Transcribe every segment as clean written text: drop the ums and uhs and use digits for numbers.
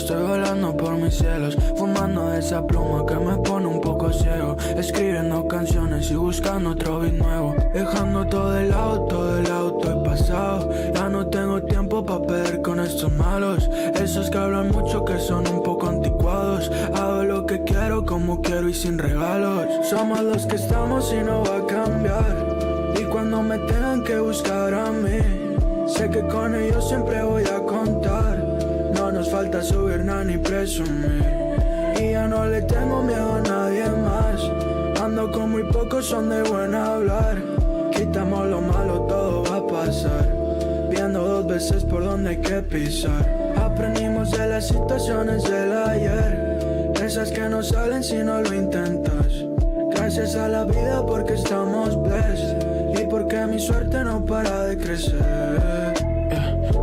estoy volando por mis cielos, fumando esa pluma que me pone un poco ciego, escribiendo canciones y buscando otro beat nuevo, dejando todo el auto he pasado. Ya no tengo tiempo para perder con estos malos, esos que hablan mucho que son un poco anticuados. Hago lo que quiero, como quiero y sin regalos. Somos los que estamos y no va a cambiar. Y cuando me tengan que buscar a mí, sé que con ellos siempre voy a contar. No nos falta subir nada ni presumir, y ya no le tengo miedo a nadie más. Ando con muy pocos, son de buen hablar. Quitamos lo malo, todo va a pasar. Viendo dos veces por donde hay que pisar. Aprendimos de las situaciones del ayer, esas que no salen si no lo intentas. Gracias a la vida porque estamos blessed, y porque mi suerte no para de crecer.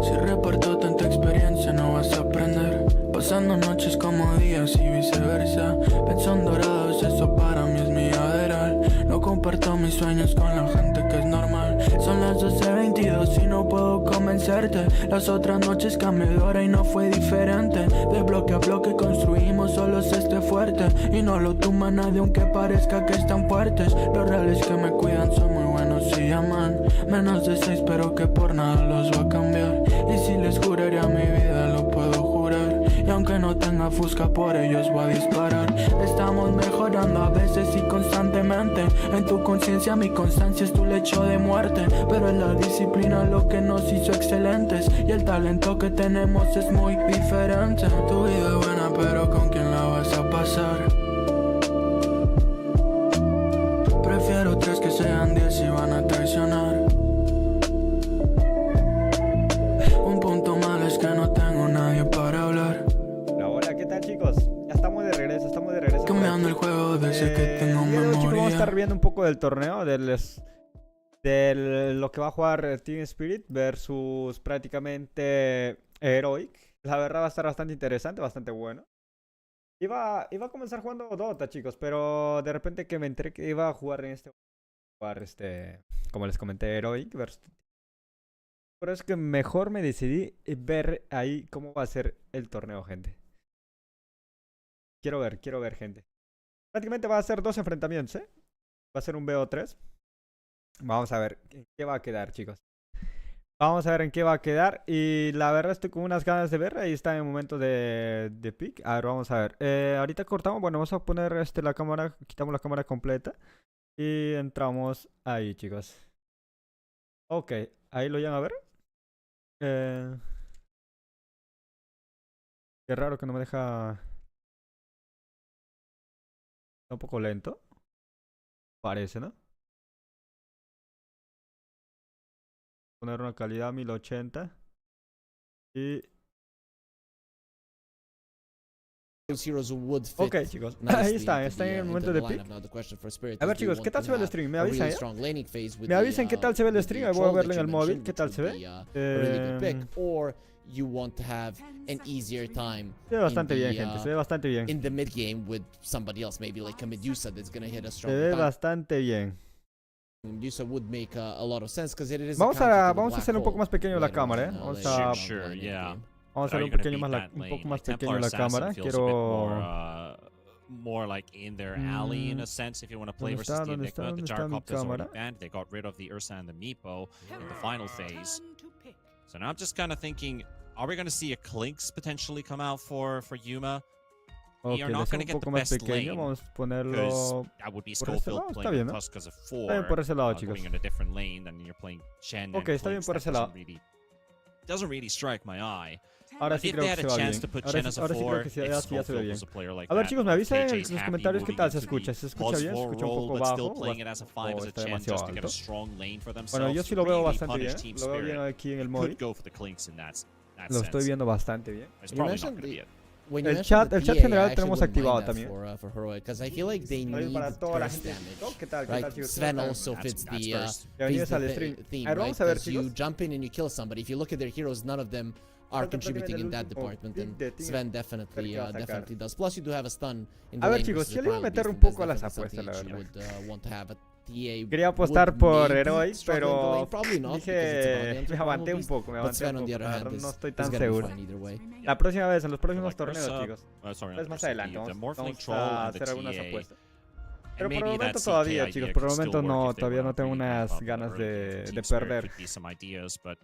Si reparto tanta experiencia no vas a aprender, pasando noches como días y viceversa. Pensando dorados, eso para mí es mi aderal. No comparto mis sueños con la gente que es normal. Son las 12:22 y no puedo convencerte. Las otras noches cambié de hora y no fue diferente. De bloque a bloque construimos solos este fuerte, y no lo tumba nadie aunque parezca que están fuertes. Los reales que me cuidan son muy buenos y aman. Menos de 6 pero que por nada los va a cambiar. Y si les juraría mi vida lo puedo jurar, y aunque no tenga fusca por ellos voy a disparar. Estamos mejorando a veces y constantemente. En tu conciencia mi constancia es tu lecho de muerte, pero es la disciplina lo que nos hizo excelentes, y el talento que tenemos es muy diferente. Tu vida es buena pero ¿con quién la vas a pasar? Prefiero 3 que sean 10 y van a traicionar. Un punto malo es que no tengo nadie para hablar. Hola, ¿qué tal, chicos? Ya estamos de regreso, Cambiando el juego desde que tengo memoria. Chicos, vamos a estar viendo un poco del torneo, de lo que va a jugar Team Spirit versus prácticamente Heroic. La verdad va a estar bastante interesante, bastante bueno. Iba a comenzar jugando Dota, chicos, pero de repente que me enteré que iba a jugar como les comenté, Heroic versus... Por eso es que mejor me decidí ver ahí cómo va a ser el torneo, gente. Quiero ver, gente. Prácticamente va a ser 2 enfrentamientos, ¿eh? Va a ser un BO3. Vamos a ver en qué va a quedar, chicos. Vamos a ver en qué va a quedar. Y la verdad estoy con unas ganas de ver. Ahí está en el momento de pick. A ver, vamos a ver. Ahorita cortamos. Bueno, vamos a poner la cámara. Quitamos la cámara completa. Y entramos ahí, chicos. Ok, ahí lo llegan a ver. Qué raro que no me deja... Está un poco lento. Parece, ¿no? Poner una calidad 1080. Y... Ok, chicos, ahí está en el momento de pick. A ver, chicos, ¿qué tal se ve el stream? ¿Me avisan ya? Me avisan qué tal se ve el stream. Ahí voy a verlo en el móvil, ¿qué tal se ve? Se ve bastante bien, gente, se ve bastante bien. Se ve bastante bien. Vamos a hacer un poco más pequeño la cámara, ¿eh? Vamos a hacer un poco más pequeño la cámara. Quiero... more like in their alley in a sense if you want to play versus the Enigma. The Gyrocopter is already banned. They got rid of the Ursa and the Meepo in the final phase. So now I'm just kind of thinking, are we going to see a Clinks potentially come out for Yuma? Okay, You're not going to get the best lane. Vamos a ponerlo... That would be Schofield playing Tusk as a 4. Está bien por ese lado, chicos. Going in a different lane than you're playing Shen. Ok, está bien por ese lado. Doesn't really strike my eye. Ahora sí creo que se va bien. Ahora sí creo que ya se ve bien. A ver, chicos, me avisan en los comentarios qué tal se escucha. ¿Se escucha bien? ¿Se escucha un poco bajo? ¿O está demasiado alto? Bueno, yo sí lo veo bastante bien. Lo veo bien aquí en el móvil. Lo estoy viendo bastante bien. El chat general tenemos activado también. Para toda la gente. ¿Qué tal, chicos? Sven also fits Bienvenidos al stream. A ver, vamos a ver, chicos. You jump in and you kill somebody. If you look at their heroes, none of them are contributing in that department, and Sven definitely does. Plus, you do have a stun. A ver, chicos, yo le voy a meter un poco a las apuestas, la verdad. TA Quería apostar would por maybe Heroi, struggle in the pero lane. Probably not, because it's a bounty dije, hunter me aguanté un probably, poco, but Sven on the other la hand verdad no is estoy gonna tan be seguro. fine either way. La próxima vez, en los próximos Like torneos, Ursa, chicos. sorry, Es not más Ursa, adelante, the vamos Morphling a Troll and the hacer algunas TA. apuestas. And Pero por el maybe momento that todavía, CK chicos, idea por el could momento still work no, if they todavía wanna no tengo really ramp unas up ganas early game. de Team Spirit perder. could be some ideas, but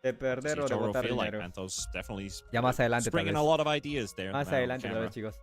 De perder o de Toro botar feel like dinero. Pantos definitely Ya más adelante, tal bringing vez. a lot of ideas there. Más now on adelante, tal camera. vez, chicos.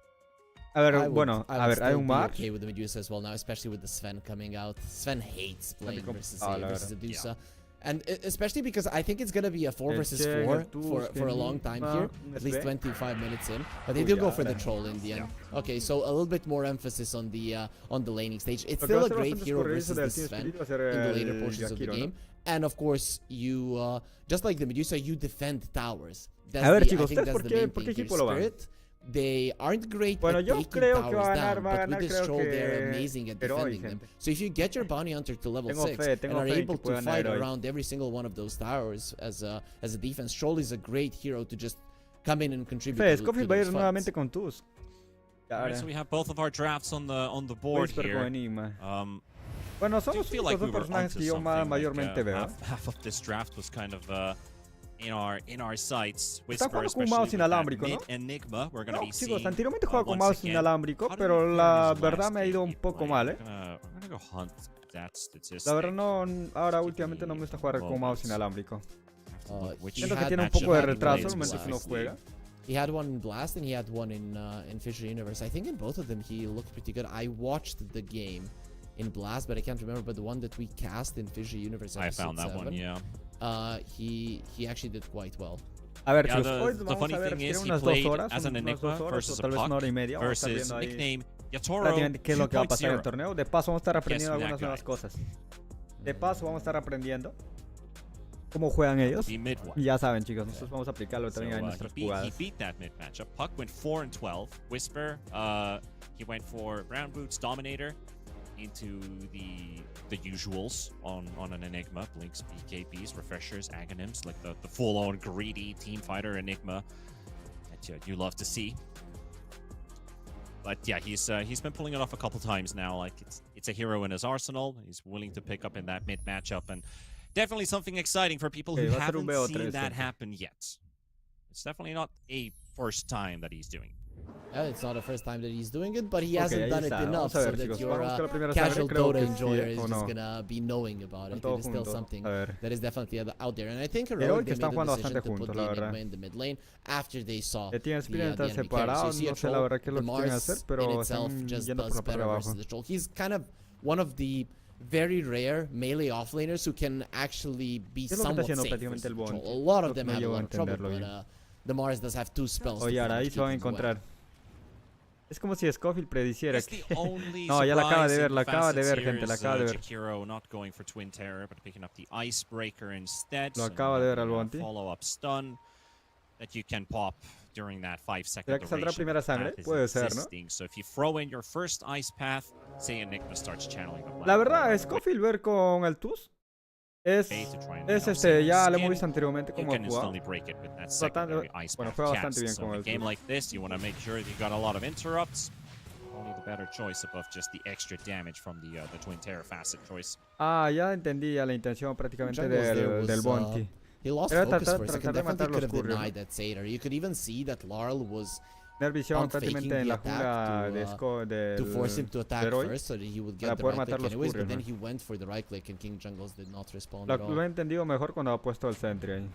A ver, bueno, a ver, hay un Mars. Okay with the Medusa as well now, especially with the Sven coming out. Sven hates playing versus la versus verdad. Medusa. And especially because I think it's gonna be a 4 versus 4 for a long time here, at least 25 minutes in. But they do go for the troll in the end. Okay, so a little bit more emphasis on the laning stage. It's still a great hero versus the Sven in the later portions of the game. And of course, you just like the Medusa, you defend towers. That's A ver, I chicos, think that's ¿por the main qué thing here. equipo lo van? Spirit, they aren't great Bueno, at yo taking creo que towers va a down, ganar, but with this creo troll, they're que amazing at Heroi, defending them. gente. So if you get your bounty hunter to level Tengo 6 fe, and are en able que to puedan fight Heroi. around every single one of those towers as a defense, troll is a great hero to just come in and contribute Fe, to Scofield va a ir those nuevamente fights. con Tusk. Alright, so we have both of our drafts on the board Whisper con here. Enigma. Do Bueno, son you los feel únicos like we dos were personajes onto que yo something? mayormente Like, veo. half of this draft was kind of in our sights. Está Whisper, jugando con especially mouse with that inalámbrico, ¿no? mid-enigma, we're gonna No, be chicos, seeing anteriormente jugaba con once mouse again. inalámbrico, How did pero he la fare in his verdad last me ha ido game un he poco played? mal, I'm gonna go hunt that statistic. La verdad no, ahora últimamente no me gusta jugar con mouse inalámbrico. Siento que tiene un poco de retraso al momento que uno juega. He had one in Blast and he had one in Fisher Universe. I think in both of them he looked pretty good. I watched the game in Blast, but I can't remember. But the one that we cast in Fisher Universe, I found that one, yeah. He actually did quite well. A ver, Yeah, chicos, hoy the vamos funny a ver, thing is quiero he unas 2 played horas, as an unas enigma 2 horas o versus a tal vez puck una hora y media. Vamos a estar versus viendo ahí nickname Yatoro prácticamente qué es lo que va a pasar en el 2.0. torneo. De paso vamos a estar aprendiendo Guess who algunas that nuevas guy cosas. De paso vamos a estar aprendiendo cómo juegan ellos. The mid one. Y ya saben, chicos, nosotros vamos a aplicarlo también en he nuestras he jugadas. beat that mid matchup. Puck went 4-12. Whisper, he went for Brown Boots Dominator into the usuals on an Enigma. Blinks, BKBs, Refreshers, Aghanim's, like the full-on greedy team fighter Enigma that you love to see. But yeah, he's been pulling it off a couple times now. Like it's a hero in his arsenal. He's willing to pick up in that mid matchup, and definitely something exciting for people who haven't seen that happen yet. It's definitely not a first time that he's doing it. It's not the first time that he's doing it, but he hasn't done it enough so that chicos. your casual Dota enjoyer is just gonna be knowing about it. It is still something that is definitely out there. And I think Heroic made the decision to put the Enigma in the mid lane after they saw the enemy carry. So you see a troll, the Mars in itself just does better versus the troll. He's kind of one of the very rare melee offlaners who can actually be somewhat safe versus the troll. A lot of them have a lot of trouble, but the Mars does have 2 spells. Oye, ahora ahí se van a encontrar. Es como si Scofield prediciera que... No, ya la acaba de ver, gente, la acaba de ver. Jakiro not going for Twin Terror, but picking up the Icebreaker instead. Lo acaba de ver al Bounty. Follow-up stun that you can pop during that 5-second ¿Será que saldrá primera sangre? Puede ser, ¿no? So if you throw in your first Ice Path, say Enigma starts channeling the La verdad, Scofield ver con el TUS es ya lo hemos visto anteriormente como jugado. Bueno, fue bastante bien con el game like this, you want to make sure that you got a lot of interrupts. Only the better choice above just the extra damage from the Twin Terror facet choice. Ah, ya entendí la intención prácticamente del Bounty. He lost focus for a second. Definitely could have denied that Satyr. You could even see that Larl was visión prácticamente en la jungla to force him to attack first so that he would get the right click anyways, but then he went for the right click and King Jungles did not respond at all. Lo he entendido mejor cuando ha puesto el sentry ahí.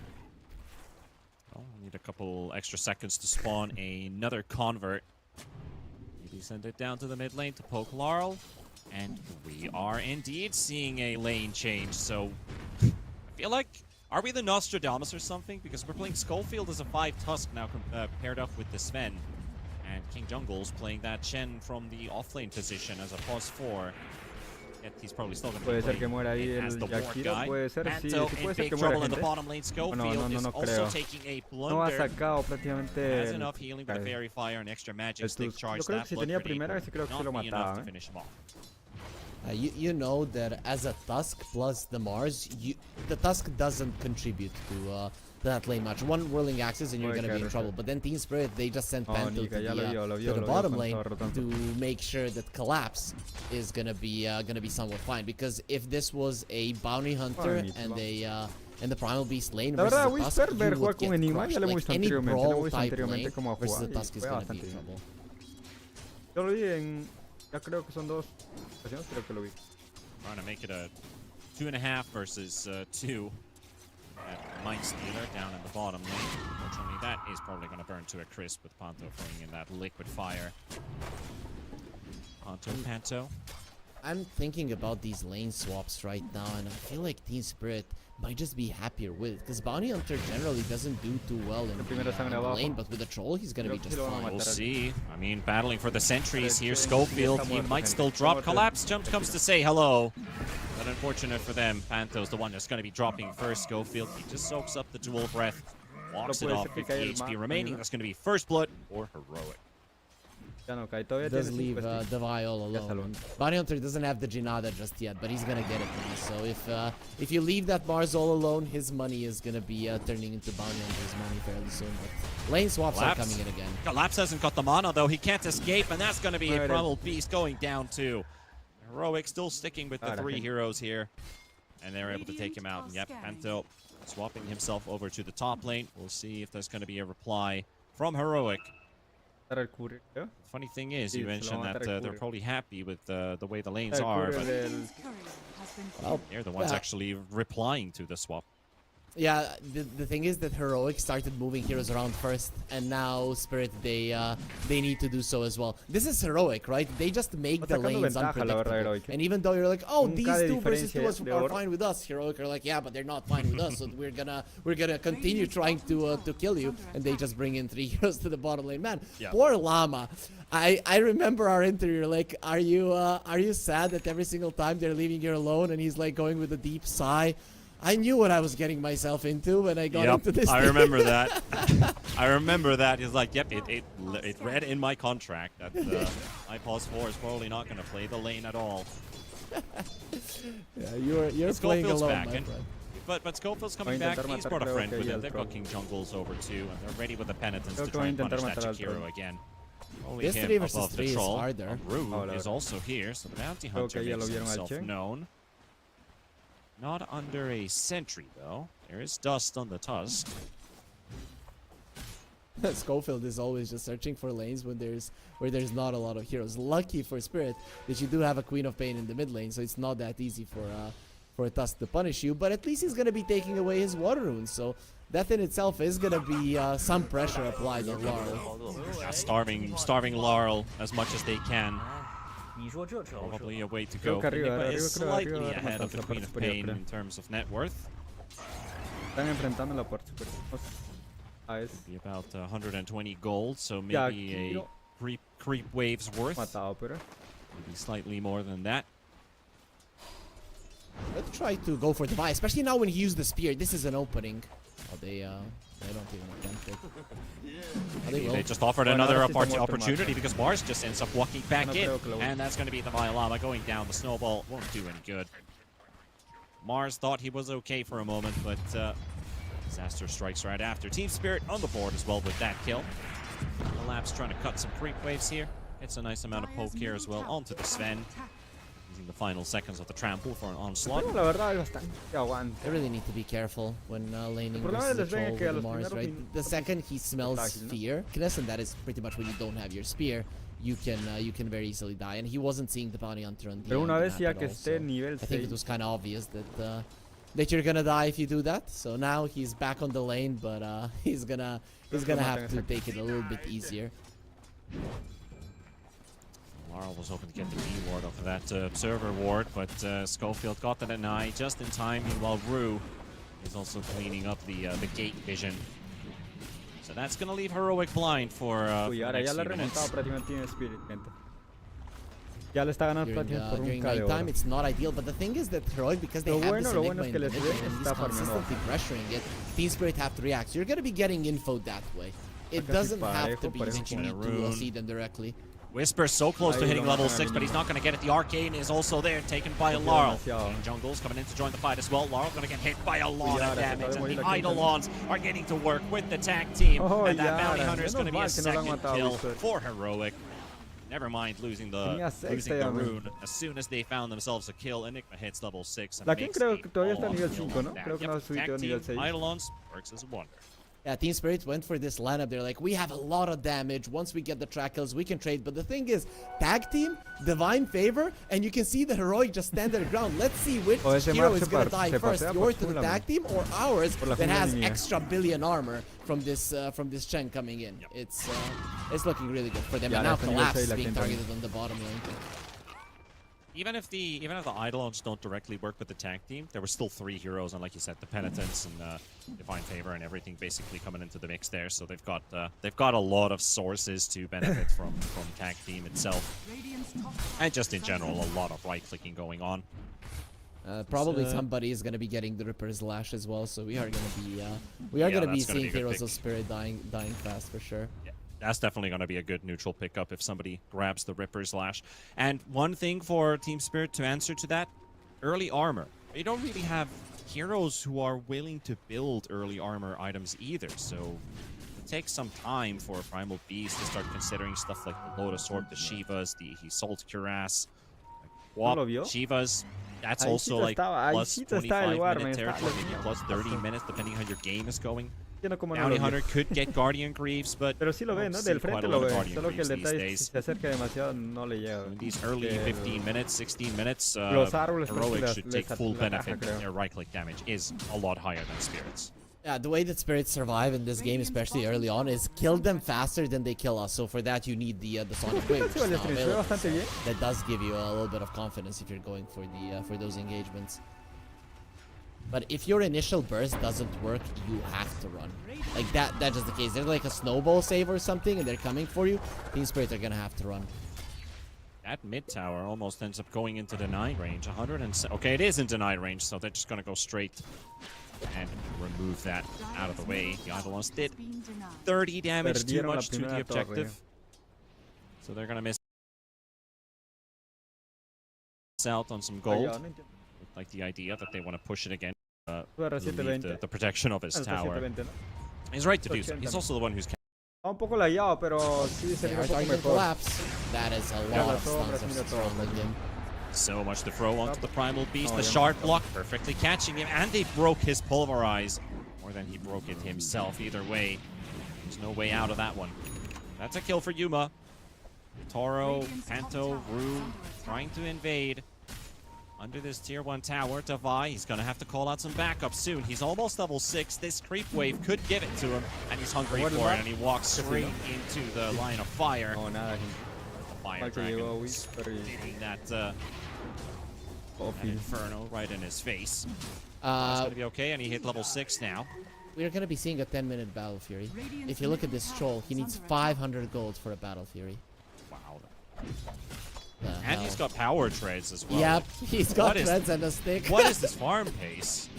Oh, need a couple extra seconds to spawn another convert. Maybe send it down to the mid lane to poke Larl. And we are indeed seeing a lane change, so I feel like, are we the Nostradamus or something? Because we're playing Schofield as a 5 Tusk now paired up with the Sven. And King Jungle's playing that Chen from the offlane position as a +4. Yet he's probably still going to be ser que muera ahí el Jakiro, puede ser, sí, puede ser que muera gente. No creo. No ha sacado prácticamente el TUS. Yo creo que si tenía primera, sí creo que se lo mataba, You know that as a Tusk plus the Mars, the Tusk doesn't contribute that lane much. One whirling axis and you're gonna be in trouble. But then Team Spirit, they just sent Panto to the bottom lane to make sure that collapse is gonna be somewhat fine. Because if this was a bounty hunter and the primal beast lane versus the Tusk, you would get crushed. Like any brawl type lane versus the Tusk is gonna be in trouble. Yo lo vi en, ya creo que son 2 ocasiones, creo que lo vi. Trying to make it a 2.5 versus 2. Mind Stealer down in the bottom lane. Unfortunately, that is probably going to burn to a crisp with Panto throwing in that liquid fire. Panto. I'm thinking about these lane swaps right now, and I feel like Team Spirit might just be happier with it, because Bounty Hunter generally doesn't do too well in the lane, but with the Troll, he's gonna be just fine. We'll see. I mean, battling for the sentries here. Schofield, he might still drop. Collapse Jump comes to say hello. But unfortunate for them, Panto's the one that's going to be dropping first. Schofield, he just soaks up the dual breath, walks it off 50 HP remaining. That's going to be First Blood or Heroic. Does leave Devi all alone. Bounty Hunter doesn't have the Jinada just yet, but he's gonna get it now. So if you leave that Mars all alone, his money is gonna be turning into Bounty Hunter's money fairly soon. But lane swaps are coming in again. Collapse hasn't got the mana though. He can't escape, and that's gonna be a Primal Beast going down too. Heroic still sticking with the 3 heroes here, and they're able to take him out. And yep, Panto swapping himself over to the top lane. We'll see if there's gonna be a reply from Heroic. Funny thing is, you mentioned that they're probably happy with the way the lanes are, but they're the ones actually replying to the swap. Yeah, the thing is that Heroic started moving heroes around first, and now Spirit, they need to do so as well. This is Heroic, right? They just make the lanes unpredictable. And even though you're like, oh, these 2 versus 2 are fine with us, Heroic are like, yeah, but they're not fine with us, so we're gonna continue trying to kill you. And they just bring in 3 heroes to the bottom lane. Man, poor Llama. I remember our interview. Like, are you sad that every single time they're leaving you alone? And he's like going with a deep sigh. I knew what I was getting myself into when I got into this. I remember that. I remember that. He's like, yep, it read in my contract that iPOS4 is probably not going to play the lane at all. Yeah, you're playing alone, back, my friend. But Schofield's coming back. He's brought a friend with him. They've got King Jungles over too, and they're ready with the penitence to try and punish that Chikiro again. Only him above the troll. Rue is also here, so the Bounty Hunter makes himself known. Not under a sentry, though. There is dust on the Tusk. Schofield is always just searching for lanes when where there's not a lot of heroes. Lucky for Spirit that you do have a Queen of Pain in the mid lane, so it's not that easy for a Tusk to punish you. But at least he's gonna be taking away his water runes, so that in itself is gonna be some pressure applied on Laurel. Yeah, starving Laurel as much as they can. Probably a way to go. Enigma is slightly ahead of the Queen of Pain in terms of net worth. Be about 120 gold, so maybe a creep wave's worth. Maybe slightly more than that. Let's try to go for the buy, especially now when he used the spear. This is an opening. Oh, they don't even attempt it. They just offered another opportunity because Mars just ends up walking back in, and that's going to be the Violama going down. The snowball won't do any good. Mars thought he was okay for a moment, but disaster strikes right after. Team Spirit on the board as well with that kill. Collapse trying to cut some creep waves here. Gets a nice amount of poke here as well onto the Sven. Using the final seconds of the trample for an onslaught. They really need to be careful when laning versus the troll with the Mars, right? The second he smells fear, and that is pretty much when you don't have your spear, you can very easily die. And he wasn't seeing the bounty hunter on the map at all, so I think it was kind of obvious that you're gonna die if you do that. So now he's back on the lane, but he's gonna have to take it a little bit easier. Laurel was hoping to get the B ward off of that observer ward, but Schofield got the deny just in time. Meanwhile, Rue is also cleaning up the gate vision. So that's going to leave Heroic blind for the next few minutes. During nighttime, it's not ideal, but the thing is that Heroic, because they have this Enigma in the mid lane and he's consistently pressuring it, Team Spirit have to react. So you're going to be getting info that way. It doesn't have to be that you need to see them directly. Whisper so close to hitting level 6, but he's not going to get it. The Arcane is also there, taken by a Laurel. Jungle's coming in to join the fight as well. Laurel going to get hit by a lot of damage, and the Eidolons are getting to work with the tag team. And that Bounty Hunter is going to be a second kill for Heroic. Never mind losing the rune. As soon as they found themselves a kill, Enigma hits level 6. And la King creo que todavía está nivel 5, ¿no? Creo que no ha subido nivel 6. Eidolons works as a wonder. Yeah, Team Spirit went for this lineup. They're like, we have a lot of damage. Once we get the track kills, we can trade. But the thing is, tag team, divine favor, and you can see the Heroic just stand their ground. Let's see which hero is going to die first. Yours to the tag team or ours that has extra billion armor from this Chen coming in. It's looking really good for them. And now Collapse is being targeted on the bottom lane. Even if the Eidolons don't directly work with the tag team, there were still 3 heroes, and like you said, the Penitence and Divine Favor and everything basically coming into the mix there. So they've got a lot of sources to benefit from tag team itself, and just in general a lot of right clicking going on. Probably somebody is going to be getting the Ripper's Lash as well, so we are going to be seeing Heroes of Spirit dying fast for sure. Yeah. That's definitely going to be a good neutral pickup if somebody grabs the Ripper's Lash. And one thing for Team Spirit to answer to that, early armor. They don't really have heroes who are willing to build early armor items either, so it takes some time for Primal Beast to start considering stuff like the Lotus Orb, the Shivas, the Salt Cuirass, Shivas. That's also like plus 25 minute territory, maybe plus 30 minutes, depending on how your game is going. Bounty Hunter could get Guardian Greaves, but pero sí lo ve, ¿no? Del frente lo ve. Solo que el detalle es si se acerca demasiado no le llega. In these early 15 minutes, 16 minutes, Heroic should take full benefit. Their right-click damage is a lot higher than Spirits. Yeah, the way that Spirits survive in this game, especially early on, is kill them faster than they kill us. So for that, you need the Sonic Wave. That does give you a little bit of confidence if you're going for those engagements. But if your initial burst doesn't work, you have to run. Like that's just the case. There's like a snowball save or something, and they're coming for you. Team Spirit are gonna have to run. That mid tower almost ends up going into denied range. Okay, it is in denied range, so they're just gonna go straight and remove that out of the way. The Eidolons did 30 damage too much to the objective, so they're gonna miss out on some gold. Like the idea that they want to push it again, the protection of his tower. He's right to do so. He's also the one who's un poco lagueado, pero sí sería un poco mejor. That is a lot of stuns. So much to throw onto the Primal Beast. The Shard block perfectly catching him, and they broke his Pulverize more than he broke it himself. Either way, there's no way out of that one. That's a kill for Yuma. Toro, Panto, Rune trying to invade under this tier 1 tower. Davai, he's going to have to call out some backup soon. He's almost level 6. This creep wave could give it to him, and he's hungry for it, and he walks straight into the line of fire. Oh, nada. The Fire Dragon hitting that Inferno right in his face. That's going to be okay, and he hit level 6 now. We're going to be seeing a 10-minute Battle Fury. If you look at this troll, he needs 500 gold for a Battle Fury. Wow. And he's got power treads as well. Yep, he's got treads and a stick. What is this farm pace?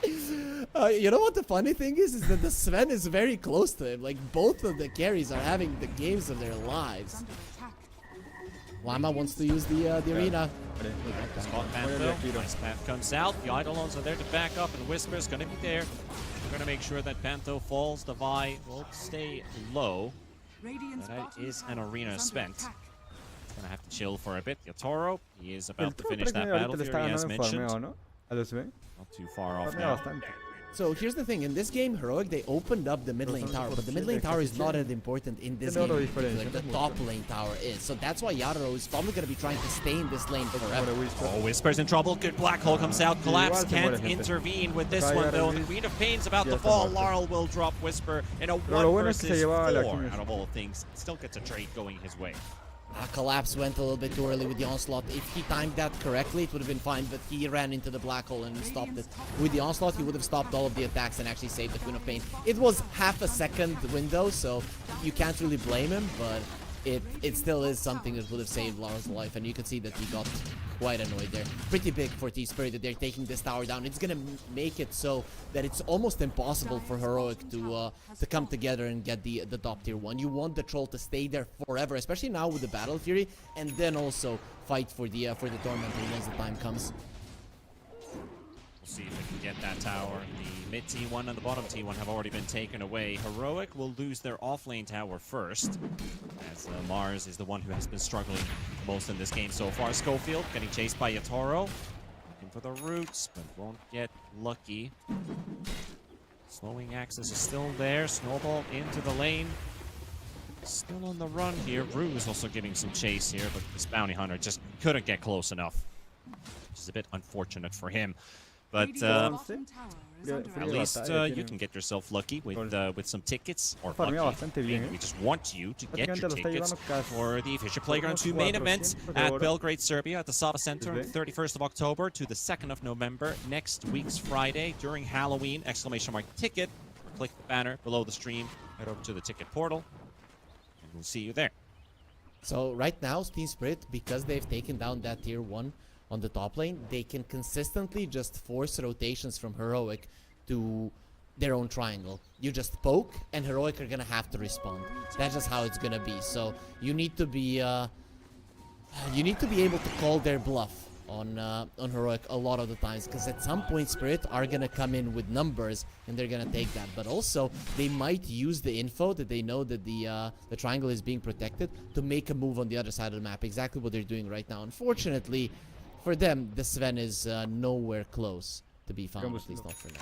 You know what the funny thing is that the Sven is very close to him. Like, both of the carries are having the games of their lives. Lama wants to use the arena. Scott Panther, nice path comes out. The Eidolons are there to back up, and Whisper's going to be there. We're going to make sure that Pantho falls. The Vi will stay low. That is an arena spent. Gonna have to chill for a bit. Yotaro, he is about to finish that battle fury as mentioned. Not too far off now. So here's the thing, in this game, Heroic, they opened up the mid lane tower, but the mid lane tower is not as important in this game like the top lane tower is. So that's why Yarrow is probably going to be trying to stay in this lane forever. Oh, Whisper's in trouble. Good Black Hole comes out. Collapse can't intervene with this one, though. The Queen of Pain's about to fall. Laurel will drop Whisper in a 1 versus 4 out of all things. Still gets a trade going his way. Collapse went a little bit too early with the Onslaught. If he timed that correctly, it would have been fine, but he ran into the Black Hole and stopped it. With the Onslaught, he would have stopped all of the attacks and actually saved the Queen of Pain. It was half a second window, so you can't really blame him, but it still is something that would have saved Laurel's life, and you can see that he got quite annoyed there. Pretty big for T-Spirit that they're taking this tower down. It's gonna make it so that it's almost impossible for Heroic to come together and get the top tier 1. You want the troll to stay there forever, especially now with the Battle Fury, and then also fight for the Tormentor once the time comes. We'll see if they can get that tower. The mid T1 and the bottom T1 have already been taken away. Heroic will lose their offlane tower first, as Mars is the one who has been struggling most in this game so far. Schofield getting chased by Yatoro. Looking for the roots, but won't get lucky. Slowing Axis is still there. Snowball into the lane. Still on the run here. Rue is also getting some chase here, but this bounty hunter just couldn't get close enough, which is a bit unfortunate for him. But at least you can get yourself lucky with some tickets, or lucky. We just want you to get your tickets for the Fisher Playground 2 main event at Belgrade, Serbia, at the Sava Center on the 31st of October to the 2nd of November, next week's Friday during Halloween, ! Ticket, or click the banner below the stream, head over to the ticket portal, and we'll see you there. So right now, Team Spirit, because they've taken down that tier 1 on the top lane, they can consistently just force rotations from Heroic to their own triangle. You just poke, and Heroic are gonna have to respond. That's just how it's gonna be. So you need to be able to call their bluff on Heroic a lot of the times, because at some point Spirit are gonna come in with numbers and they're gonna take that. But also they might use the info that they know that the triangle is being protected to make a move on the other side of the map. Exactly what they're doing right now. Unfortunately for them, the Sven is nowhere close to be found, at least not for now.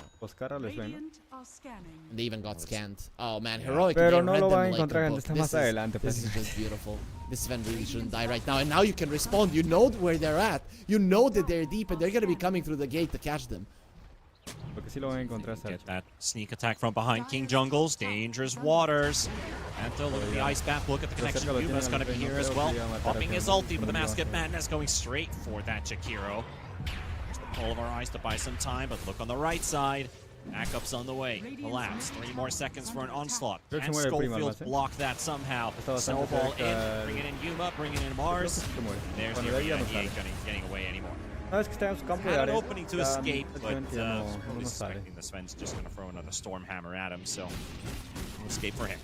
And they even got scanned. Oh man, Heroic. Pero no lo van a encontrar, gente, está más adelante. This is just beautiful. This Sven really shouldn't die right now. And now you can respond. You know where they're at. You know that they're deep and they're going to be coming through the gate to catch them. Get that sneak attack from behind King Jungles. Dangerous waters. And look at the ice bath. Look at the connection. Yuma's going to be here as well. Popping his ulti with the Mask of Madness, going straight for that Jakiro. There's the pull of our eyes to buy some time, but look on the right side. Backup's on the way. Collapse. 3 more seconds for an onslaught. Can Schofield block that somehow? Snowball in. Bringing in Yuma. Bringing in Mars. There's the He ain't getting away anymore. Had an opening to escape, but probably suspecting the Sven's just going to throw another storm hammer at him, so no escape for him.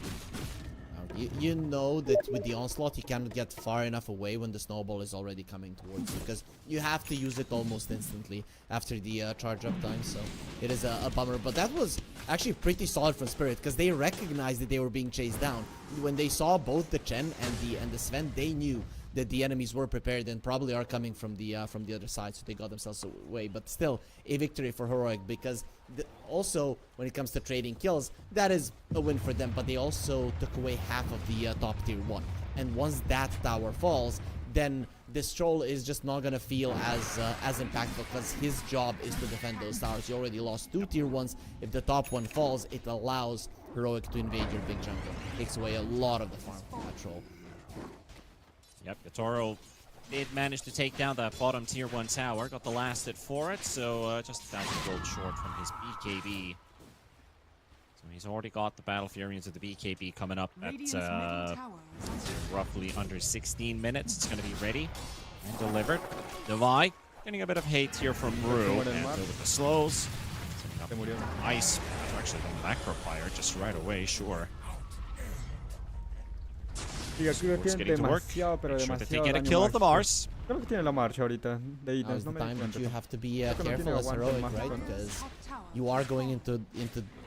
You know that with the onslaught you cannot get far enough away when the snowball is already coming towards you, because you have to use it almost instantly after the charge up time. So it is a bummer, but that was actually pretty solid from Spirit, because they recognized that they were being chased down. When they saw both the Chen and the Sven, they knew that the enemies were prepared and probably are coming from the other side, so they got themselves away. But still, a victory for Heroic, because also when it comes to trading kills, that is a win for them. But they also took away half of the top tier 1, and once that tower falls, then this troll is just not gonna feel as impactful, because his job is to defend those towers. You already lost 2 tier 1s. If the top one falls, it allows Heroic to invade your big jungle. Takes away a lot of the farm from that troll. Yep, Yatoro did manage to take down that bottom tier 1 tower. Got the last hit for it, so just 1,000 gold short from his BKB. So he's already got the Battle Fury into the BKB coming up at roughly under 16 minutes. It's going to be ready and delivered. Devi getting a bit of hate here from Rue. And with the slows. Ice. Actually, the macro fire just right away, sure. Getting to work. Make sure that they get a kill of the Mars. Creo que tiene la marcha ahorita. Now's the time that you have to be careful as Heroic, right? Because you are going into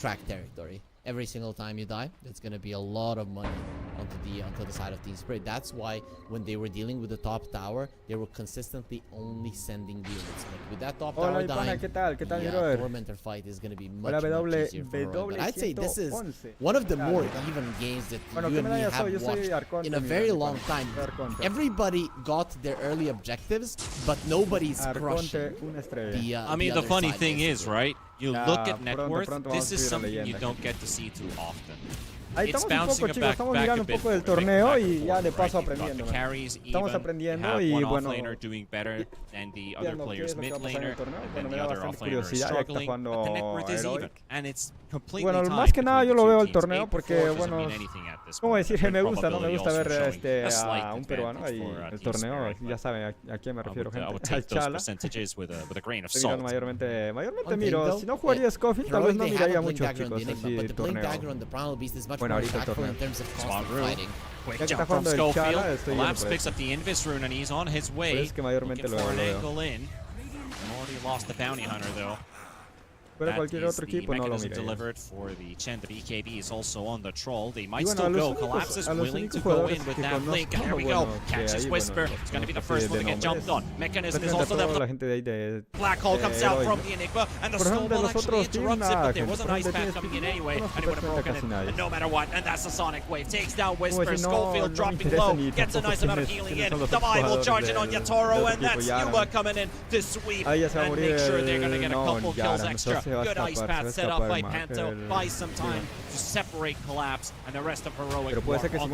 track territory. Every single time you die, it's going to be a lot of money onto the side of Team Spirit. That's why when they were dealing with the top tower, they were consistently only sending units. But with that top tower dying, the Tormentor fight is going to be much easier for Heroic. But I'd say this is one of the more even games that you and me have watched in a very long time. Everybody got their early objectives, but nobody's crushing the funny thing is, right? You look at net worth, this is something you don't get to see too often. Ahí estamos un poco, chicos, estamos mirando un poco del torneo y ya de paso aprendiendo. Estamos aprendiendo y bueno, viendo qué es lo que va a pasar en el torneo. Bueno, me da bastante curiosidad ya que está jugando Heroic. Bueno, más que nada yo lo veo el torneo porque, bueno, ¿cómo decir? Me gusta, ¿no? Me gusta ver a un peruano ahí el torneo. Ya saben a quién me refiero, gente. Al Chala. Estoy mirando mayormente miro. Si no jugaría Scofield, tal vez no miraría mucho, chicos, así el torneo. Bueno, ahorita el torneo. Quick Ya que está jump from jugando el Chala, Schofield. estoy Collapse yendo picks up the Invis rune and he's on his way. Pues es que mayormente Looking lo for an veo. angle in. Already lost the bounty hunter though. Pero cualquier otro equipo no lo mira. Delivered for the Chen. The BKB is also on the troll. They might bueno, still go. Collapse is willing to go in with that blink. And here we go. Catches Whisper. It's going to be the first one to get jumped on. Mechanism is also there. La gente de ahí de Black Hole comes out from the Enigma, and the snowball actually interrupts it, but there was an ice path coming in anyway, and it would have broken it. And no matter what, and that's the Sonic Wave. Takes down Whisper. Schofield dropping low, gets a nice amount of healing in. Survival charging on Yatoro, and that's Yuba coming in to sweep and make sure they're going to get a couple kills extra. Good ice path set up by Panto, buys some time to separate Collapse, and the rest of Heroic pero puede ser que se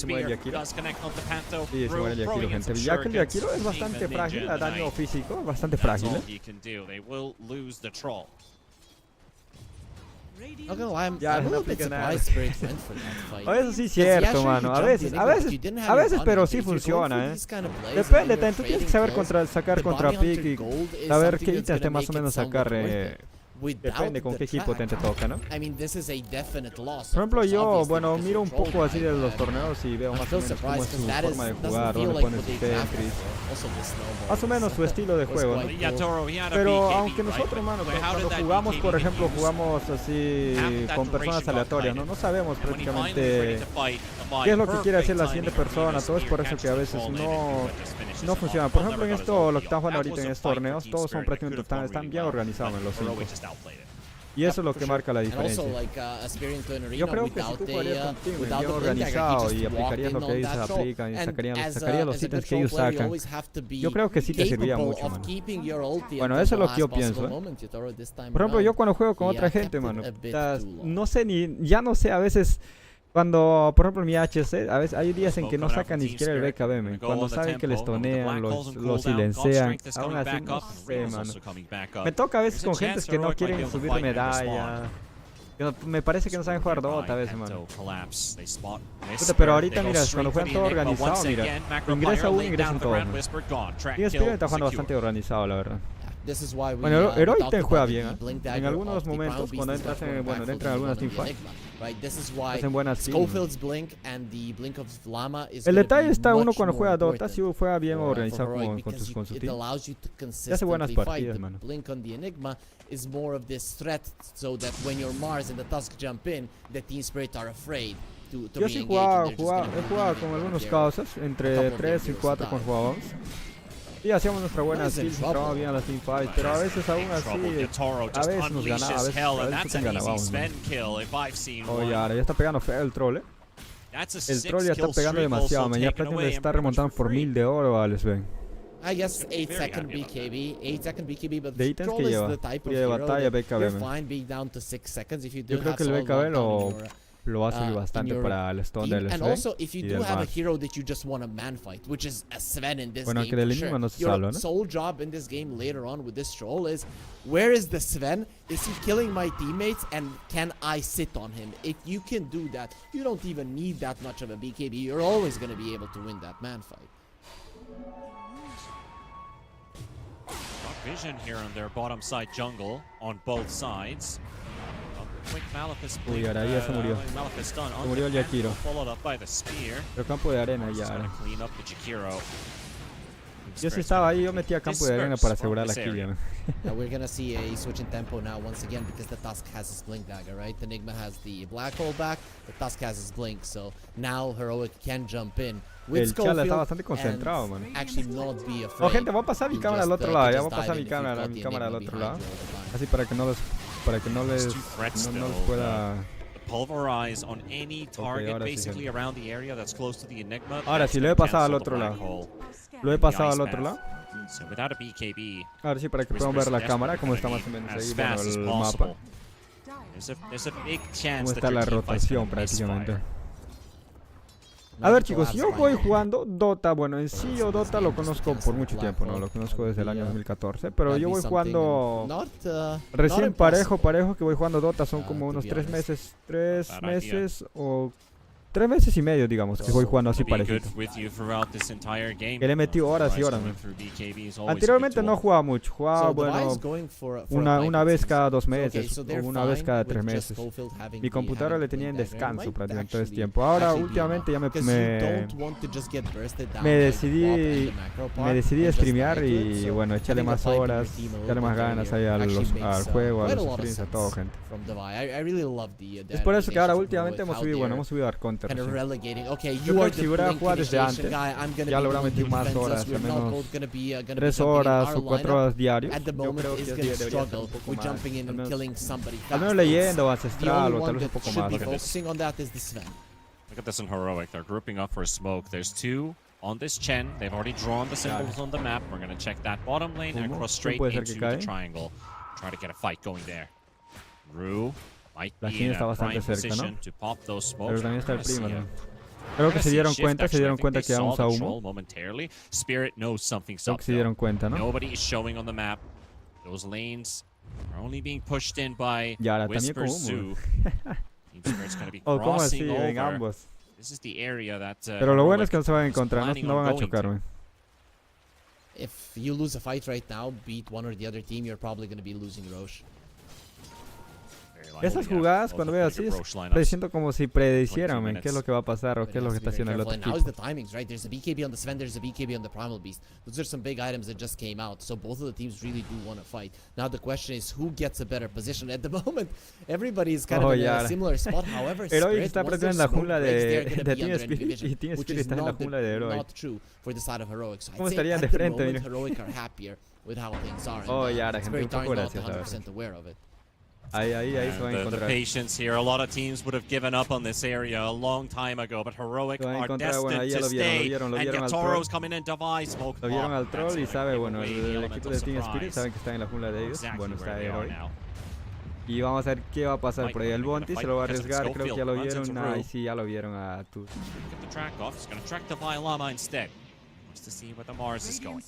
muere el Yakiro. Does connect onto Panto. Sí, se muere el Yakiro, gente. Ya que el Yakiro es bastante frágil, a daño físico, bastante frágil. They will lose the troll. Not gonna lie, I'm Ya, a no little bit aplica nada. surprised Spirit went for that fight. A veces sí cierto, mano. A veces, pero sí funciona, Depende, también tú tienes que saber sacar contra pick y saber qué ítems te más o menos sacar. Depende con qué equipo te toca, ¿no? I mean, this is a definite loss. Por ejemplo, yo, bueno, miro un poco así de los torneos y veo más o menos cómo es su forma de jugar, dónde pone sus entries, más o menos su estilo de juego, ¿no? Pero aunque nosotros, mano, cuando jugamos, por ejemplo, jugamos así con personas aleatorias, ¿no? No sabemos prácticamente qué es lo que quiere hacer la siguiente persona, todo es por eso que a veces no funciona. Por ejemplo, en esto, lo que están jugando ahorita en estos torneos, todos son prácticamente están bien organizados en los 5. Y eso es lo que marca la diferencia. Yo creo que si tú jugarías con team bien organizado y aplicarías lo que ellos aplican y sacarías los ítems que ellos sacan, yo creo que sí te serviría mucho, mano. Bueno, eso es lo que yo pienso, Por ejemplo, yo cuando juego con otra gente, mano, no sé ya no sé a veces. Cuando, por ejemplo, en mi HC, a veces hay días en que no sacan ni siquiera el BKB, cuando saben que les tonean, los silencian, aún así no sé, mano. Me toca a veces con gentes que no quieren subir medalla, me parece que no saben jugar dota a veces, mano. Pero ahorita, mira, cuando juegan todo organizado, mira, ingresa uno, ingresan todos, mano. Y Spirit está jugando bastante organizado, la verdad. Bueno, Heroic te juega bien, En algunos momentos, cuando entras entran en algunas teamfights, hacen buenas kills. El detalle está uno cuando juega Dota, si juega bien organizado con su team, y hace buenas partidas, mano. Is more of this threat, so that when your Mars and the Tusk jump in, the Team Spirit are afraid to Yo sí he jugado con algunos causas, entre 3 y 4 cuando jugábamos. Y hacíamos nuestras buenas kills, entrábamos bien a las teamfights, pero a veces aún así, a veces nos ganaba, a veces ganábamos. Oye, ahora ya está pegando feo el troll, El troll ya está pegando demasiado, ya prácticamente está remontando por 1000 de oro a Sven. I guess 8-second BKB, 8-second BKB, but the troll is the type of hero that you're fine being down to 6 seconds if you do Yo creo que el BKB lo va a servir bastante para el stone del Sven. And also, if you do have a hero that you just want to man fight, which is a Sven in this game, que el enigma no se salva, your sole job in this game later on with this troll is, where is the Sven? Is he killing my teammates? And can I sit on him? If you can do that, you don't even need that much of a BKB. You're always going to be able to win that man fight. Vision here on their bottom side jungle on both sides. Uy, ahora ya se murió. Se murió el Yakiro. Pero campo de arena ya. Yo sí estaba ahí, yo metía campo de arena para asegurar la kill. Now we're gonna see a switch in tempo now once again because the Tusk has his blink dagger, right? The Enigma has the black hole back, the Tusk has his blink, so now Heroic can jump in. El Chala está bastante concentrado, man. Oh, gente, voy a pasar mi cámara al otro lado, ya voy a pasar mi cámara al otro lado. Así para que no les pueda pulverize on any target basically around the area that's close to the Enigma. Ahora sí lo he pasado al otro lado. Lo he pasado al otro lado. So without a BKB. Ahora sí para que puedan ver la cámara como está más o menos ahí, bueno, el mapa. There's a big chance ¿Cómo that está your la team fight's rotación gonna misfire. prácticamente? A ver chicos, yo voy jugando Dota, bueno en sí yo Dota lo conozco por mucho tiempo, ¿no? Lo conozco desde el año 2014, pero yo voy jugando recién parejo que voy jugando Dota, son como unos 3 meses o 3 meses y medio, digamos, que voy jugando así parejito. Que le he metido horas y horas, man. Anteriormente no jugaba mucho, jugaba, bueno, una vez cada 2 meses, o una vez cada 3 meses. Mi computadora le tenía en descanso prácticamente todo este tiempo. Ahora, últimamente ya me decidí a streamear y, bueno, echarle más horas, echarle más ganas ahí al juego, a los streams, a todo, gente. Es por eso que ahora últimamente hemos subido al Counter. Yo creo que si hubiera jugado desde antes, ya le hubiera metido más horas, al menos 3 horas o 4 horas diarios. Yo creo que debería ser un poco más, al menos leyendo ancestral o tal vez un poco más. Look at this in Heroic, they're grouping up for a smoke. There's 2 on this Chen. They've already drawn the symbols on the map. We're going to check that bottom lane and cross straight into the triangle. Try to get a fight going there. Rue might be in a prime position to pop those smokes. Pero también está el primo, ¿no? Creo que se dieron cuenta que vamos a humo. Spirit knows something's Creo up. que se dieron cuenta, ¿no? Nobody is showing on the map. Those lanes are only being pushed in by Y ahora también Whisper con humo. Zoo. Team Spirit's going to be Oh, ¿cómo así? crossing En over. ambos. This is the area that, Pero lo bueno es que no se van a encontrar, no van a chocar, man. If you lose a fight right now, beat one or the other team, you're probably going to be losing Roche. Esas jugadas, cuando veo así, siento como si predicieran, man, qué es lo que va a pasar o qué es lo que está haciendo el otro equipo. Now's the timings, right? There's a BKB on the Sven, there's a BKB on the Primal Beast. Those are some big items that just came out, so both of the teams really do want to fight. Now the question is, who gets a better position? At the moment, everybody is kind of in a similar spot. However, Heroic está prácticamente en la jungla de Team Spirit y Team Spirit está en la jungla de Heroic. Not true for the side of Heroic. So ¿Cómo I'd say estarían at de the frente? moment, Heroic are happier with how things are. Oh, ya, la it's gente very un poco dark not graciosa. 100% aware of it. Ahí se van a the encontrar. patience here. A lot of teams would have given up on this area a long time ago, but Heroic are destined to stay. And Gatoro's coming in, Device, smoke. Lo vieron al troll y sabe, bueno, el equipo de Team Spirit saben que está en la jungla de ellos. Bueno, está Heroic. Y vamos a ver qué va a pasar por ahí. El Bounty se lo va a arriesgar, creo que ya lo vieron. Ahí sí, ya lo vieron a Tuz. Get the track off. He's going to track the Violama instead. To see where the Mars is going.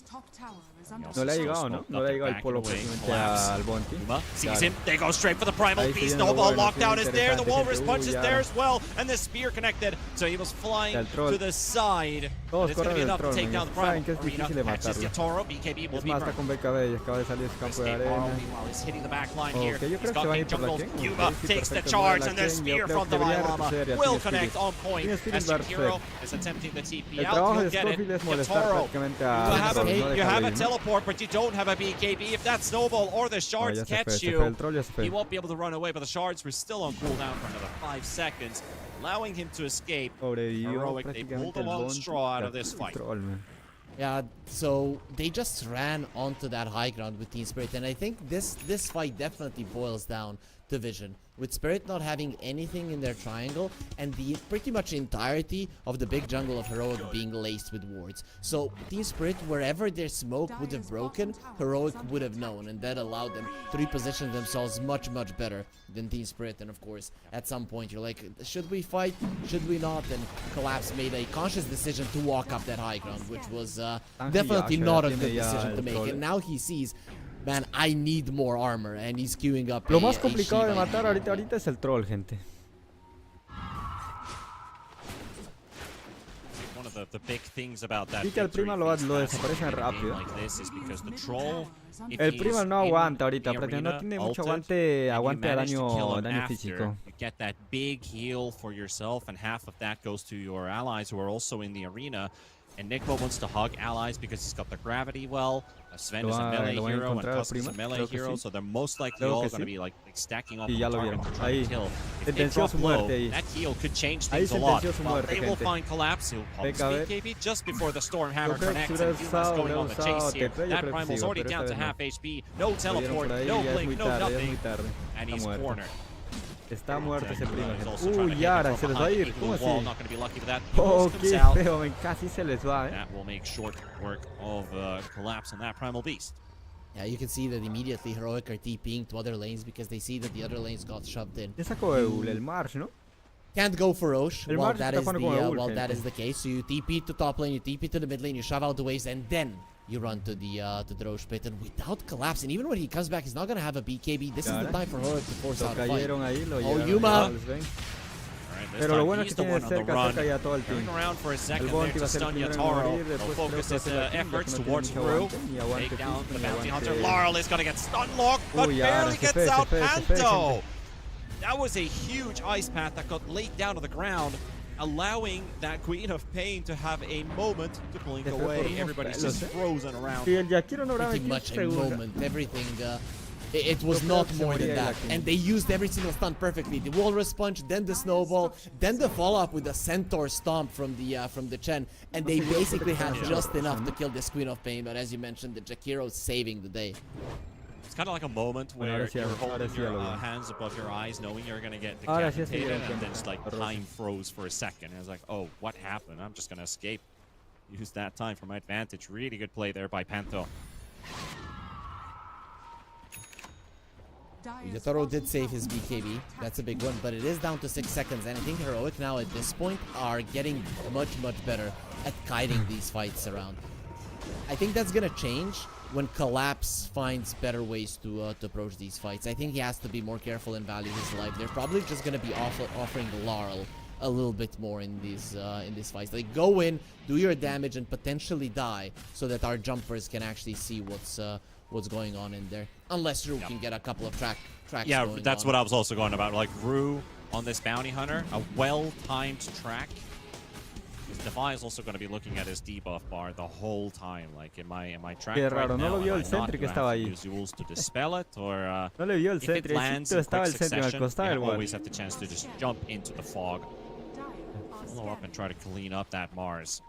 No le ha llegado, ¿no? No le ha llegado el polo prácticamente al Bounty. Sees him. They go straight for the Primal Beast. Nova lockdown is there. The Walrus punch is there as well. And the spear connected. So he was flying to the side. Todos it's going to be corren enough del to take down the Primal. saben que es difícil de matarlo. BKB will Es be más, está con BKB y acaba de salir de su campo de arena. He's hitting the back line here. Ok, yo creo He's que se got va a King ir por la Jungles. King. Yuba takes the charge and the spear from the Violama will connect on point. As Shakiro is attempting the TP out. He'll get it. Gatoro. You have a teleport, but you don't have a BKB. If that snowball or the shards catch you, he won't be able to run away. But the shards were still on cooldown for another 5 seconds, allowing him to escape. Heroic, they pulled a long straw out of this fight. Yeah, so they just ran onto that high ground with Team Spirit, and I think this fight definitely boils down to vision. With Spirit not having anything in their triangle, and the pretty much entirety of the big jungle of Heroic being laced with wards. So Team Spirit, wherever their smoke would have broken, Heroic would have known, and that allowed them to reposition themselves much better than Team Spirit. And of course, at some point you're like, should we fight? Should we not? And Collapse made a conscious decision to walk up that high ground, which was definitely not a good decision to make. And now he sees, man, I need more armor, and he's queuing up. Lo más complicado de matar ahorita es el troll, gente. One of the big things about that. Sí que el prima lo desaparecen rápido. El prima no aguanta ahorita, prácticamente no tiene mucho aguante a daño físico. You get that big heal for yourself, and half of that goes to your allies who are also in the arena. And Nico wants to hug allies because he's got the gravity well. Sven is a melee hero and Tusk is a melee hero, so they're most likely all going to be like stacking up on target to try to kill. If they drop low, that heal could change things a lot. Well, they will find Collapse. He'll pop his BKB just before the Stormhammer connects, and Yuma's going on the chase here. That Primal's already down to half HP. No teleport, no blink, no nothing, and he's cornered. Está muerto ese primo. Uy, Yara, se les va a ir. ¿Cómo así? Oh, qué feo, casi se les va, That will make short work of Collapse on that Primal Beast. Yeah, you can see that immediately Heroic are TPing to other lanes because they see that the other lanes got shoved in. Ya sacó Eul, el Marsh, ¿no? Can't go for Roche while Marsh that está is jugando con Eul, while gente. that is the case. So you TP to top lane, you TP to the mid lane, you shove out the waves, and then you run to the Roche pit. And without collapsing, even when he comes back, he's not gonna have a BKB. This is the time for Heroic to force out a fight. Oh, Yuma! Pero lo bueno es que tiene cerca ya todo el team. El Bond iba a ser el primero en morir, después creo que hace la kill, ya que no tiene mucho aguante, ni aguante físico, ni aguante... Laurel is going to get stunlocked, but barely gets out Panto. That was a huge ice path that got laid down to the ground, allowing that Queen of Pain to have a moment to blink away. Everybody's just frozen around. Pretty much a moment. Everything... It was not more than that, and they used every single stun perfectly. The Walrus Punch, then the Snowball, then the follow-up with the Centaur Stomp from the Chen, and they basically had just enough to kill this Queen of Pain. But as you mentioned, the Jakiro saving the day. It's kind of like a moment where you're holding your hands above your eyes, knowing you're gonna get decapitated, and then just like time froze for a second. And it's like, oh, what happened? I'm just gonna escape. Use that time for my advantage. Really good play there by Panto. Yotaro did save his BKB, that's a big one, but it is down to 6 seconds, and I think Heroic now at this point are getting much better at guiding these fights around. I think that's gonna change when Collapse finds better ways to approach these fights. I think he has to be more careful and value his life. They're probably just gonna be offering Laurel a little bit more in these fights. Like, go in, do your damage, and potentially die, so that our jumpers can actually see what's going on in there. Unless Rue can get a couple of tracks. Yeah, that's what I was also going about. Like Rue on this bounty hunter, a well-timed track. Because Defy is also going to be looking at his debuff bar the whole time. Like, am I tracked right now? No lo vio el sentry que estaba ahí. Use Euls to dispel it, or no le vio el if it sentry, lands in quick succession, you igual. always have the chance to just jump into the fog, follow up, and try to clean up that Mars.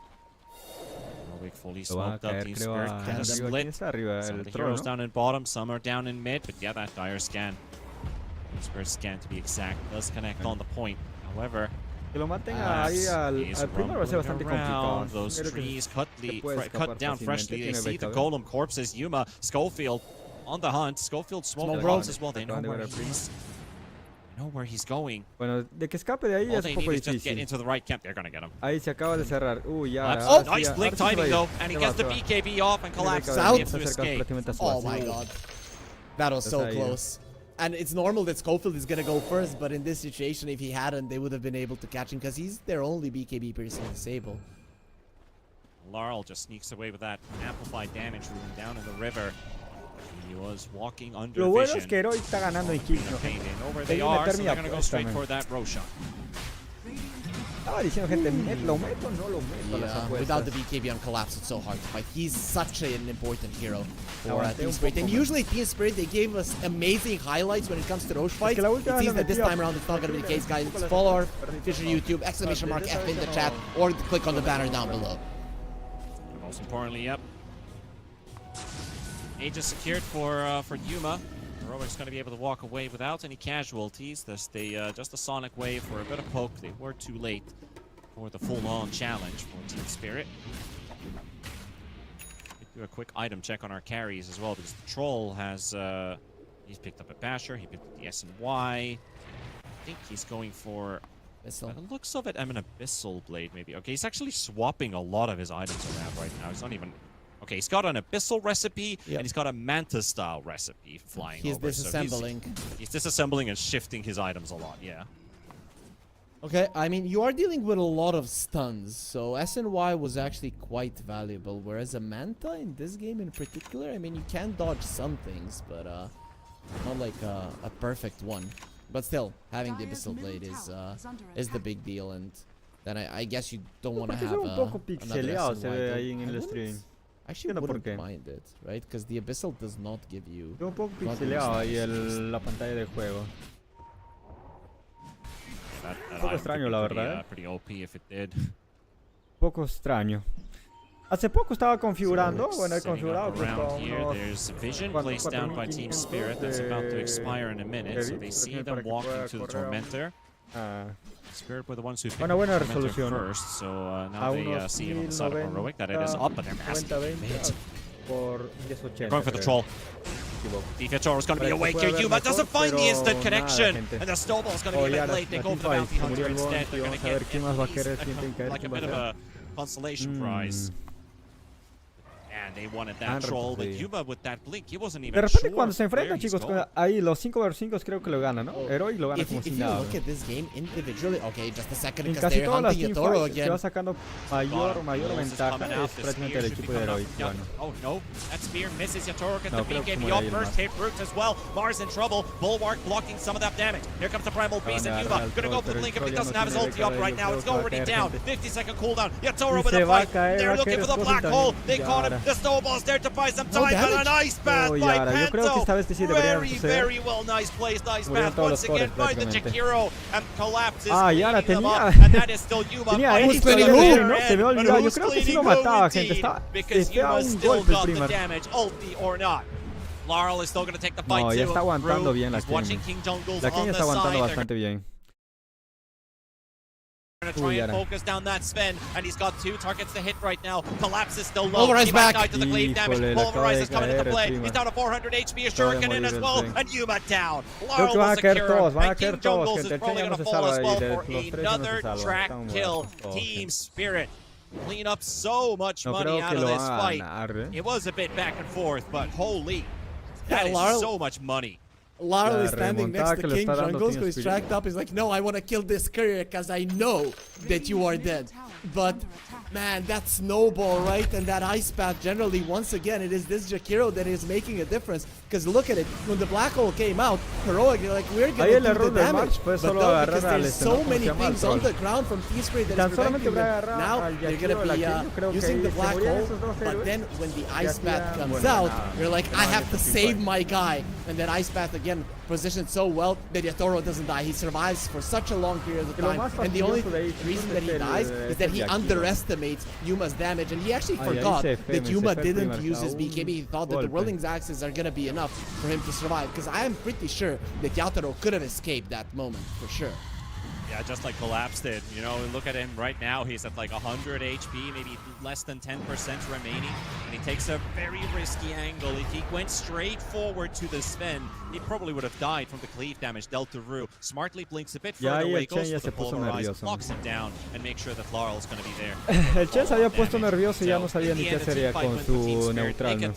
Fully smoked up. Team Spirit kind of split. Some of the heroes down in bottom, some are down in mid, but yeah, that dire scan. Team Spirit scan, to be exact, does connect on the point. However, que lo maten ahí al primero va a ser bastante complicado. Those trees cut down freshly. They see the golem corpses. Yuma, Schofield on the hunt. Schofield smoked the as well. They know where he's. Know where he's going. Bueno, de que escape de ahí es un poco difícil. Just get into the right camp. They're gonna get him. Ahí se acaba de cerrar. Ya. Oh, nice blink timing though, and he gets the BKB off and collapses out. Oh my god, that was so close. And it's normal that Schofield is gonna go first, but in this situation, if he hadn't, they would have been able to catch him because he's their only BKB person in Sable. Laurel just sneaks away with that amplified damage rune down in the river. He was walking under Lo bueno vision. es que Heroic está ganando en kills, ¿no? Over they are, so they're gonna go straight for that Roshan. Estaba diciendo, gente, lo meto, no lo meto. Yeah, without the BKB on Collapse, it's so hard to fight. He's such an important hero for Team Spirit. And usually Team Spirit, they gave us amazing highlights when it comes to Roche fights. It seems that this time around it's not going to be the case, guys. Follow our official YouTube, !F in the chat, or click on the banner down below. Most importantly, yep. Age is secured for Yuma. Heroic's going to be able to walk away without any casualties. Just a Sonic Wave for a bit of poke. They were too late for the full-on challenge for Team Spirit. Do a quick item check on our carries as well, because the Troll has he's picked up a Basher, he picked up the S&Y. I think he's going for, by the looks of it, an Abyssal Blade maybe. Okay, he's actually swapping a lot of his items around right now. He's not even... Okay, he's got an Abyssal recipe, and he's got a Manta-style recipe flying over. He's disassembling. So he's disassembling and shifting his items a lot, yeah. Okay, I mean, you are dealing with a lot of stuns, so S&Y was actually quite valuable, whereas a Manta in this game in particular, I mean, you can dodge some things, but not like a perfect one. But still, having the Abyssal Blade is the big deal, and then I guess you don't want to have another S&Y. Actually, wouldn't mind it, right? Because the Abyssal does not give you... Un poco pixeleado ahí la pantalla del juego. Un poco extraño, la verdad. Pretty OP if it did. Un poco extraño. Hace poco estaba configurando, bueno, he configurado There's vision placed down by Team Spirit that's about to expire in a minute, so they see them walking to the Tormentor. Spirit were the ones who picked buena resolución first, so now they see him on the side of Heroic that it is up, and they're massive mid. por 1080. They're going for the troll. Vietoro's going to be awake here. Yuma doesn't find the instant connection. And the snowball's going to be a bit late. They go for the bounty hunter instead. They're going to get like a bit of a consolation prize. And they wanted that troll, but Yuma with that blink, he wasn't even De repente cuando se enfrentan, chicos, ahí los 5 vs 5 creo que lo ganan, ¿no? Heroic lo gana como si nada. Look at this game individually, okay, just a second, en casi todas las teamfights se va sacando mayor ventaja, es prácticamente el equipo de Heroic. Oh no, that spear misses Yatoro, gets the blink in, the first hit root as well. Mars in trouble, Bulwark blocking some of that damage. Here comes the Primal Beast and Yuma, gonna go for the blink if he doesn't have his ulti up right now. It's already down, 50-second cooldown. Yatoro with a fight, they're looking for the black hole, they caught him, the snowball's there to buy some time, but a nice path by Panto. Very well, nice plays, nice path once again by the Jakiro, and collapses cleaning them up, and that is still Yuma fighting to the bitter end, but who's cleaning who indeed, because Yuma still got the damage, ulti or not. Laurel is still going to take the fight too. Ya está aguantando bien la He's watching King Jungles La King on the está aguantando side. bastante bien. Gonna try and focus down that Sven, and he's got 2 targets to hit right now. Collapse is still low. Pulverize He might die to the cleave damage. Pulverize is coming into play. He's down to 400 HP. A Shuriken in as well, and Yuma down. Laurel will secure, and King Jungles is probably gonna fall as well for another track kill. Team Spirit clean up so much money out of this fight. It was a bit back and forth, but holy, that is so much money. Laurel is standing next to King Jungles, who is tracked up. He's like, no, I want to kill this courier because I know that you are dead. But, man, that snowball, right? And that ice path, generally, once again, it is this Jakiro that is making a difference. Because look at it, when the black hole came out, Heroic, you're like, we're going to do the damage. But no, because there's so many things on the ground from T-Spray that is preventing them. Now, they're going to be using the black hole. But then, when the ice path comes out, you're like, I have to save my guy. And that ice path, again, positioned so well that Yatoro doesn't die. He survives for such a long period of time. And the only reason that he dies is that he underestimates Yuma's damage. And he actually forgot that Yuma didn't use his BKB. He thought that the Whirling Axes are going to be enough for him to survive. Because I am pretty sure that Yatoro could have escaped that moment, for sure. Yeah, just like Collapse did. You know, look at him right now. He's at like 100 HP, maybe less than 10% remaining. And he takes a very risky angle. If he went straight forward to the Sven, he probably would have died from the cleave damage dealt to Rue. Smartly blinks a bit further away, goes for the Pulverize, blocks him down, and makes sure that Laurel is going to be there. El Chen se había puesto nervioso y ya no sabía ni qué hacer con su neutral, ¿no?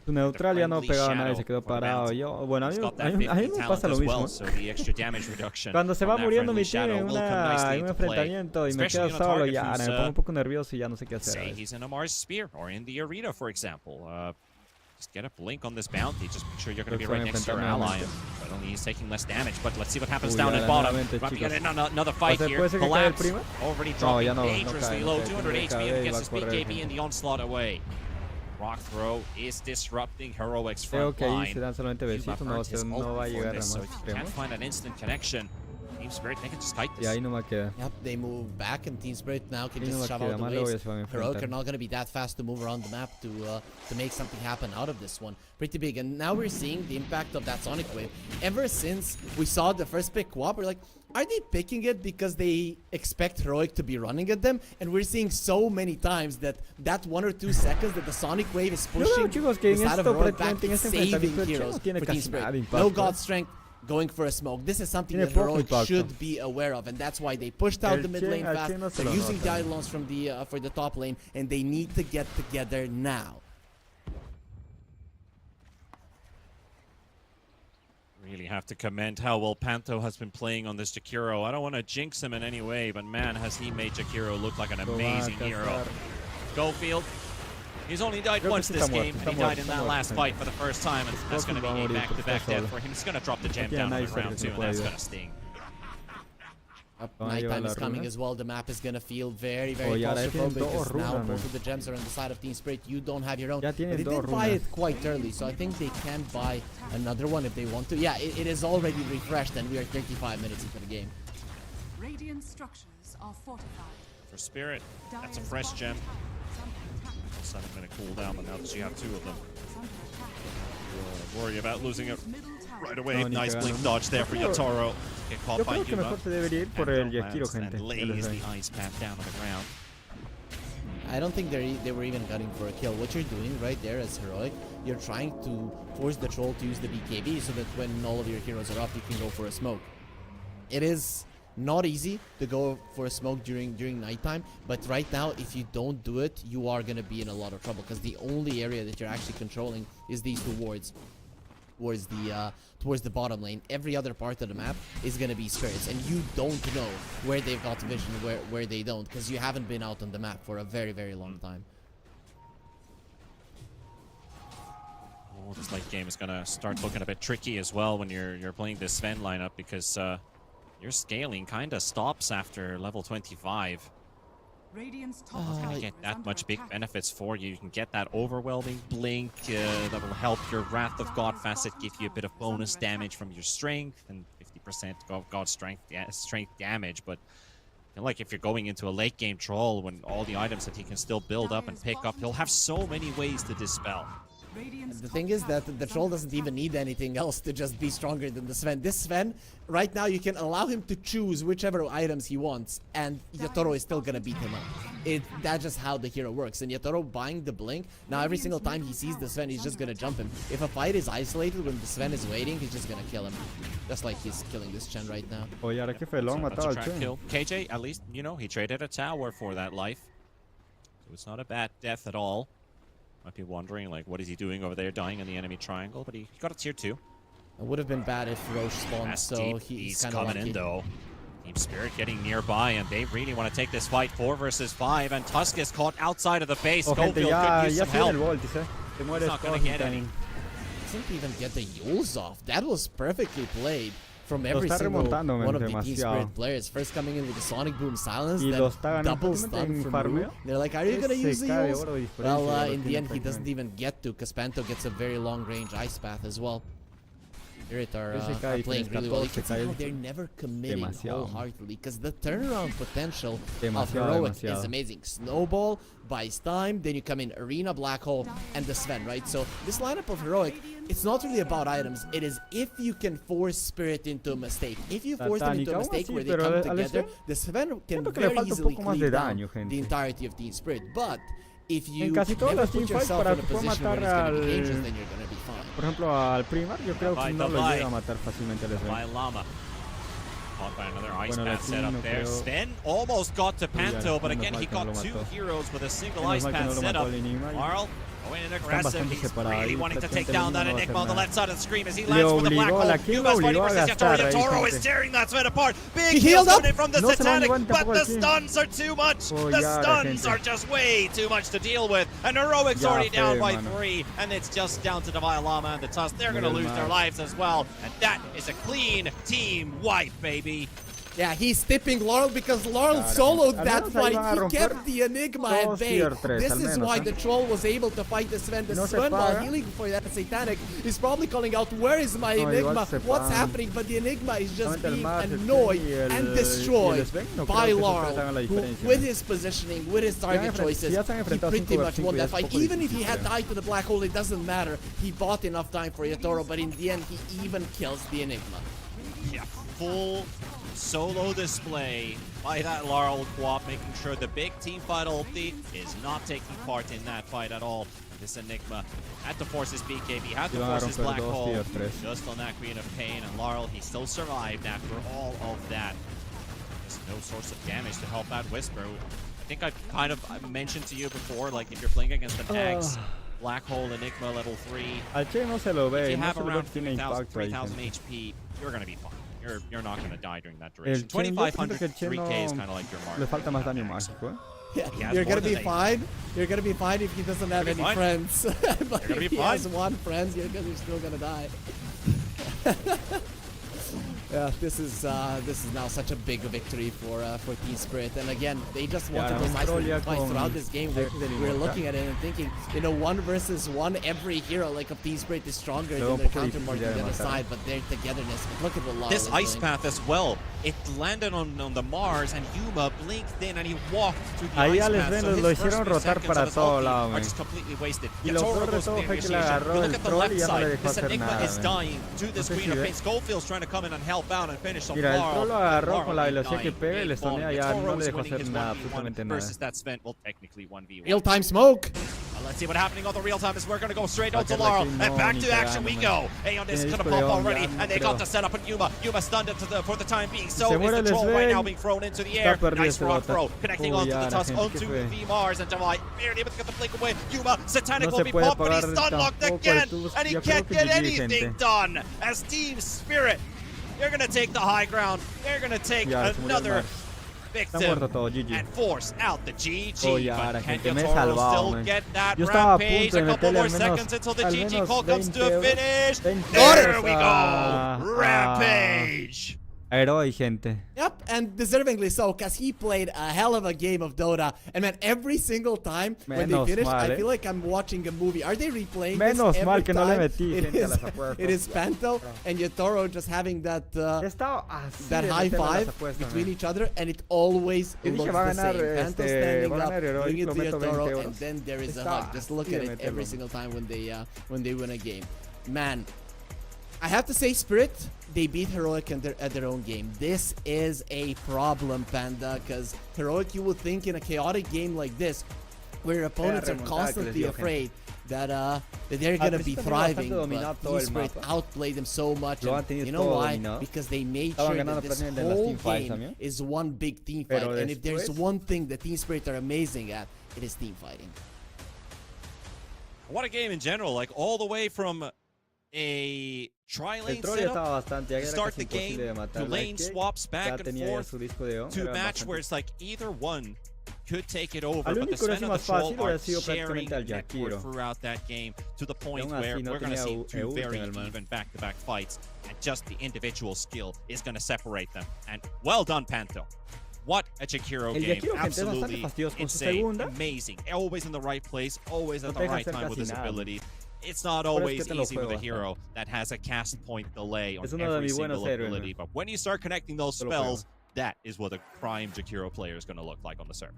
Su neutral ya no pegaba nada y se quedó parado. Yo, bueno, a mí me pasa lo mismo. Cuando se va muriendo mi team en un enfrentamiento y me quedo solo, ya me pongo un poco nervioso y ya no sé qué hacer. He's in a Mars Spear or in the arena, for example. Just get a blink on this bounty. Just make sure you're going to be right next to your ally. But only he's taking less damage. But let's see what happens down at bottom. Might be getting another fight here. Collapse. Already dropping dangerously low. 200 HP and gets his BKB in the onslaught away. Rock throw is disrupting Heroic's front line. No va a llegar a más extremos. Can't find an instant connection. Team Spirit, they can just fight this. Yep, they move back, and Team Spirit now can just shove out the waves. Heroic are not going to be that fast to move around the map to make something happen out of this one. Pretty big, and now we're seeing the impact of that Sonic Wave. Ever since we saw the first pick co-op, we're like, are they picking it because they expect Heroic to be running at them? And we're seeing so many times that 1 or 2 seconds that the Sonic Wave is pushing the side of Heroic back, saving heroes for Team Spirit. No God Strength, going for a smoke. This is something that Heroic should be aware of, and that's why they pushed out the mid lane fast. They're using the Eidolons from for the top lane, and they need to get together now. Really have to commend how well Panto has been playing on this Jakiro. I don't want to jinx him in any way, but man, has he made Jakiro look like an amazing hero. Gofield, he's only died once this game, and he died in that last fight for the first time, and that's going to be a back-to-back death for him. He's going to drop the gem down to the ground too, and that's going to sting. Nighttime is coming as well. The map is gonna feel very, very claustrophobic because now both of the gems are on the side of Team Spirit. You don't have your own. But they did buy it quite early, so I think they can buy another one if they want to. Yeah, it is already refreshed, and we are 35 minutes into the game. Radiant structures are fortified. For Spirit, that's a fresh gem. 7-minute cooldown, but now that you have 2 of them, worry about losing it right away. Nice blink dodge there for Yatoro. Get caught by Yuma. And lays the ice path down on the ground. I don't think they were even gunning for a kill. What you're doing right there as Heroic, you're trying to force the troll to use the BKB so that when all of your heroes are up, you can go for a smoke. It is not easy to go for a smoke during nighttime, but right now, if you don't do it, you are going to be in a lot of trouble, because the only area that you're actually controlling is these two wards towards the bottom lane. Every other part of the map is going to be spirits, and you don't know where they've got vision, where they don't, because you haven't been out on the map for a very, very long time. Oh, this late game is going to start looking a bit tricky as well when you're playing this Sven lineup, because your scaling kind of stops after level 25. Radiant's top You tower can't get is that under much big attack. benefits for you. You can get that overwhelming blink that will help your Wrath of God facet, give you a bit of bonus damage from your strength and 50% of God strength damage. But I feel like if you're going into a late game troll, when all the items that he can still build up and pick up, he'll have so many ways to dispel. The thing is that the troll doesn't even need anything else to just be stronger than the Sven. This Sven, right now, you can allow him to choose whichever items he wants, and Yatoro is still gonna beat him up. That's just how the hero works. And Yatoro buying the blink, now every single time he sees the Sven, he's just gonna jump him. If a fight is isolated when the Sven is waiting, he's just gonna kill him. Just like he's killing this Chen right now. Oye, ahora que Felón mataba al Chen. Kill. KJ, at least, you know, he traded a tower for that life. So it's not a bad death at all. Might be wondering, like, what is he doing over there, dying in the enemy triangle, but he got a tier 2. It would have been bad if Roche spawned, so he's kind of coming lucky. in, though. Team Spirit getting nearby, and they really want to take this fight 4 versus 5, and Tusk is caught outside of the base. Schofield could use some help. He's not going to get any. Doesn't even get the Yules off. That was perfectly played from every single one of the Team Spirit players. First coming in with the Sonic Boom Silence, then double stun from Mude. They're like, are you going to use the Yules? Well, in the end, he doesn't even get to, because Panto gets a very long-range Ice Path as well. Spirit are playing really well. You can see how they're never committing wholeheartedly, because the turnaround potential of Heroic is amazing. Snowball, buys time, then you come in Arena, Black Hole, and the Sven, right? So this lineup of Heroic, it's not really about items. It is if you can force Spirit into a mistake. If you force them into a mistake where they come together, the Sven can very easily clean down the entirety of Team Spirit. But if you never put yourself in a position where it's going to be dangerous, then you're going to be fine. Por ejemplo, al Primar yo creo que no lo llega a matar fácilmente al Sven. Llama. Caught by another Ice Path set up there. Sven almost got to Panto, but again he got 2 heroes with a single Ice Path set up. Marl going in aggressive. He's really wanting to take down that Enigma on the left side of the screen as he lands with the Black Hole. Yuma's fighting versus Yatoro. Yatoro is tearing that Sven apart. Big heals coming from the Satanic, but the stuns are too much. The stuns are just way too much to deal with. And Heroic's already down by 3, and it's just down to Divine Llama and the Tusk. They're going to lose their lives as well. And that is a clean team wipe, baby. Yeah, he's tipping Laurel because Laurel soloed that fight. He kept the Enigma at bay. This is why the troll was able to fight the Sven. The Sven, while healing for that Satanic, is probably calling out, where is my Enigma? What's happening? But the Enigma is just being annoyed and destroyed by Laurel, who, with his positioning, with his target choices, he pretty much won that fight. Even if he had died to the Black Hole, it doesn't matter. He bought enough time for Yatoro, but in the end, he even kills the Enigma. Yeah, full solo display by that Laurel co-op, making sure the big team fight ulti is not taking part in that fight at all. This Enigma had to force his BKB, had to force his Black Hole just on that Queen of Pain, and Laurel, he still survived after all of that. There's no source of damage to help out Whisper. I think I've kind of mentioned to you before, like if you're playing against an X, Black Hole, Enigma level 3, if you have around 3,000 HP, you're going to be fine. You're not going to die during that duration. 2,500 3K is kind of like your mark. Le falta más daño mágico, ¿eh? Yeah, you're gonna be fine. You're gonna be fine if he doesn't have any friends. But if he has one friend, you're still gonna die. Yeah, this is now such a big victory for Team Spirit, and again, they just wanted those isolated fights throughout this game. We're looking at it and thinking, you know, 1 versus 1, every hero like of Team Spirit is stronger than their counterpart on the other side, but their togetherness. But look at what Laurel this Ice doing. Path as well. It landed on the Mars, and Yuma blinked in, and he walked to the Ice Path. So his first few seconds of his ulti are just completely wasted. Yatoro goes to the initiation. You look at the left side. This Enigma is dying to this Queen of Pain. Schofield's trying to come in and help. help out and finish some Mira, el far troll lo off. agarró con la velocidad que Nine, pega y le Bone. stonea ya, no Toro le is dejó winning hacer his nada, 1v1 absolutamente nada. versus that Sven, well, technically 1v1. Real-time smoke. Let's see what's happening on the real time as we're going to go straight out to Sacarle Laurel. aquí, And no, back ni to action we cagando, go. Aeon is Tiene going to disco pop de on, already. ya no And they creo. got the setup on Yuma. Yuma stunned for the time being. So Se is muere the el troll right now Sven. being thrown into the Está air. perdido Nice ese rock dota. throw. Connecting Uy, onto ya, the la tusk, gente, onto ¿qué fue? V Mars. And Davai barely able to get the flick away. Yuma, Satanic No will se be puede popped, but he's pagar stun locked tampoco, again. estuvo- And he ya creo can't que get GG, anything gente. done. As Team Spirit, they're going to take the high ground. They're going to take Ya, se murió el another Mars. Está muerto victim todo, GG. and force out the GG. Oh, ya, But la can gente, me he Yotaro salvado, still man. get that Yo estaba a rampage? punto de A couple meterle more al menos- seconds until the al GG menos call comes to a 20 finish. 20 There we go! Ah, Rampage! Héroe, gente. Yep, and deservingly so, because he played a hell of a game of Dota. And man, every single time when they Menos finish, mal, I feel like I'm watching a movie. Are they replaying Menos this every mal que no le time? metí, It gente, a is- las apuestas. It is Panto and Yotaro just having that Estaba así that de high meterle a las five apuestas, between man. each other, and it always Yo dije, looks va a the ganar, same. Panto este, standing va a up, ganar Heroic, doing it lo to meto 20 Yotaro, euros. and then there is a Está hug. Just look así at de it every meterlo. single time when they win a game. Man, I have to say, Spirit, they beat Heroic at their own game. This is a problem, Panda, because Heroic, you would think in a chaotic game like this, where opponents are constantly afraid that they're gonna be thriving, but Team Spirit outplayed them so much. And you know why? Because they made sure that this whole game is one big team fight. And if there's one thing that Team Spirit are amazing at, it is team fighting. What a game in general, like all the way from a tri-lane setup, start the game, to lane swaps back and forth, to a match where it's like either one could take it over, but the Sven and the Troll are sharing network throughout that game to the point where we're going to see two very even back-to-back fights, and just the individual skill is going to separate them. And well done, Panto. What a Jakiro game. Absolutely insane, amazing. Always in the right place, always at the right time with his ability. It's not always easy with a hero that has a cast point delay on every single ability, but when you start connecting those spells, that is what a prime Jakiro player is going to look like on the server.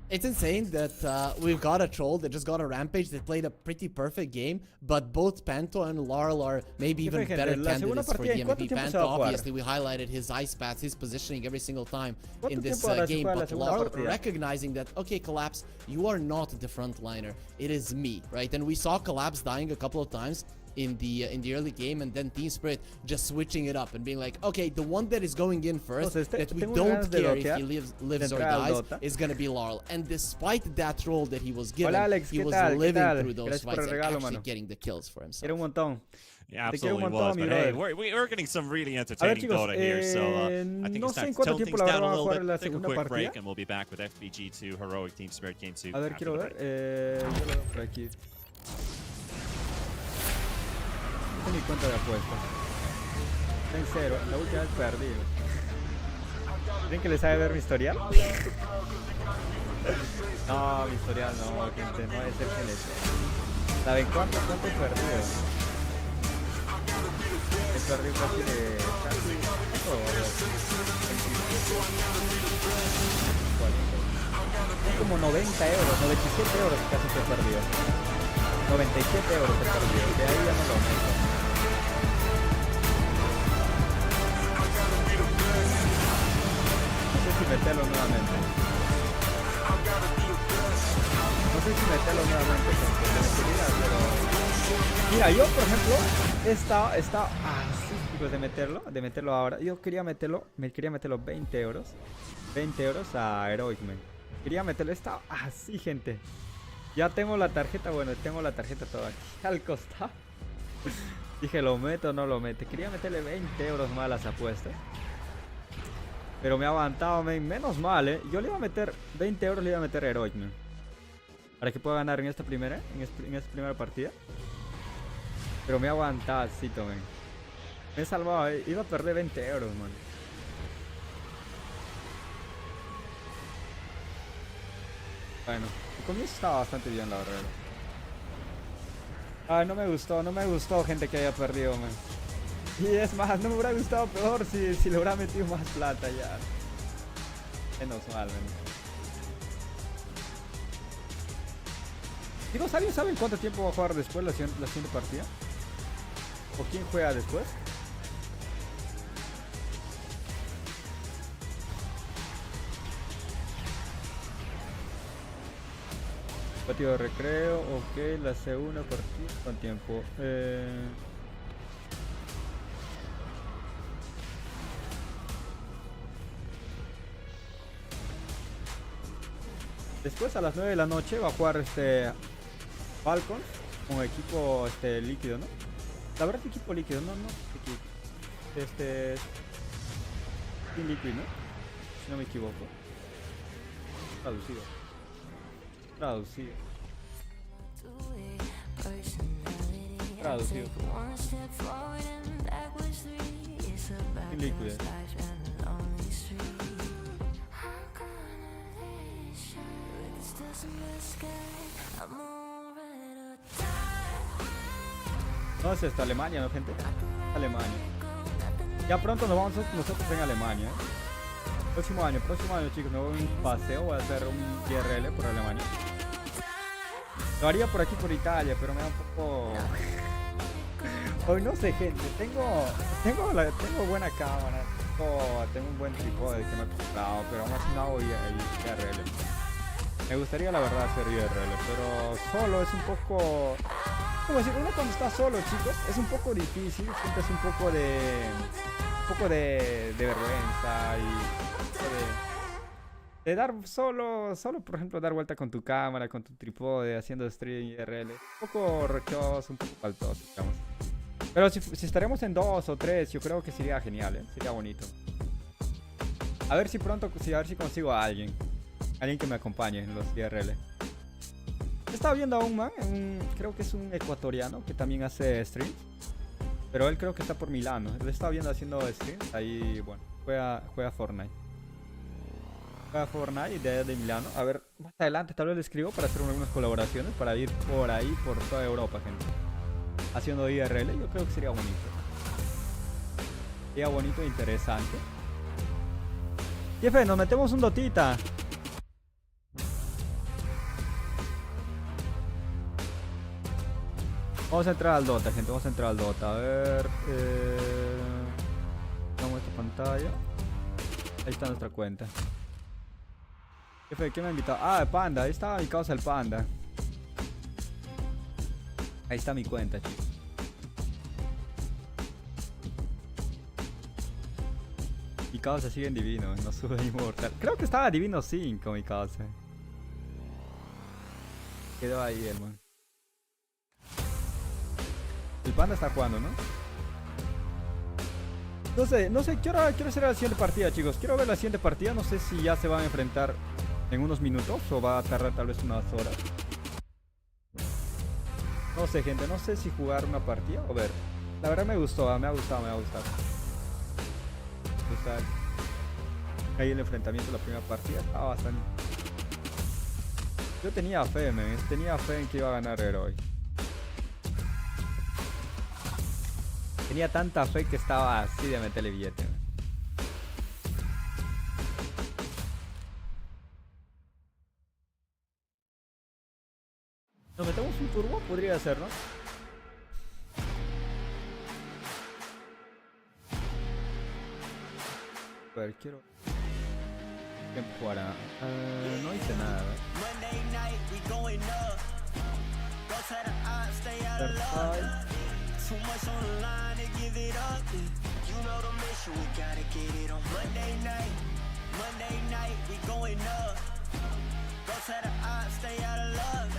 It's insane that we've got a troll that just got a rampage that played a pretty perfect game, but both Panto and Laurel are maybe even better candidates for the MVP. Panto, obviously, we highlighted his ice paths, his positioning every single time in this game, but Laurel recognizing that, okay, Collapse, you are not the frontliner, it is me, right? And we saw Collapse dying a couple of times in the early game, and then Team Spirit just switching it up and being like, okay, the one that is going in first, that we don't care if he lives or dies, is gonna be Laurel. And despite that role that he was given, he was living through those fights and actually getting the kills for himself. Yeah, absolutely was. But hey, we're getting some really entertaining Dota here, so I think it's time to tone things down a little bit, take a quick break, and we'll be back with FBG 2 Heroic Team Spirit Game 2. A ver, quiero ver. Yo lo veo por aquí. Mi cuenta de apuestas. En cero, la última vez perdí. ¿Creen que les sabe ver mi historial? No, mi historial no, gente, no es el que les... ¿Saben cuánto he perdido? He perdido casi de... como 90 euros, 97 euros casi que he perdido. 97 euros he perdido, de ahí ya no lo meto. No sé si meterlo nuevamente. Mira, yo por ejemplo está así, chicos, de meterlo ahora. Yo quería meterlo 20 euros a Heroic Man. Quería meterlo, está así, gente. Ya tengo la tarjeta, bueno, tengo la tarjeta toda aquí al costado. Dije, ¿lo meto o no lo meto? Quería meterle 20 euros más a las apuestas, pero me ha aguantado, man. Menos mal, yo le iba a meter 20 euros, le iba a meter a Heroic, man, para que pueda ganar en esta primera partida. Pero me ha aguantado, man. Me he salvado, iba a perder 20 euros, man. Bueno, el comienzo estaba bastante bien, la verdad. Ay, no me gustó, gente, que haya perdido, man. Y es más, no me hubiera gustado peor si le hubiera metido más plata ya. Menos mal, man. Digo, ¿saben cuánto tiempo va a jugar después la siguiente partida? ¿O quién juega después? Partido de recreo, ok, la segunda partida con tiempo. Después a las 9 de la noche va a jugar Falcons con equipo líquido, ¿no? La verdad equipo líquido, no equipo. Team Liquid, ¿no? Si no me equivoco. Traducido. Traducido. Team Liquid. No es Alemania, ¿no, gente? Alemania. Ya pronto nos vamos nosotros en Alemania. Próximo año, chicos, me voy a un paseo, voy a hacer un IRL por Alemania. Lo haría por aquí, por Italia, pero me da un poco... Hoy no sé, gente, tengo buena cámara, tengo un buen trípode que me he comprado, pero aún así no hago IRL. Me gustaría la verdad hacer IRL, pero solo es un poco... Como decir, uno cuando está solo, chicos, es un poco difícil, sientes un poco de vergüenza y de dar solo, por ejemplo, dar vuelta con tu cámara, con tu trípode, haciendo stream IRL. Un poco rochoso, un poco faltoso, digamos. Pero si estaremos en 2 o 3, yo creo que sería genial, ¿eh? Sería bonito. A ver si pronto, a ver si consigo a alguien que me acompañe en los IRL. Estaba viendo a un man, creo que es un ecuatoriano que también hace streams. Pero él creo que está por Milano. Lo estaba viendo haciendo streams. Ahí, bueno, juega Fortnite. Juega Fortnite de Milano. A ver, más adelante tal vez le escribo para hacer algunas colaboraciones. Para ir por ahí, por toda Europa, gente. Haciendo IRL, yo creo que sería bonito. Sería bonito e interesante. Jefe, nos metemos un dotita. Vamos a entrar al Dota, gente. Vamos a entrar al Dota. A ver. Vamos a esta pantalla. Ahí está nuestra cuenta. Jefe, ¿quién me ha invitado? Ah, el Panda. Ahí estaba mi causa, el Panda. Ahí está mi cuenta, chicos. Mi causa sigue en divino. No sube inmortal. Creo que estaba divino 5, mi causa. Quedó ahí, hermano. El Panda está jugando, ¿no? No sé, quiero hacer la siguiente partida, chicos. Quiero ver la siguiente partida. No sé si ya se van a enfrentar en unos minutos o va a tardar tal vez unas horas. No sé, gente. No sé si jugar una partida o ver. La verdad me gustó, me ha gustado. Ahí el enfrentamiento de la primera partida estaba bastante... Yo tenía fe, en que iba a ganar Héroe. Tenía tanta fe que estaba así de meterle billete. ¿Nos metemos un turbo? Podría ser, ¿no? A ver, quiero... ¿Quién jugará? No hice nada, Too much on the line to give it up. You know the mission, we gotta get it on Monday night, we going up. Go to the odds, stay out of luck.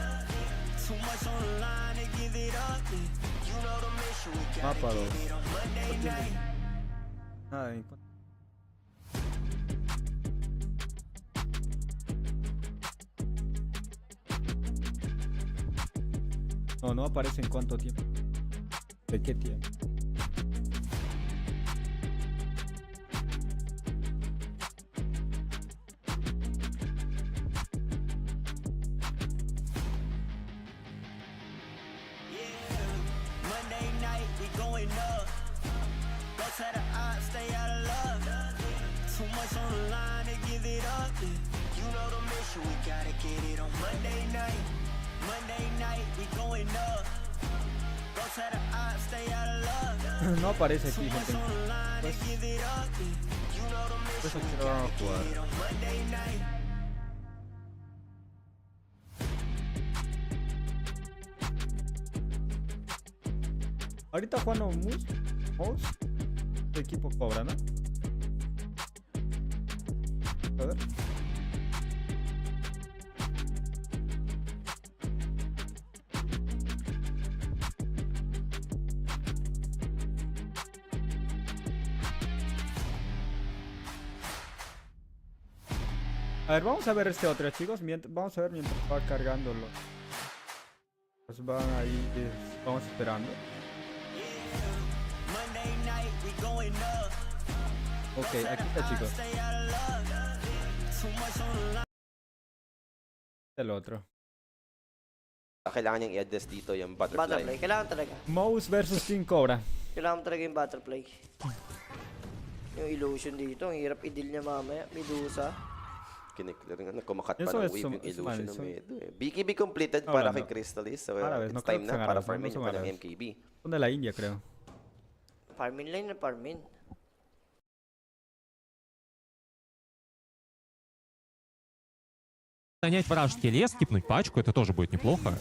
Too much on the line to give it up. You know the mission, we gotta get it on Monday night. Ay, no aparece en cuánto tiempo. ¿De qué tiempo? Monday night, we going up. Go to the odds, stay out of luck. Too much on the line to give it up. You know the mission, we gotta get it on Monday night, we going up. Go to the odds, stay out of luck. No aparece aquí, gente. Pues aquí lo vamos a jugar. Ahorita jugando Mouse. Tu equipo cobra, ¿no? A ver. A ver, vamos a ver este otro, chicos. Vamos a ver mientras va cargándolo. Pues van ahí, vamos esperando. Ok, aquí está, chicos. El otro. Kailangan niyang i-address dito yung butterfly. Kailangan talaga. Mouse versus King Cobra. Kailangan talaga yung butterfly. Yung illusion dito, ang hirap i-deal niya mamaya. Medusa. Kiniklear nga, kumakat pa ng wave yung illusion ng Medo. BKB completed para kay Crystallis. So it's time na para farmin yung kanyang MKB. Son de la India, creo. Farmin line na farmin. Занять вражеский лес, скипнуть пачку, это тоже будет неплохо.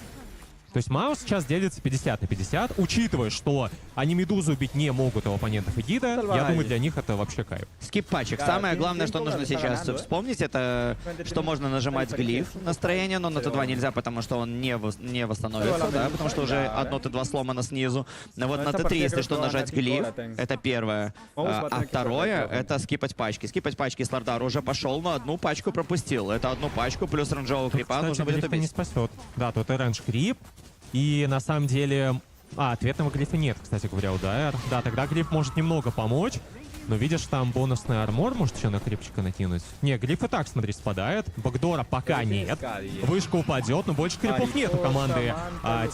То есть Маус сейчас делится 50 на 50, учитывая, что они Медузу убить не могут у оппонентов и гида, я думаю, для них это вообще кайф. Скип пачек. Самое главное, что нужно сейчас вспомнить, это что можно нажимать глиф настроение, но на Т2 нельзя, потому что он не восстановится, да, потому что уже одно Т2 сломано снизу. Но вот на Т3, если что, нажать глиф, это первое. А второе, это скипать пачки. Скипать пачки Слардар уже пошел, но одну пачку пропустил. Это одну пачку плюс рейнджового крипа нужно будет убить. Не спасет. Да, тут и рейндж крип. И на самом деле... ответного глифа нет, кстати говоря, у Дайер. Да, тогда глиф может немного помочь. Но видишь, там бонусный армор может еще на крипчика накинуть. Не, глиф и так, смотри, спадает. Бэкдора пока нет. Вышка упадет, но больше крипов нет у команды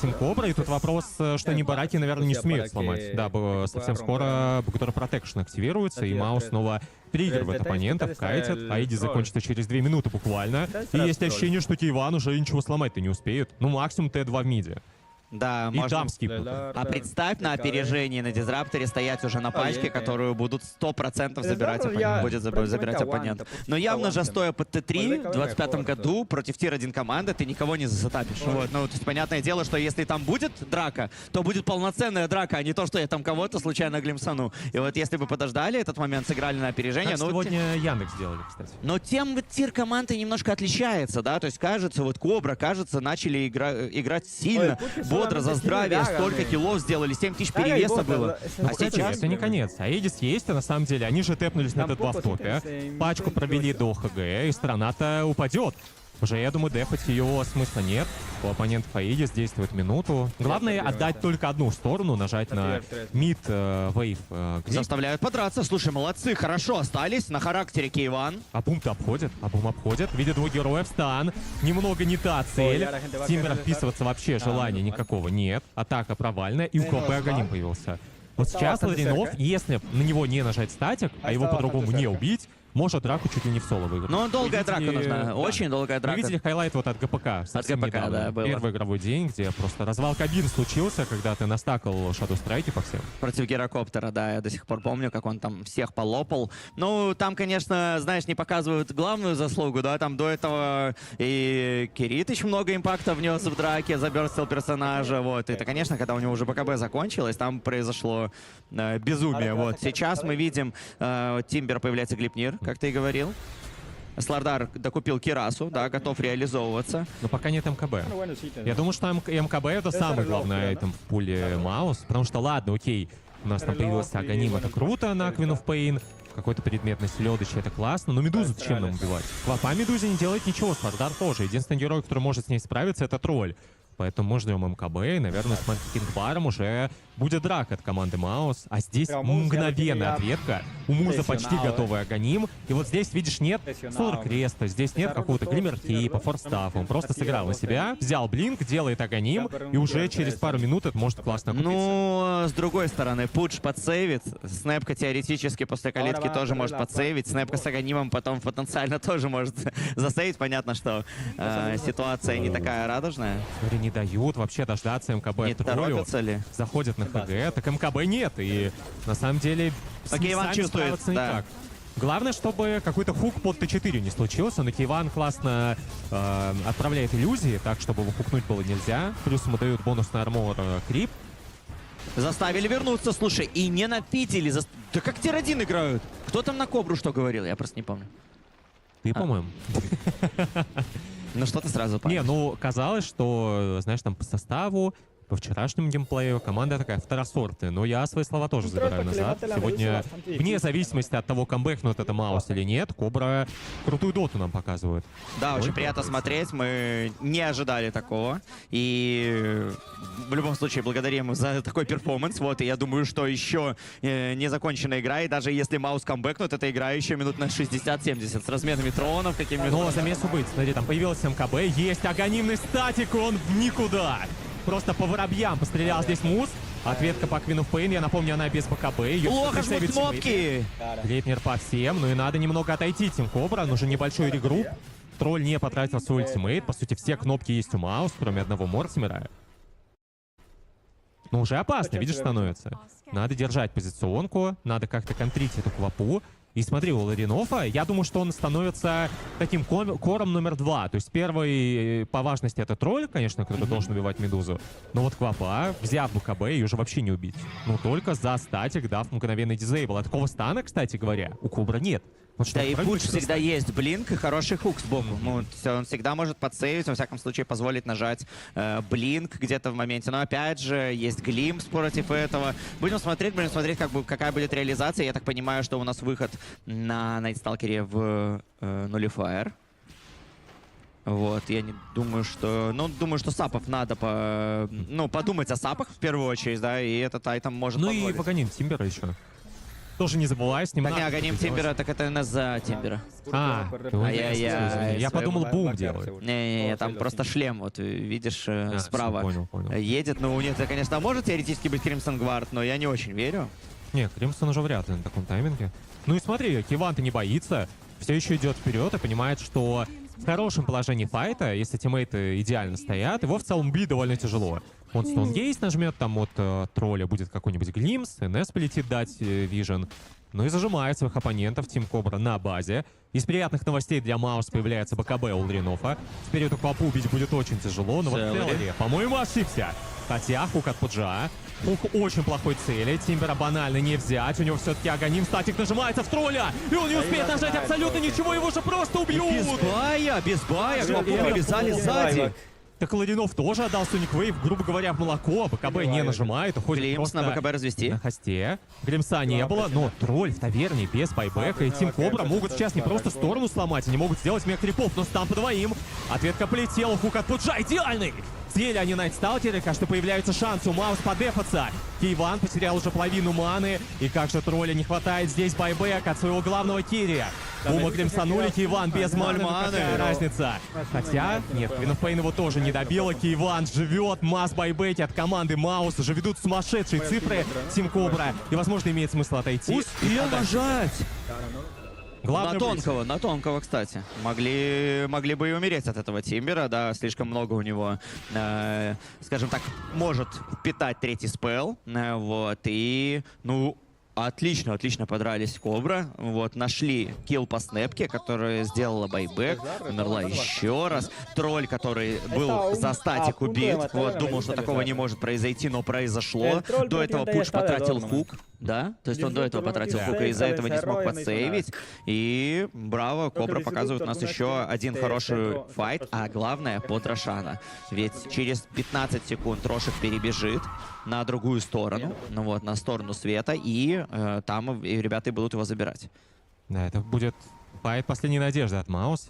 Тим Кобра. И тут вопрос, что ни бараки, наверное, не сумеют сломать. Да, совсем скоро Бэкдора Протекшн активируется, и Маус снова переигрывает оппонентов, кайтит. Аиди закончится через 2 минуты буквально. И есть ощущение, что Кейван уже ничего сломать-то не успеет. Ну, максимум Т2 в миде. Да, и можно... там скипнут. А представь на опережении на дизрапторе стоять уже на пачке, которую будут 100% забирать оппонент. Будет забирать оппонент. Но явно же стоя под Т3 в 25 году против тир-1 команды ты никого не засетапишь. Вот. Ну, то есть, понятное дело, что если там будет драка, то будет полноценная драка, а не то, что я там кого-то случайно глимсану. И вот если бы подождали этот момент, сыграли на опережение... Как сегодня Яндекс сделали, кстати. Но тем вот тир команды немножко отличается, да? То есть, кажется, вот Кобра, кажется, начали играть сильно. Бодро, за здравие, столько киллов сделали, 7000 перевеса было. А сейчас это не конец. Аидис есть, а на самом деле они же тэпнулись на Т2 в топе. Пачку провели до ХГ, и страна-то упадет. Уже, я думаю, дефать ее смысла нет. У оппонентов Аидис действует минуту. Главное отдать только одну сторону, нажать на мид вейв. Заставляют подраться. Слушай, молодцы, хорошо остались на характере Кейван. Абум-то обходит, Абум обходит. Видит двух героев, стан. Немного не та цель. Тимбер вписываться вообще желания никакого нет. Атака провальная, и у КП Аганим появился. Вот сейчас Ладринов, если на него не нажать статик, а его по-другому не убить, может драку чуть ли не в соло выиграть. Но долгая драка нужна, да. Очень долгая драка. Мы видели хайлайт вот от ГПК. От ГПК, да, было. Первый игровой день, где просто развал кабин случился, когда ты настакал Shadow Strike по всем. Против гирокоптера, да, я до сих пор помню, как он там всех полопал. Ну, там, конечно, знаешь, не показывают главную заслугу, да, там до этого и Киритыч много импакта внес в драке, заберстил персонажа, вот. Это, конечно, когда у него уже БКБ закончилось, там произошло безумие, вот. Сейчас мы видим, Тимбер появляется Глипнир, как ты и говорил. Слардар докупил Кирасу, да, готов реализовываться. Но пока нет МКБ. Я думаю, что МКБ это самый главный айтем в пуле Маус. Потому что, ладно, окей, у нас там появился Аганим, это круто, на Queen of Pain. Какой-то предмет на селедочке, это классно. Но Медузу зачем нам убивать? Клопа Медузе не делает ничего, Слардар тоже. Единственный герой, который может с ней справиться, это тролль. Поэтому мы ждем МКБ, и, наверное, с Кингбаром уже будет драка от команды Маус. А здесь мгновенная ответка. У Муза почти готовый Аганим. И вот здесь, видишь, нет Солар Креста, здесь нет какого-то Глиммер Кейпа, Форстафа. Он просто сыграл на себя, взял блинк, делает Аганим, и уже через пару минут это может классно купиться. Ну, с другой стороны, Пудж подсейвит. Снэпка теоретически после калитки тоже может подсейвить. Снэпка с Аганимом потом потенциально тоже может засейвить. Понятно, что ситуация не такая радужная. Не дают вообще дождаться МКБ. Не торопятся ли? Заходят на ХГ, так МКБ нет. И на самом деле Кейван чувствует, да. Никак. Главное, чтобы какой-то хук под Т4 не случился. Но Кейван классно отправляет иллюзии, так, чтобы его хукнуть было нельзя. Плюс ему дают бонусный армор крип. Заставили вернуться, слушай, и не напитили. Да как Тир-1 играют? Кто там на Кобру что говорил? Я просто не помню. Ты, по-моему. Ну что ты сразу понял? Не, ну казалось, что, знаешь, там по составу, по вчерашнему геймплею команда такая второсортная, но я свои слова тоже забираю назад. Сегодня, вне зависимости от того, камбэкнут это Маус или нет, Кобра крутую доту нам показывает. Да, очень приятно смотреть, мы не ожидали такого. И в любом случае благодарим за такой перформанс. Вот, и я думаю, что еще не закончена игра, и даже если Маус камбэкнут, эта игра еще минут на 60-70 с разменами тронов, какими-то... Но замесу быть, смотри, там появилась МКБ, есть анонимный статик, он в никуда. Просто по воробьям пострелял здесь Мус. Ответка по Queen of Pain. Я напомню, она без БКБ. Плохо жмут кнопки! Глейпнер по всем. Ну и надо немного отойти, Тим Кобра. Нужен небольшой регрупп. Тролль не потратил свой ультимейт. По сути, все кнопки есть у Маус, кроме одного Мортимера. Ну уже опасно, видишь, становится. Надо держать позиционку. Надо как-то контрить эту квапу. И смотри, у Ларинова, я думаю, что он становится таким кором номер 2. То есть первый по важности это тролль, конечно, который должен убивать Медузу. Но вот Квапа, взяв БКБ, ее уже вообще не убить. Ну только за статик, дав мгновенный дизейбл. А такого стана, кстати говоря, у Кобра нет. Вот да, и пуш всегда есть блинк и хороший хук сбоку. Ну, он всегда может подсейвить, во всяком случае позволить нажать блинк где-то в моменте. Но опять же, есть глимпс против этого. Будем смотреть, какая будет реализация. Я так понимаю, что у нас выход на Найтсталкере в Нулифайер. Вот, я не думаю, что... Ну, думаю, что сапов надо подумать о сапах в первую очередь, да, и этот айтем может позволить. Ну и погоним Тимбера еще. Тоже не забывай, с ним не, гоним Тимбера, так это НС за Тимбера. Я подумал, бум делает. Не, там просто шлем, вот видишь, справа понял. едет. Ну, нет, это, конечно, может теоретически быть Кримсон Гвард, но я не очень верю. Не, Кримсон уже вряд ли на таком тайминге. Ну и смотри, Киван-то не боится, все еще идет вперед и понимает, что в хорошем положении файта, если тиммейты идеально стоят, его в целом бить довольно тяжело. Он стоунгейс нажмет, там от тролля будет какой-нибудь глимс, НС полетит дать вижен. Ну и зажимает своих оппонентов Тим Кобра на базе. Из приятных новостей для Маус появляется БКБ у Ларинова. Теперь эту квапу убить будет очень тяжело, но вот в Теллере, по-моему, ошибся. Хотя хук от Пуджа. Хук очень плохой цели. Тимбера банально не взять. У него все-таки агоним. Статик нажимается в тролля. И он не успеет нажать абсолютно ничего. Его же просто убьют. Без бая. Квапу привязали сзади. Так Ларинов тоже отдал Соник Вейв, грубо говоря, в молоко. БКБ не нажимает, уходит Глимс просто на БКБ развести. На хосте. Глимса не было, но тролль в таверне без байбека и Тим Кобра могут сейчас не просто сторону сломать, они могут сделать мех-крипов, но стам по двоим. Ответка полетела, хук от Пуджа идеальный! Цели они Найтсталкеры, кажется, появляются шансы у Маус подефаться. Кейван потерял уже половину маны, и как же тролля не хватает здесь байбек от своего главного кирия. Бума глимсанули, Кейван без маны, какая разница? Хотя, нет, Queen of Pain его тоже не добила, Кейван живет, масс байбеки от команды Маус, уже ведут сумасшедшие цифры Тим Кобра, и, возможно, имеет смысл отойти. Успел нажать! Главное на тонкого, кстати. Могли бы и умереть от этого Тимбера, да, слишком много у него, скажем так, может впитать третий спелл, вот, и, ну, отлично подрались Кобра, вот, нашли килл по снэпке, которая сделала байбек, умерла еще раз. Тролль, который был за статик убит, вот, думал, что такого не может произойти, но произошло. До этого Пуш потратил хук, да, то есть он до этого потратил хук, и из-за этого не смог подсейвить. И браво, Кобра показывает у нас еще один хороший файт, а главное под Рошана. Ведь через 15 секунд Рошик перебежит на другую сторону, ну вот, на сторону света, и там и ребята будут его забирать. Да, это будет файт последней надежды от Маус.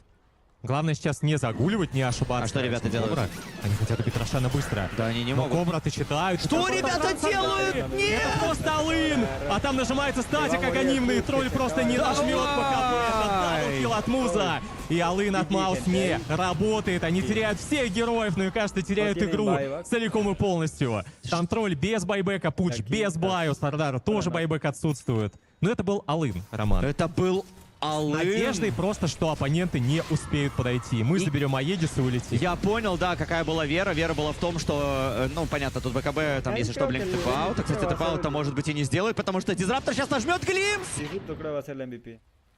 Главное сейчас не загуливать, не ошибаться. А что ребята делают? Они хотят убить Рошана быстро. Да, они не могут. Кобра-то читают. Что ребята делают? Нет! Это просто Алын! А там нажимается статик анонимный, тролль просто не нажмет БКБ. Это даблкилл от Муза. И Алын от Маус не работает. Они теряют всех героев, но и, кажется, теряют игру целиком и полностью. Там тролль без байбека, Пуч без баю, Сардара тоже байбек отсутствует. Но это был Алын, Роман. Это был Алын. Надеждой просто, что оппоненты не успеют подойти. Мы заберем Аегис и улетим. Я понял, да, какая была вера. Вера была в том, что, ну, понятно, тут БКБ, там, если что, блин, тэп-аут. Кстати, тэп-аут-то, может быть, и не сделает, потому что Дизраптор сейчас нажмет глимс.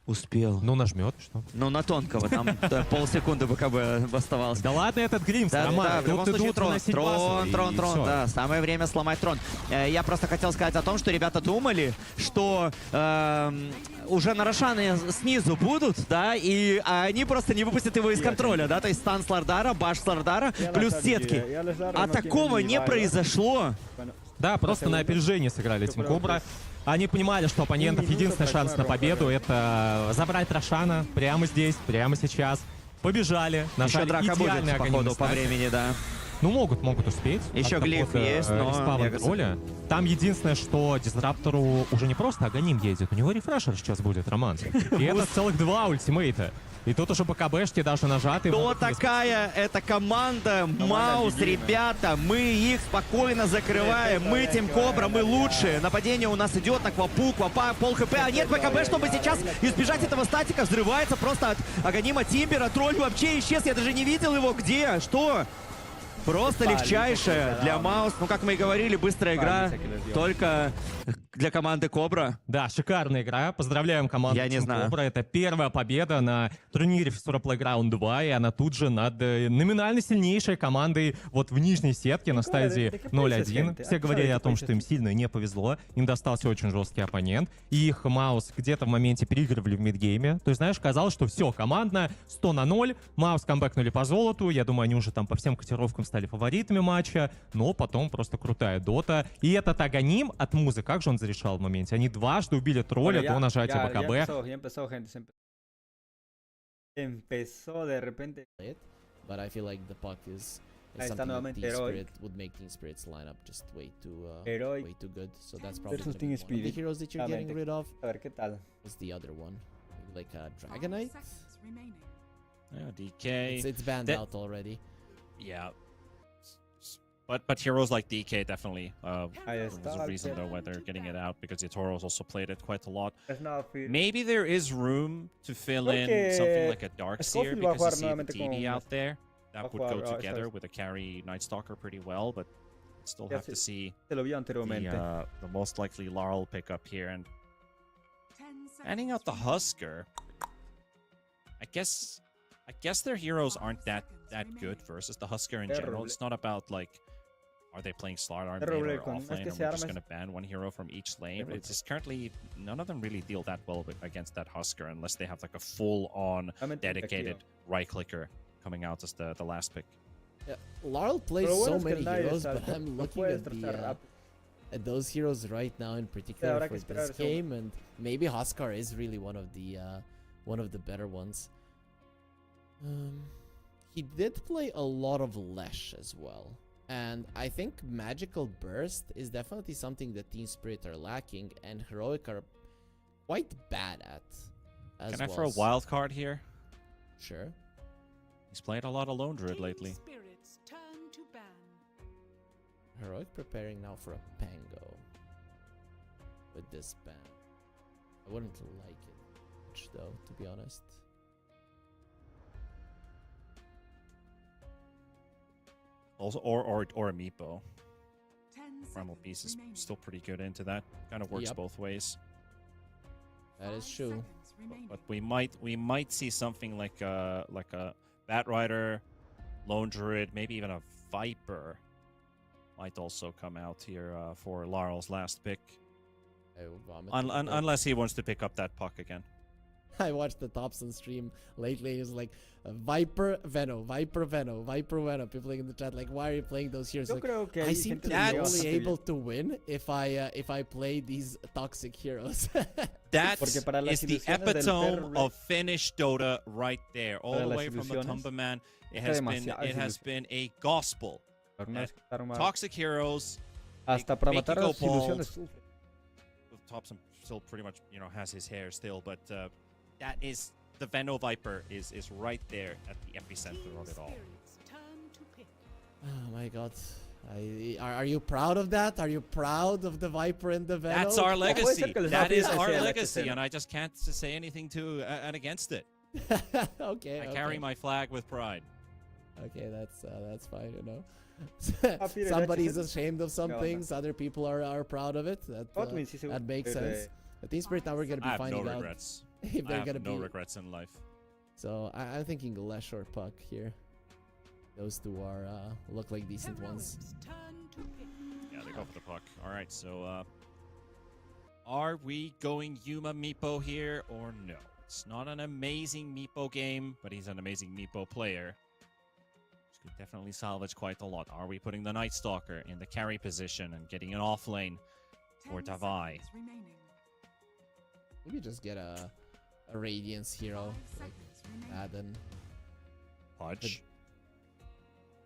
Успел. Ну, нажмет, что? Ну, на тонкого, там полсекунды БКБ оставалось. Да ладно, этот Гримс, Да, Роман, в любом тут случае идут трон, выносить базу, трон, и трон, всё. да, самое время сломать трон. Я просто хотел сказать о том, что ребята думали, что уже на Рошаны снизу будут, да, и они просто не выпустят его из контроля, да, то есть стан с Лардара, баш с Лардара, плюс сетки. А такого не произошло. Да, просто на опережение сыграли Тим Кобра. Они понимали, что оппонентов единственный шанс на победу — это забрать Рошана прямо здесь, прямо сейчас. Побежали. Еще драка будет, походу, по времени, да. Ну, могут успеть. Еще глиф есть, но... Там единственное, что Дизраптору уже не просто Аганим едет, у него рефрешер сейчас будет, Роман. И это целых 2 ультимейта. И тут уже БКБшки даже нажаты. Кто такая эта команда? Маус, ребята, мы их спокойно закрываем. Мы Тим Кобра, мы лучшие. Нападение у нас идет на Квапу, Квапа, пол хп. А нет БКБ, чтобы сейчас избежать этого статика. Взрывается просто от Аганима Тимбера. Тролль вообще исчез, я даже не видел его. Где? Что? Просто легчайшая для Маус. Ну, как мы и говорили, быстрая игра. Только для команды Кобра. Да, шикарная игра. Поздравляем команду Team Cobra. Это первая победа на турнире Fissura Playground 2, и она тут же над номинально сильнейшей командой вот в нижней сетке на стадии 0-1. Все говорили о том, что им сильно не повезло. Им достался очень жесткий оппонент. И их Маус где-то в моменте переигрывали в мидгейме. То есть, знаешь, казалось, что все, командно 100-0. Маус камбэкнули по золоту. Я думаю, они уже там по всем котировкам стали фаворитами матча. Но потом просто крутая дота. И этот Аганим от Музы, как же он зарешал в моменте? Они дважды убили тролля до нажатия БКБ. Empezó de repente. But I feel like the puck is something that Team Spirit would make Team Spirit's lineup just way too good. So that's probably one of the heroes that you're getting rid of. A ver qué tal. What's the other one? Maybe like a Dragonite? Yeah, DK. It's banned out already. Yeah. But heroes like DK definitely there's a reason though why they're getting it out, because the Toros also played it quite a lot. Maybe there is room to fill in something like a Darkseer, because you see the TD out there. That would go together with a carry Night Stalker pretty well, but still have to see the most likely Laurel pickup here. And banning out the Husker, I guess their heroes aren't that good versus the Husker in general. It's not about like, are they playing Slardar mid or off lane, and we're just going to ban one hero from each lane. It's just currently, none of them really deal that well against that Husker, unless they have like a full-on dedicated right-clicker coming out as the last pick. Yeah, Laurel plays so many heroes, but I'm looking at those heroes right now in particular for this game, and maybe Huskar is really one of the better ones. He did play a lot of Lesh as well. And I think Magical Burst is definitely something that Team Spirit are lacking, and Heroic are quite bad at as well. Can I throw a wild card here? Sure. He's played a lot of Lone Druid lately. Heroic preparing now for a Pango with this ban. I wouldn't like it much though, to be honest. Also, or a Meepo. Primal Beast is still pretty good into that. Kind of works both ways. That is true. But we might see something like a Bat Rider, Lone Druid, maybe even a Viper might also come out here for Laurel's last pick. Unless he wants to pick up that puck again. I watched the Thompson stream lately. He was like, Viper Veno, Viper Veno, Viper Veno. People in the chat like, why are you playing those heroes? Like, I seem to be only able to win if I play these toxic heroes. That is the epitome of Finnish Dota right there, all the way from the Tumberman. It has been a gospel. Toxic heroes. Hasta para matar a las ilusiones. Thompson still pretty much, has his hair still, but that is the Veno Viper is right there at the epicenter of it all. Oh my god. Are you proud of that? Are you proud of the Viper and the Veno? That's our legacy. That is our legacy, and I just can't say anything against it. Okay. I carry my flag with pride. Okay, that's fine, Somebody's ashamed of some things, other people are proud of it. That makes sense. At Team Spirit now we're gonna be finding out if they're gonna be. No regrets in life. So I'm thinking Lesh or Puck here. Those two are look like decent ones. Yeah, they go for the Puck. All right, so are we going Yuma Meepo here or no? It's not an amazing Meepo game, but he's an amazing Meepo player. Which could definitely salvage quite a lot. Are we putting the Night Stalker in the carry position and getting an off lane for Davai? Maybe just get a Radiance hero like that, and Pudge.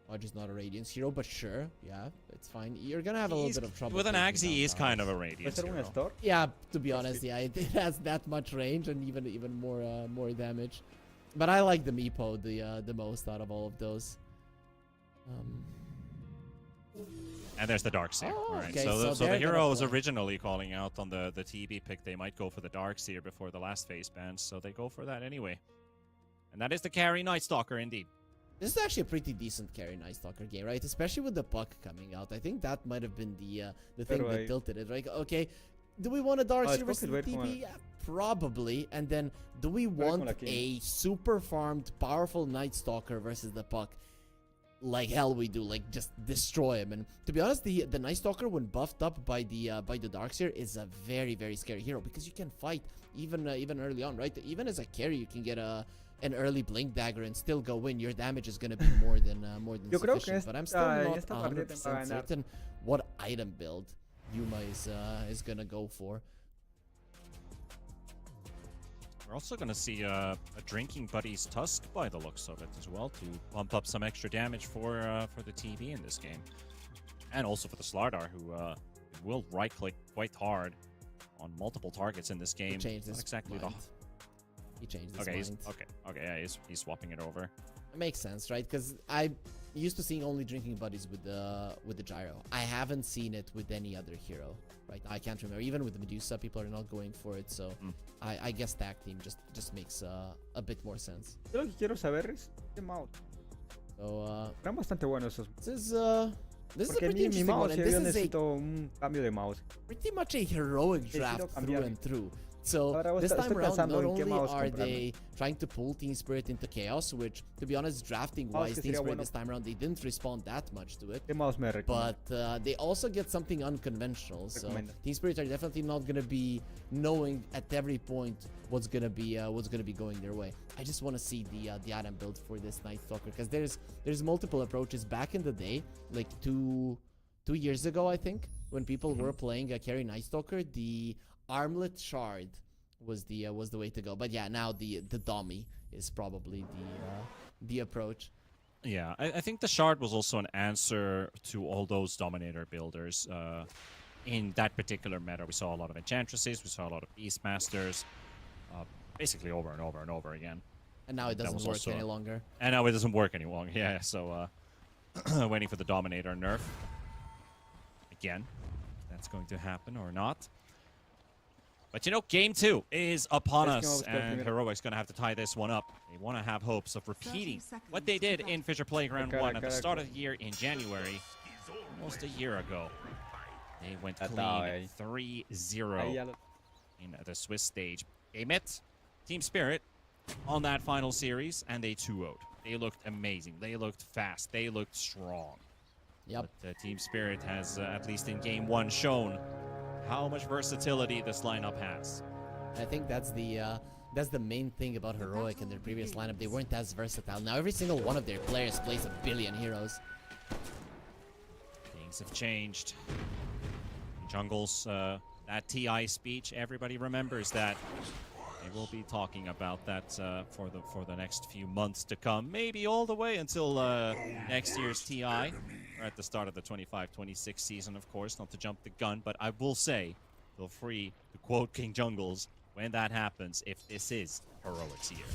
Pudge is not a Radiance hero, but sure, yeah, it's fine. You're gonna have a little bit of trouble with an Axe. He is kind of a Radiance hero. Yeah, to be honest, yeah, it has that much range and even more damage. But I like the Meepo the most out of all of those. And there's the Darkseer. Oh, all right. okay, So the hero was originally calling out on the TB pick. They might go for the Darkseer before the last phase ban, so they go for that anyway. And that is the carry Night Stalker indeed. This is actually a pretty decent carry Night Stalker game, right? Especially with the Puck coming out. I think that might have been the thing that tilted it, right? Okay, do we want a Darkseer versus TB? Yeah, probably. And then do we want a super farmed, powerful Night Stalker versus the Puck? Like hell we do, like just destroy him. And to be honest, the Night Stalker, when buffed up by the Darkseer, is a very, very scary hero because you can fight even early on, right? Even as a carry, you can get an early Blink Dagger and still go in. Your damage is gonna be more than sufficient. But I'm still not 100% certain what item build Yuma is gonna go for. We're also going to see a Drinking Buddy's Tusk by the looks of it as well to bump up some extra damage for the TB in this game. And also for the Slardar, who will right-click quite hard on multiple targets in this game. He changed his mind. He changed his mind. Okay, yeah, he's swapping it over. It makes sense, right? Because I used to seeing only Drinking Buddies with the Gyro. I haven't seen it with any other hero, right? I can't remember. Even with the Medusa, people are not going for it. So I guess tag team just makes a bit more sense. Yo lo que quiero saber es qué mouse. So eran bastante buenos esos. This is a pretty interesting one, and this is un cambio de mouse. Pretty much a heroic draft through and through. So this time around, not only are they trying to pull Team Spirit into Chaos, which, to be honest, drafting-wise, Team Spirit this time around, they didn't respond that much to it. But they also get something unconventional. So Team Spirit are definitely not going to be knowing at every point what's going to be going their way. I just want to see the item build for this Night Stalker, because there's multiple approaches. Back in the day, like two years ago, I think, when people were playing a carry Night Stalker, the Armlet Shard was the way to go. But yeah, now the dummy is probably the approach. Yeah, I think the Shard was also an answer to all those Dominator builders. In that particular meta, we saw a lot of Enchantresses, we saw a lot of Beastmasters, basically over and over and over again. And now it doesn't work any longer. And now it doesn't work any longer, yeah. So waiting for the Dominator nerf. Again, if that's going to happen or not. But you know, game 2 is upon us, and Heroic's going to have to tie this one up. They want to have hopes of repeating what they did in Fisher Playground 1 at the start of the year in January, almost a year ago. They went clean 3-0 in the Swiss stage. They met Team Spirit on that final series, and they 2-0'd. They looked amazing. They looked fast. They looked strong. Yep. But Team Spirit has, at least in game 1, shown how much versatility this lineup has. I think that's the main thing about Heroic in their previous lineup. They weren't as versatile. Now every single one of their players plays a billion heroes. Things have changed. In Jungles, that TI speech, everybody remembers that. They will be talking about that for the next few months to come. Maybe all the way until next year's TI. Or at the start of the 25-26 season, of course, not to jump the gun, but I will say, feel free to quote King Jungles when that happens, if this is Heroic's year.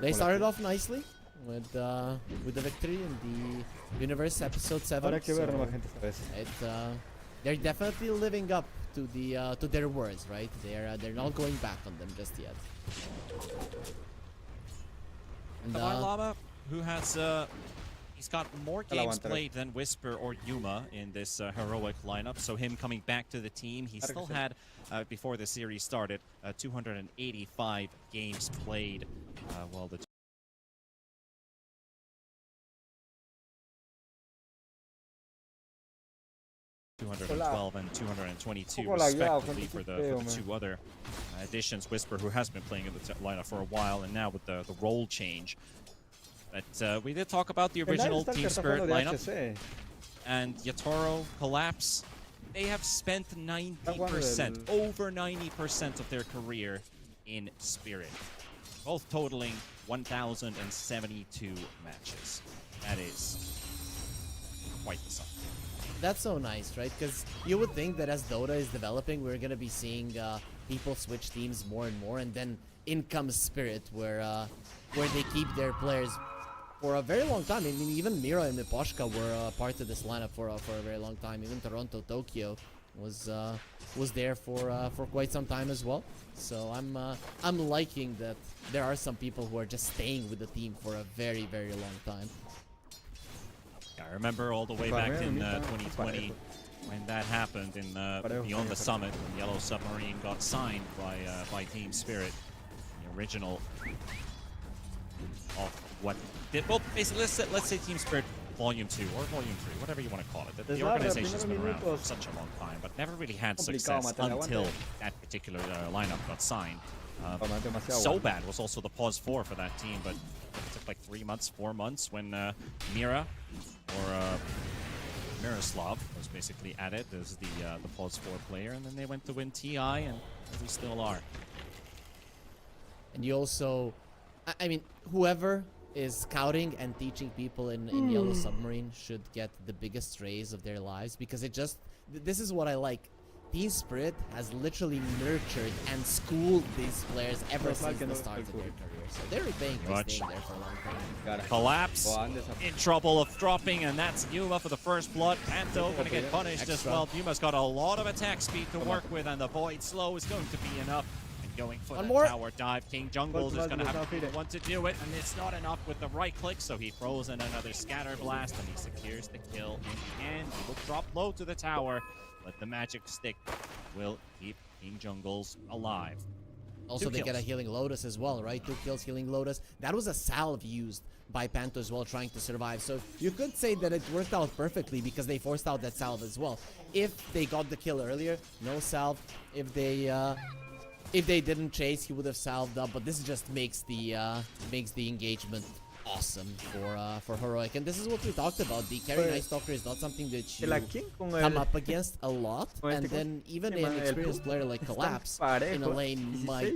They started off nicely with the victory in the Universe Episode 7. They're definitely living up to their words, right? They're not going back on them just yet. And Llama, who has He's got more games played than Whisper or Yuma in this heroic lineup, so him coming back to the team, he still had, before the series started, 285 games played, while the 212 and 222 respectively for the two other additions. Whisper, who has been playing in the lineup for a while, and now with the role change. But we did talk about the original Team Spirit lineup, and Yatoro, Collapse, they have spent 90%, over 90% of their career in Spirit, both totaling 1,072 matches. That is quite the sum. That's so nice, right? Because you would think that as Dota is developing, we're going to be seeing people switch teams more and more, and then in comes Spirit, where they keep their players for a very long time. I mean, even Mira and Epoch were part of this lineup for a very long time. Even Toronto, Tokyo was there for quite some time as well. So I'm liking that there are some people who are just staying with the team for a very, very long time. I remember all the way back in 2020 when that happened in Beyond the Summit, when Yellow Submarine got signed by Team Spirit, the original of what did, well, basically let's say Team Spirit Volume 2 or Volume 3, whatever you want to call it. The organization's been around for such a long time, but never really had success until that particular lineup got signed. So bad was also the pause 4 for that team, but it took like 3 months, 4 months when Mira or Miroslav was basically added as the pause 4 player, and then they went to win TI, and we still are. And you also, I mean, whoever is scouting and teaching people in Yellow Submarine should get the biggest raise of their lives, because it just, this is what I like. Team Spirit has literally nurtured and schooled these players ever since the start of their career. So they're repaying for staying there for a long time. Collapse in trouble of dropping, and that's Yuma for the first blood. Panto gonna get punished as well. Yuma's got a lot of attack speed to work with, and the Void Slow is going to be enough. And going for the tower dive, King Jungles is gonna have to want to do it, and it's not enough with the right click, so he throws in another scatter blast, and he secures the kill in the end. He will drop low to the tower, but the magic stick will keep King Jungles alive. Also, they get a Healing Lotus as well, right? 2 kills, Healing Lotus. That was a salve used by Panto as well, trying to survive. So you could say that it worked out perfectly because they forced out that salve as well. If they got the kill earlier, no salve. If they didn't chase, he would have salved up. But this just makes the engagement awesome for Heroic. And this is what we talked about. The carry Night Stalker is not something that you come up against a lot, and then even an experienced player like Collapse in a lane might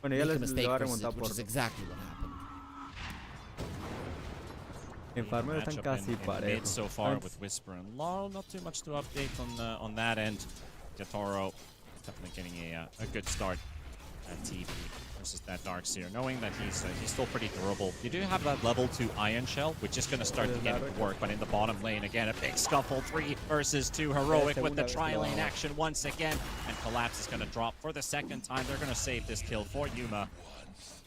make a mistake versus it, which is exactly what happened. Mid so far with Whisper and Laurel. Not too much to update on that end. Yatoro definitely getting a good start at TV versus that Darkseer, knowing that he's still pretty durable. You do have that level 2 Iron Shell, which is going to start to get it to work, but in the bottom lane, again, a big scuffle, 3 versus 2. Heroic with the tri-lane action once again, and Collapse is going to drop for the second time. They're going to save this kill for Yuma,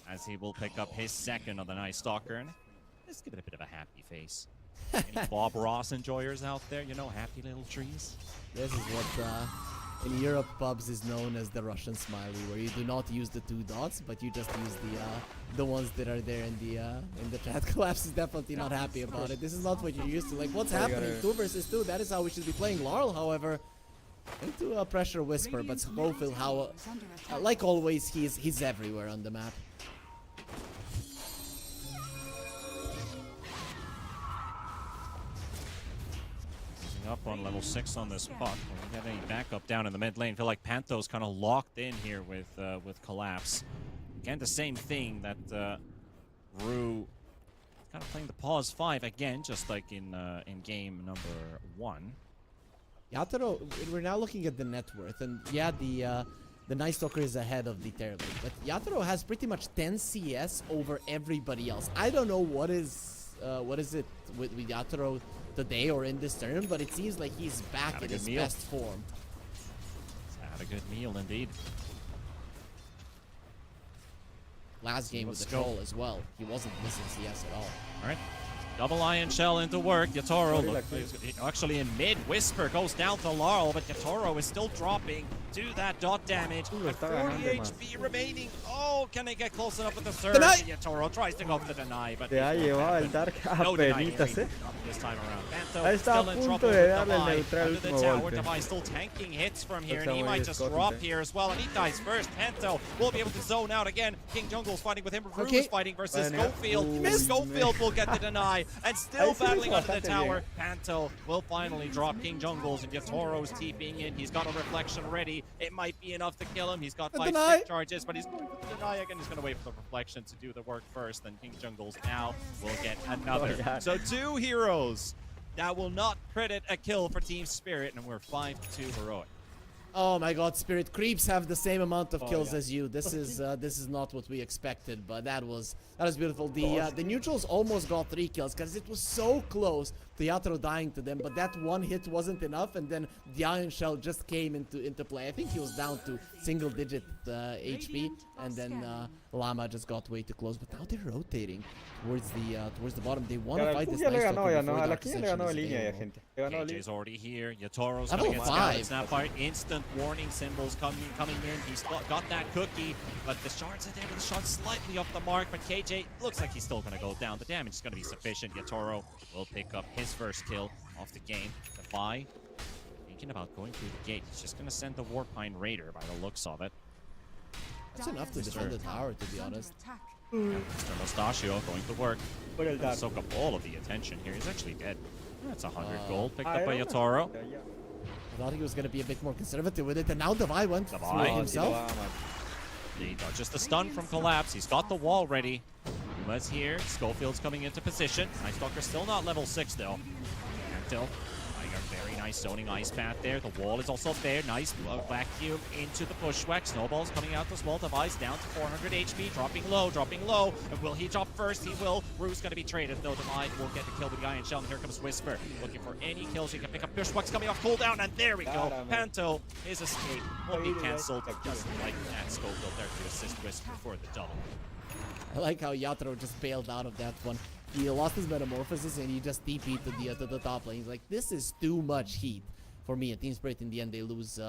as he will pick up his second of the Night Stalker, and just give it a bit of a happy face. Any Bob Ross enjoyers out there, you know, happy little trees? This is what in Europe pubs is known as the Russian smiley, where you do not use the 2 dots, but you just use the ones that are there in the chat. Collapse is definitely not happy about it. This is not what you're used to. Like, what's happening? 2 versus 2. That is how we should be playing. Laurel, however, into a pressure Whisper, but Schofield, how like always, he's everywhere on the map. Up on level 6 on this puck. We get any backup down in the mid lane. Feel like Panto's kind of locked in here with Collapse. Again, the same thing that Rue kind of playing the pause 5 again, just like in game number 1. Yatoro, we're now looking at the net worth, and yeah, the Night Stalker is ahead of the Terrible, but Yatoro has pretty much 10 CS over everybody else. I don't know what is it with Yatoro today or in this turn, but it seems like he's back in his best form. Had a good meal indeed. Last game with the troll as well. He wasn't missing CS at all. Alright. Double Iron Shell into work. Yatoro actually in mid. Whisper goes down to Laurel, but Yatoro is still dropping. Do that dot damage. And 40 HP remaining. Oh, can they get close enough with the surge? Yatoro tries to go for the deny, but llevaba el Dark no apenitas, this time around. Panto Ahí está still a in punto trouble de with darle el Davai. neutral Under the último tower, golpe. Davai still tanking hits from here, Está and he muy might just Scott drop intento. here as well, and he dies first. Panto will be able to zone out again. King Jungle's fighting with him. Rue's Okay. fighting versus Bueno. Schofield. Schofield will get the deny, and still battling under the tower. Panto will finally drop King Jungle's, and Yatoro's TPing in. He's got a reflection ready. It might be enough to kill him. He's got 5 stick charges, but he's going for the deny again. He's going to wait for the reflection to do the work first. Then King Jungle's now will get another. So 2 heroes that will not credit a kill for Team Spirit, and we're 5-2 heroic. Oh my god, Spirit Creeps have the same amount of kills as you. This is not what we expected, but that was beautiful. The neutrals almost got 3 kills because it was so close to Yatoro dying to them, but that one hit wasn't enough, and then the Iron Shell just came into play. I think he was down to single-digit HP, and then Llama just got way too close. But now they're rotating towards the bottom. They want to fight this nice KJ's already here. Yatoro's going to get scouted. Snapfire. Instant warning symbols coming in. He's got that cookie, but the shards are there with the shot slightly off the mark. But KJ looks like he's still going to go down. The damage is going to be sufficient. Yatoro will pick up his first kill off the game. Defy thinking about going through the gate. He's just going to send the Warpine Raider by the looks of it. That's enough to defend the tower, to be honest. Mr. Mustachio going to work. Soak up all of the attention here. He's actually dead. That's 100 gold picked up by Yatoro. I thought he was going to be a bit more conservative with it, and now Davai went through himself. He dodges the stun from Collapse. He's got the wall ready. Uma's here. Schofield's coming into position. Night Stalker still not level 6 though. Until very nice zoning ice path there. The wall is also there. Nice vacuum into the bushwhack. Snowball's coming out as well. Device down to 400 HP. Dropping low. And will he drop first? He will. Rue's going to be traded though. Device will get the kill with the Iron Shell. And here comes Whisper. Looking for any kills. He can pick up bushwhacks coming off cooldown. And there we go. Panto, his escape will be cancelled. Just like that. Schofield there to assist Whisper for the double. I like how Yatoro just bailed out of that one. He lost his metamorphosis and he just TP'd to the top lane. He's like, this is too much heat for me. And Team Spirit in the end they lose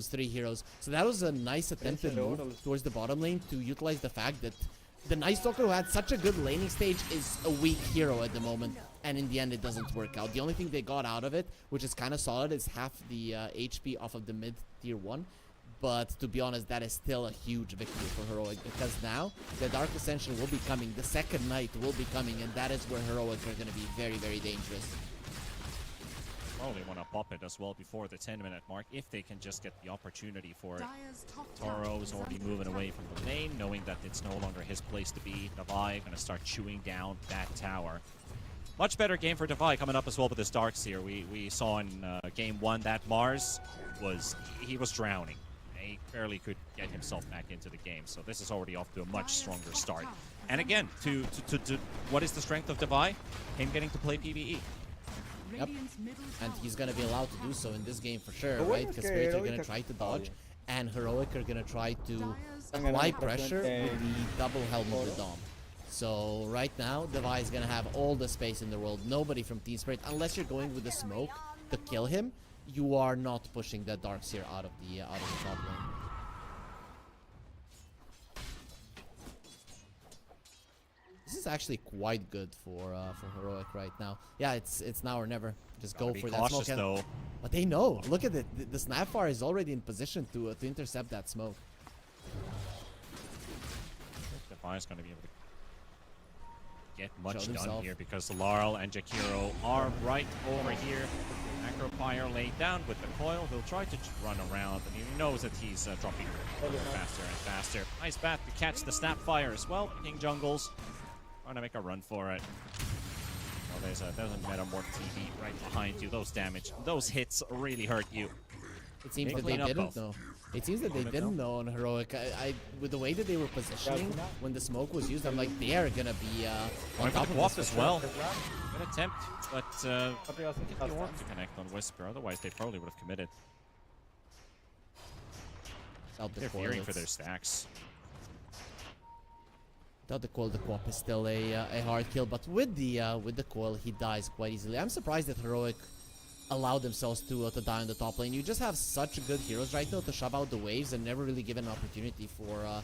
3 heroes. So that was a nice attempted move towards the bottom lane to utilize the fact that the Night Stalker, who had such a good laning stage, is a weak hero at the moment. And in the end it doesn't work out. The only thing they got out of it, which is kind of solid, is half the HP off of the mid tier 1. But to be honest, that is still a huge victory for Heroic, because now the Dark Ascension will be coming, the second night will be coming, and that is where Heroic are going to be very, very dangerous. Probably want to pop it as well before the 10-minute mark, if they can just get the opportunity for it. Toro's already moving away from the lane, knowing that it's no longer his place to be. Davai going to start chewing down that tower. Much better game for Davai coming up as well with his Darks here. We saw in game 1 that Mars was drowning. He barely could get himself back into the game, so this is already off to a much stronger start. And again, to what is the strength of Davai? Him getting to play PvE. Yep. And he's going to be allowed to do so in this game for sure, right? Because Spirit are going to try to dodge, and Heroic are going to try to apply pressure with the double Helm of the Dom. So right now, Davai is going to have all the space in the world. Nobody from Team Spirit, unless you're going with the smoke to kill him, you are not pushing the Darks here out of the top lane. This is actually quite good for Heroic right now. Yeah, it's now or never. Just go for that smoke. Though. But they know. Look at it. The Snapfire is already in position to intercept that smoke. Defy is going to be able to get much done here because Laurel and Jakiro are right over here. Acropire laid down with the coil. He'll try to run around, and he knows that he's dropping faster and faster. Nice bat to catch the Snapfire as well. King Jungles trying to make a run for it. Well, there's a Metamorph TV right behind you. Those hits really hurt you. It seems that they didn't know. It seems that they didn't know on Heroic. With the way that they were positioning when the smoke was used, I'm like, they are gonna be on top of this as well. Good attempt, but get the orb to connect on Whisper. Otherwise, they probably would have committed. They're fearing for their stacks. Without the coil, the co-op is still a hard kill, but with the coil, he dies quite easily. I'm surprised that Heroic allowed themselves to die on the top lane. You just have such good heroes right now to shove out the waves and never really give an opportunity for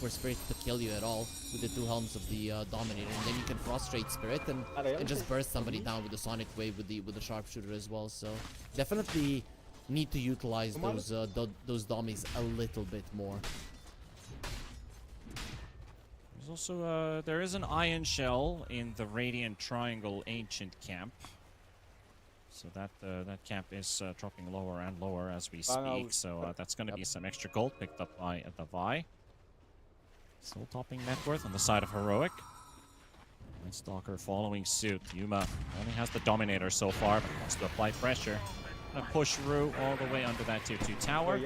Spirit to kill you at all with the 2 helms of the Dominator, and then you can frustrate Spirit and just burst somebody down with the Sonic Wave with the Sharpshooter as well. So definitely need to utilize those dummies a little bit more. There's also there is an Iron Shell in the Radiant Triangle Ancient camp. So that camp is dropping lower and lower as we speak. So that's going to be some extra gold picked up by the Vi. Still topping net worth on the side of Heroic. And Stalker following suit. Yuma only has the Dominator so far, but wants to apply pressure. Gonna push Rue all the way under that tier 2 tower.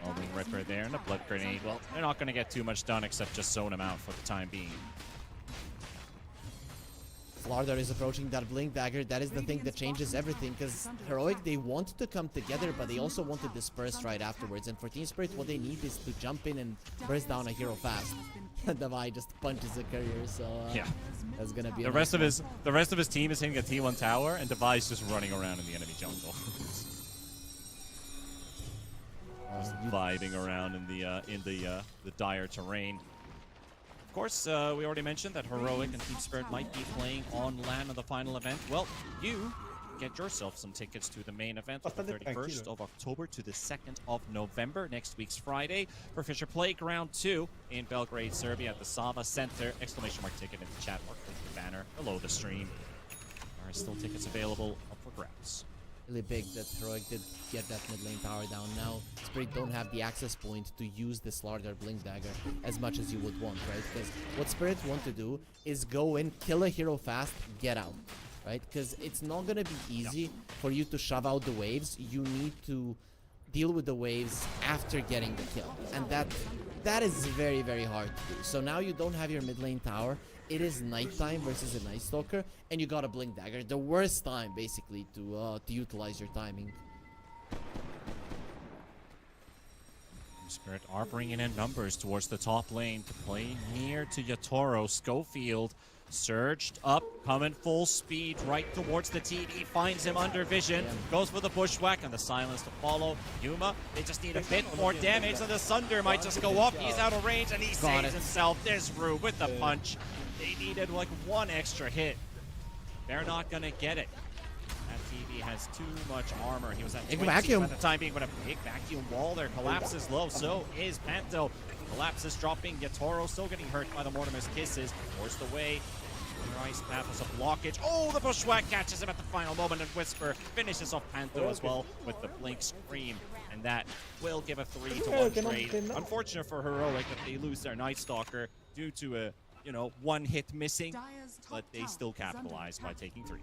Holding Ripper there and a Blood Grenade. Well, they're not going to get too much done except just zone him out for the time being. Slardar is approaching that Blink Dagger. That is the thing that changes everything, because Heroic, they want to come together, but they also want to disperse right afterwards. And for Team Spirit, what they need is to jump in and burst down a hero fast. Devi just punches a courier, so yeah, that's gonna be the rest of his team is hitting a T1 tower, and Devi's just running around in the enemy jungle. Just vibing around in the dire terrain. Of course, we already mentioned that Heroic and Team Spirit might be playing on LAN of the final event. Well, you get yourself some tickets to the main event on the 31st of October to the 2nd of November, next week's Friday, for Fisher Playground 2 in Belgrade, Serbia at the Sava Center. Exclamation mark ticket in the chat or click the banner below the stream. There are still tickets available up for grabs. Really big that Heroic did get that mid lane tower down. Now Spirit don't have the access point to use this Slardar Blink Dagger as much as you would want, right? Because what Spirit want to do is go in, kill a hero fast, get out, right? Because it's not gonna be easy for you to shove out the waves. You need to deal with the waves after getting the kill, and that is very, very hard to do. So now you don't have your mid lane tower. It is nighttime versus a Night Stalker, and you got a Blink Dagger. The worst time, basically, to utilize your timing. Spirit are bringing in numbers towards the top lane to play near to Yatoro. Schofield surged up, coming full speed right towards the TD, finds him under vision, goes for the bushwhack and the silence to follow. Yuma, they just need a bit more damage, and the Sunder might just go up. He's out of range and he saves himself. There's Rue with the punch. They needed like one extra hit. They're not gonna get it. That TV has too much armor. He was at 20 vacuum at the time being, but a big vacuum wall there. Collapses low, so is Panto. Collapses dropping. Yatoro still getting hurt by the Mortimer's kisses. Forced away. Ice path was a blockage. Oh, the bushwhack catches him at the final moment, and Whisper finishes off Panto as well with the Blink Scream. And that will give a 3-1 trade. Unfortunate for Heroic that they lose their Night Stalker due to a one hit missing, but they still capitalize by taking 3.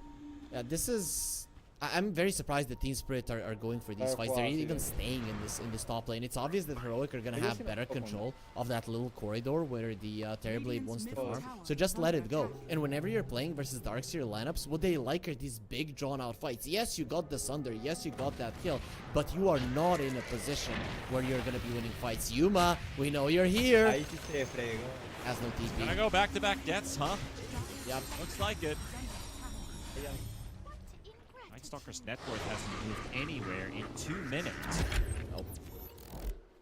Yeah, this is... I'm very surprised that Team Spirit are going for these fights. They're even staying in this top lane. It's obvious that Heroic are gonna have better control of that little corridor where the Terrorblade wants to farm. So just let it go. And whenever you're playing versus Darkseer lineups, what they like are these big drawn-out fights. Yes, you got the Sunder. Yes, you got that kill. But you are not in a position where you're gonna be winning fights. Yuma, we know you're here. Has no TP. Gonna go back-to-back deaths, huh? Yep. Looks like it. Night Stalker's net worth hasn't moved anywhere in 2 minutes. Nope.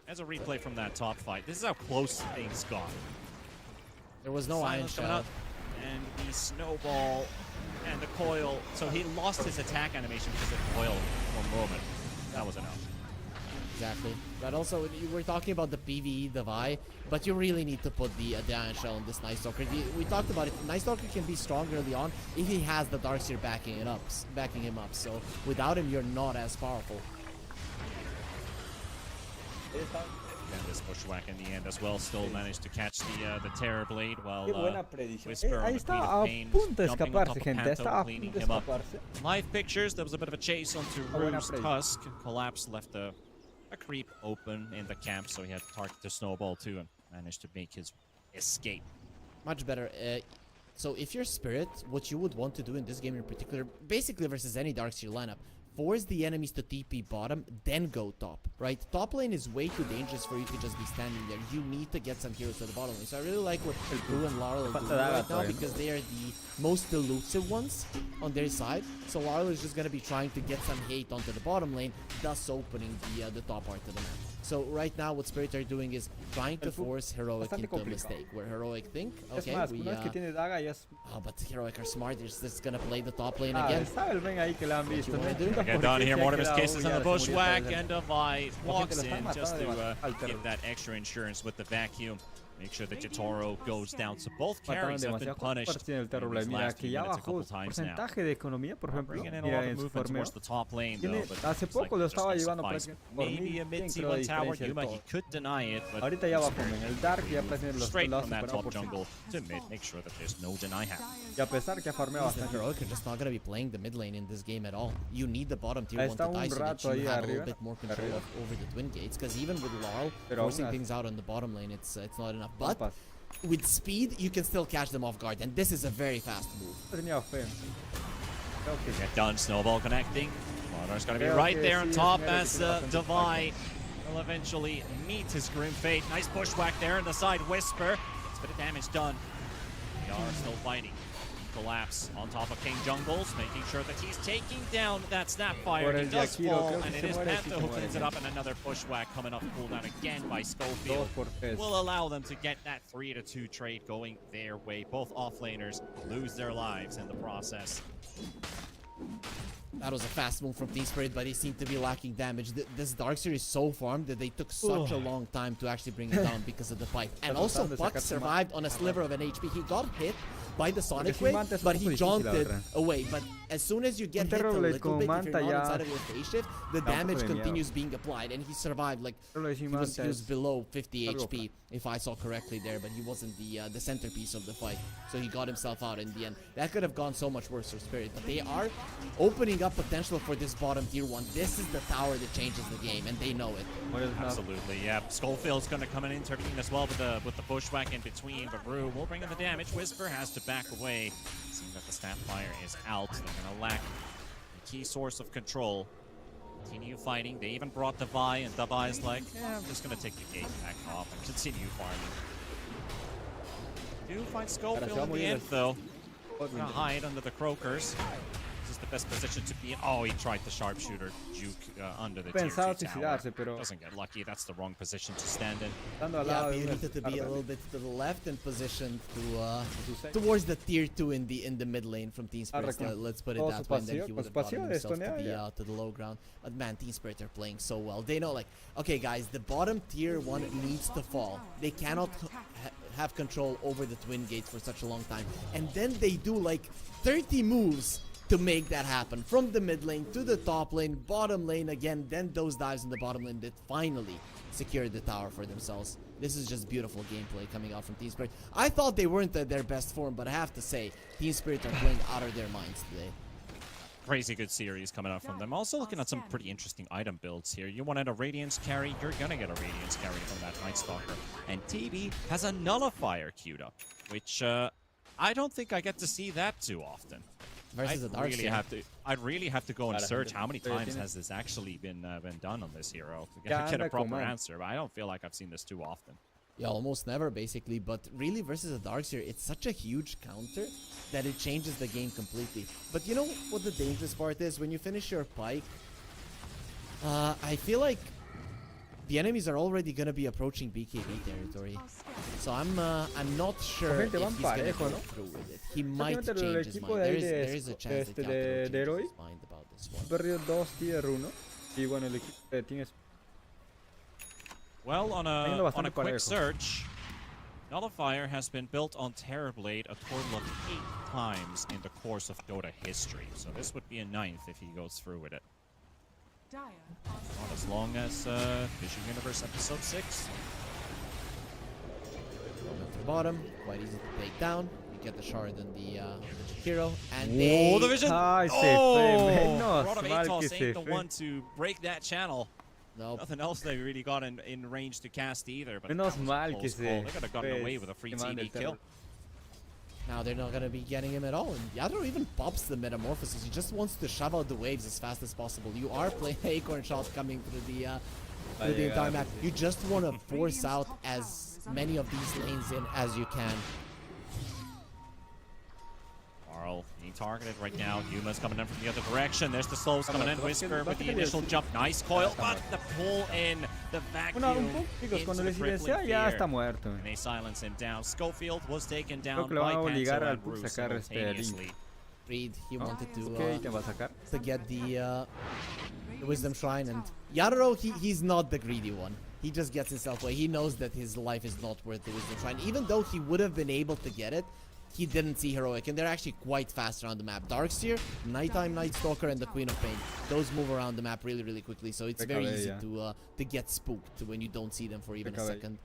As a replay from that top fight, this is how close things got. There was no Iron Shell. And the snowball and the coil. So he lost his attack animation because of the coil for a moment. That was enough. Exactly. But also, we're talking about the PvE Devi, but you really need to put the Iron Shell on this Night Stalker. We talked about it. Night Stalker can be strong early on if he has the Darkseer backing him up. So without him, you're not as powerful. And this bushwhack in the end as well still managed to catch the Terrorblade while Whisper on the Queen of Pain jumping on top of Panto, cleaning him up. Live pictures, there was a bit of a chase onto Rue's Tusk. Collapse left a creep open in the camp, so he had to target the snowball too and managed to make his escape. Much better. So if you're Spirit, what you would want to do in this game in particular, basically versus any Darkseer lineup, force the enemies to TP bottom, then go top, right? Top lane is way too dangerous for you to just be standing there. You need to get some heroes to the bottom lane. So I really like what Blue and Laurel are doing right now because they are the most elusive ones on their side. So Laurel is just going to be trying to get some hate onto the bottom lane, thus opening the top part of the map. So right now what Spirit are doing is trying to force Heroic into a mistake, where Heroic think, okay, but Heroic are smart, they're just gonna play the top lane again. Get down here, Mortimer's cases on the bushwhack, and Vi walks in just to give that extra insurance with the vacuum. Make sure that Jotaro goes down. So both carries have been punished in these last few minutes a couple times now. Bringing in a lot of movement towards the top lane, though, but hace poco lo estaba llevando por maybe a mid-T1 tower. Yuma, he could deny it, but ahorita ya va en el dark, ya straight from that top jungle to mid. Make sure that there's no deny happen. Y a pesar que ha farmeado bastante. Heroic are just not going to be playing the mid lane in this game at all. You need the bottom tier 1 to die so that you have a little bit more control over the twin gates, because even with Laurel forcing things out on the bottom lane, it's not enough. But with speed, you can still catch them off guard, and this is a very fast move. Get done, snowball connecting. Water's gonna be right there on top as Devi will eventually meet his grim fate. Nice bushwhack there on the side, Whisper. It's a bit of damage done. They are still fighting. Collapse on top of King Jungles, making sure that he's taking down that Snapfire. He does fall, and it is Panther who cleans it up, and another bushwhack coming off cooldown again by Schofield will allow them to get that 3-2 trade going their way. Both offlaners lose their lives in the process. That was a fast move from Team Spirit, but they seem to be lacking damage. This Darkseer is so farmed that they took such a long time to actually bring it down because of the pipe. And also, Puck survived on a sliver of an HP. He got hit by the Sonic Wave, but he jaunted away. But as soon as you get hit a little bit, if you're not inside of your phase shift, the damage continues being applied. And he survived, like, he was below 50 HP, if I saw correctly there, but he wasn't the centerpiece of the fight. So he got himself out in the end. That could have gone so much worse for Spirit, but they are opening up potential for this bottom tier 1. This is the tower that changes the game, and they know it. Absolutely, yeah. Schofield's going to come in and intervene as well with the bushwhack in between, but Rue will bring in the damage. Whisper has to back away, seeing that the Snapfire is out. They're going to lack a key source of control. Continue fighting. They even brought Devi, and Devi is like, yeah, I'm just going to take the gate back off and continue farming. Do find Schofield in the end, though. Gonna hide under the Croakers. This is the best position to be in. Oh, he tried the sharpshooter juke under the tier 2 tower. Doesn't get lucky. That's the wrong position to stand in. Yeah, you needed to be a little bit to the left and positioned to towards the tier 2 in the mid lane from Team Spirit. Let's put it that way. And then he would have gotten himself to the low ground. But man, Team Spirit are playing so well. They know, like, okay, guys, the bottom tier 1 needs to fall. They cannot have control over the twin gates for such a long time. And then they do like 30 moves to make that happen. From the mid lane to the top lane, bottom lane again, then those dives in the bottom lane that finally secured the tower for themselves. This is just beautiful gameplay coming out from Team Spirit. I thought they weren't at their best form, but I have to say, Team Spirit are playing out of their minds today. Crazy good series coming out from them. Also looking at some pretty interesting item builds here. You wanted a Radiance carry, you're gonna get a Radiance carry from that Night Stalker. And TB has a Nullifier queued up, which I don't think I get to see that too often. I'd really have to go and search how many times has this actually been done on this hero to get a proper answer, but I don't feel like I've seen this too often. Yeah, almost never, basically. But really, versus a Darkseer, it's such a huge counter that it changes the game completely. But you know what the dangerous part is? When you finish your pike, I feel like the enemies are already going to be approaching BKB territory. So I'm not sure if he's going to go through with it. He might change his mind. There is a chance that Counter will change his mind about this one. Perdió 2 tier 1. Y bueno, el equipo de Team Well, on a quick search, Nullifier has been built on Terrorblade a total of 8 times in the course of Dota history. So this would be a 9th if he goes through with it. Not as long as Fishing Universe Episode 6. Going to the bottom, quite easy to take down. You get the shard and the hero, and they... the vision! Rod of Atos ain't the one to break that channel. Nope. Nothing else they really got in range to cast either. But Menos mal que they could have gotten away with a free TD kill. Now they're not gonna be getting him at all. And Yadro even pops the Metamorphosis. He just wants to shove out the waves as fast as possible. You are playing Acorn Shot coming through the entire map. You just want to force out as many of these lanes in as you can. Marl being targeted right now. Yuma's coming in from the other direction. There's the slows coming in. Whisper with the initial jump. Nice coil, but the pull in, the vacuum into the crippling fear. And they silence him down. Schofield was taken down by Panto and Bruce simultaneously. Reed, he wanted to get the Wisdom Shrine, and Yadro, he's not the greedy one. He just gets himself away. He knows that his life is not worth the Wisdom Shrine. Even though he would have been able to get it, he didn't see Heroic, and they're actually quite fast around the map. Darkseer, Nighttime Night Stalker, and the Queen of Pain. Those move around the map really, really quickly, so it's very easy to get spooked when you don't see them for even a second.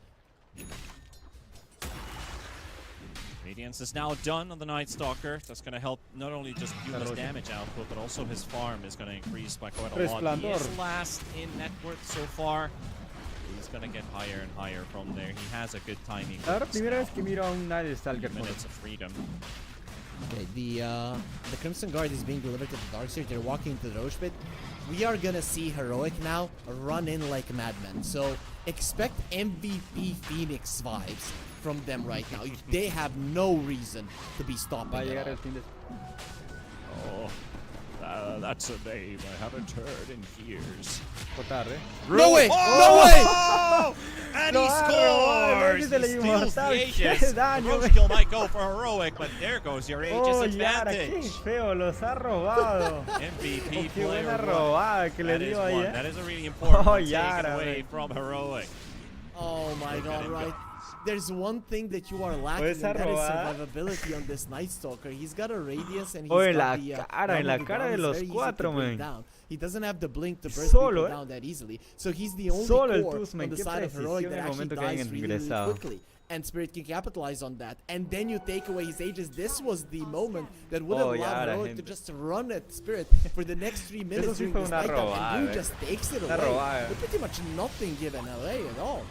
Radiance is now done on the Night Stalker. That's going to help not only just Yuma's damage output, but also his farm is going to increase by quite a lot. He is last in net worth so far. He's going to get higher and higher from there. He has a good timing. Minutes of freedom. Okay, the Crimson Guard is being delivered to the Darkseer. They're walking to the Roche Pit. We are gonna see Heroic now run in like madmen. So expect MVP Phoenix vibes from them right now. They have no reason to be stopping at all. Oh, that's a name I haven't heard in years. No way! Oh! No way! And he scores! He steals the Aegis. The Roche kill might go for Heroic, but there goes your Aegis advantage. MVP player one. That is a really important one taken away from Heroic. Oh my god, right. There's one thing that you are lacking, and that is survivability on this Night Stalker. He's got a radius and he's got the cara de los cuatro, man. He doesn't have the blink to burst people down that easily. So he's the only core on the side of Heroic that actually dies really quickly. And Spirit can capitalize on that. And then you take away his Aegis. This was the moment that would have allowed Heroic to just run at Spirit for the next 3 minutes during this night time. And Blue just takes it away. With pretty much nothing given away at all.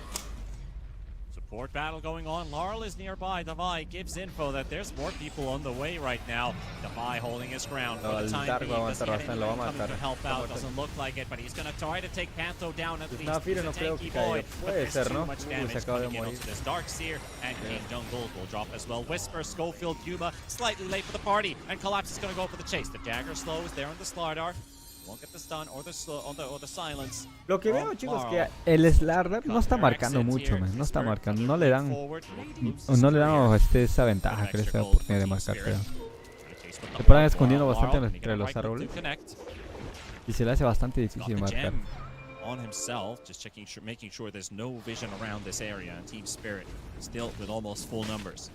Support battle going on. Laurel is nearby. Davai gives info that there's more people on the way right now. Davai holding his ground for the time being. Does he have anyone coming to help out? Doesn't look like it, but he's going to try to take Pantho down at least. He's a tanky boy, but there's too much damage coming in onto this. Darkseer and King Jungle will drop as well. Whisper, Schofield, Yuma, slightly late for the party, and Collapse is going to go for the chase. The Jagger slows there on the Slardar. Won't get the stun or the silence. Lo que veo, chicos, que el Slardar no está marcando mucho, no está marcando, no le dan esa ventaja que les da oportunidad de marcar, creo. Se paran escondiendo bastante entre los árboles y se le hace bastante difícil marcar. On himself, just making sure there's no vision around this area, and Team Spirit still with almost full numbers.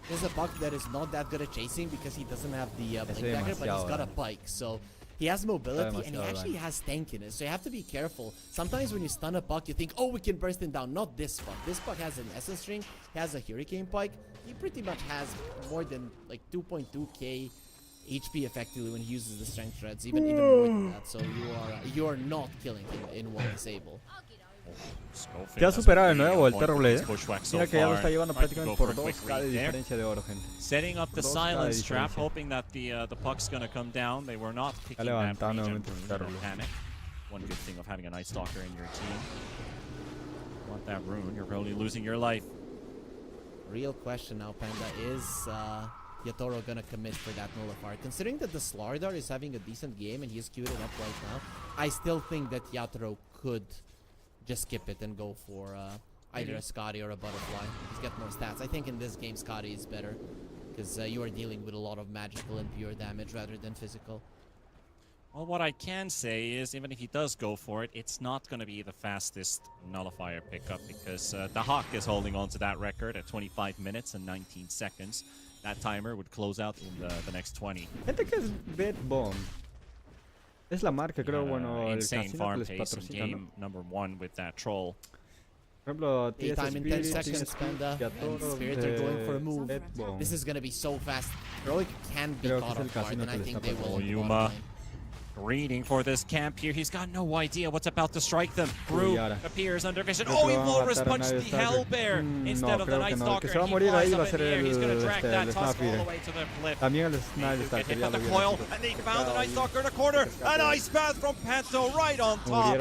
There's a Buck that is not that good at chasing because he doesn't have the blink dagger, but he's got a bike, so he has mobility and he actually has tankiness, so you have to be careful. Sometimes when you stun a Puck, you think, oh, we can burst him down. Not this Puck. This Puck has an Essence String, he has a Hurricane Pike. He pretty much has more than like 2.2k HP effectively when he uses the Strength Shreds, even more than that. So you are not killing him in one disable. Ya ha superado de nuevo el Terrorblade. Mira que ya lo está llevando prácticamente por 2k de diferencia de oro, gente. Setting up the silence trap, hoping that the puck's gonna come down. They were not picking that region for panic. One good thing of having a Night Stalker in your team. You want that rune, you're probably losing your life. Real question now, Panda, is Yatoro gonna commit for that nullifier? Considering that the Slardar is having a decent game and he's queued it up right now, I still think that Yatoro could just skip it and go for either a Scotty or a Butterfly. He's got more stats. I think in this game Scotty is better because you are dealing with a lot of magical and pure damage rather than physical. Well, what I can say is even if he does go for it, it's not going to be the fastest nullifier pickup because the Hawk is holding on to that record at 25 minutes and 19 seconds. That timer would close out in the next 20. Gente que es Bet Bomb. Es la marca, creo, bueno, el insane casino farm que les pace in patrocina, game number 1 with that troll. Por ejemplo, time in 10 seconds, Panda, and Spirit are going for a move. This is gonna be so fast. Heroic can be caught off guard, and I think they will. Yuma. Greeting for this camp here. He's got no idea what's about to strike them. Gru appears under vision. Oh, he Walrus punched the Hellbear instead of the Night Stalker. He flies up in the air. He's going to drag that Tusk all the way to the cliff. Get hit by the coil, and they found the Night Stalker in the corner. An ice path from Panto right on top.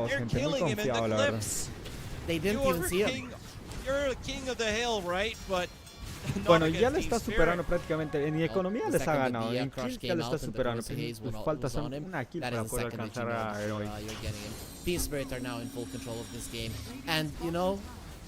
You're killing him in the cliffs. They didn't even see him. You're the king of the hill, right? But bueno, ya le está superando prácticamente. En economía les ha ganado. En kills ya le está superando. Pues falta son una kill para poder alcanzar a Heroic. Team Spirit are now in full control of this game. And you know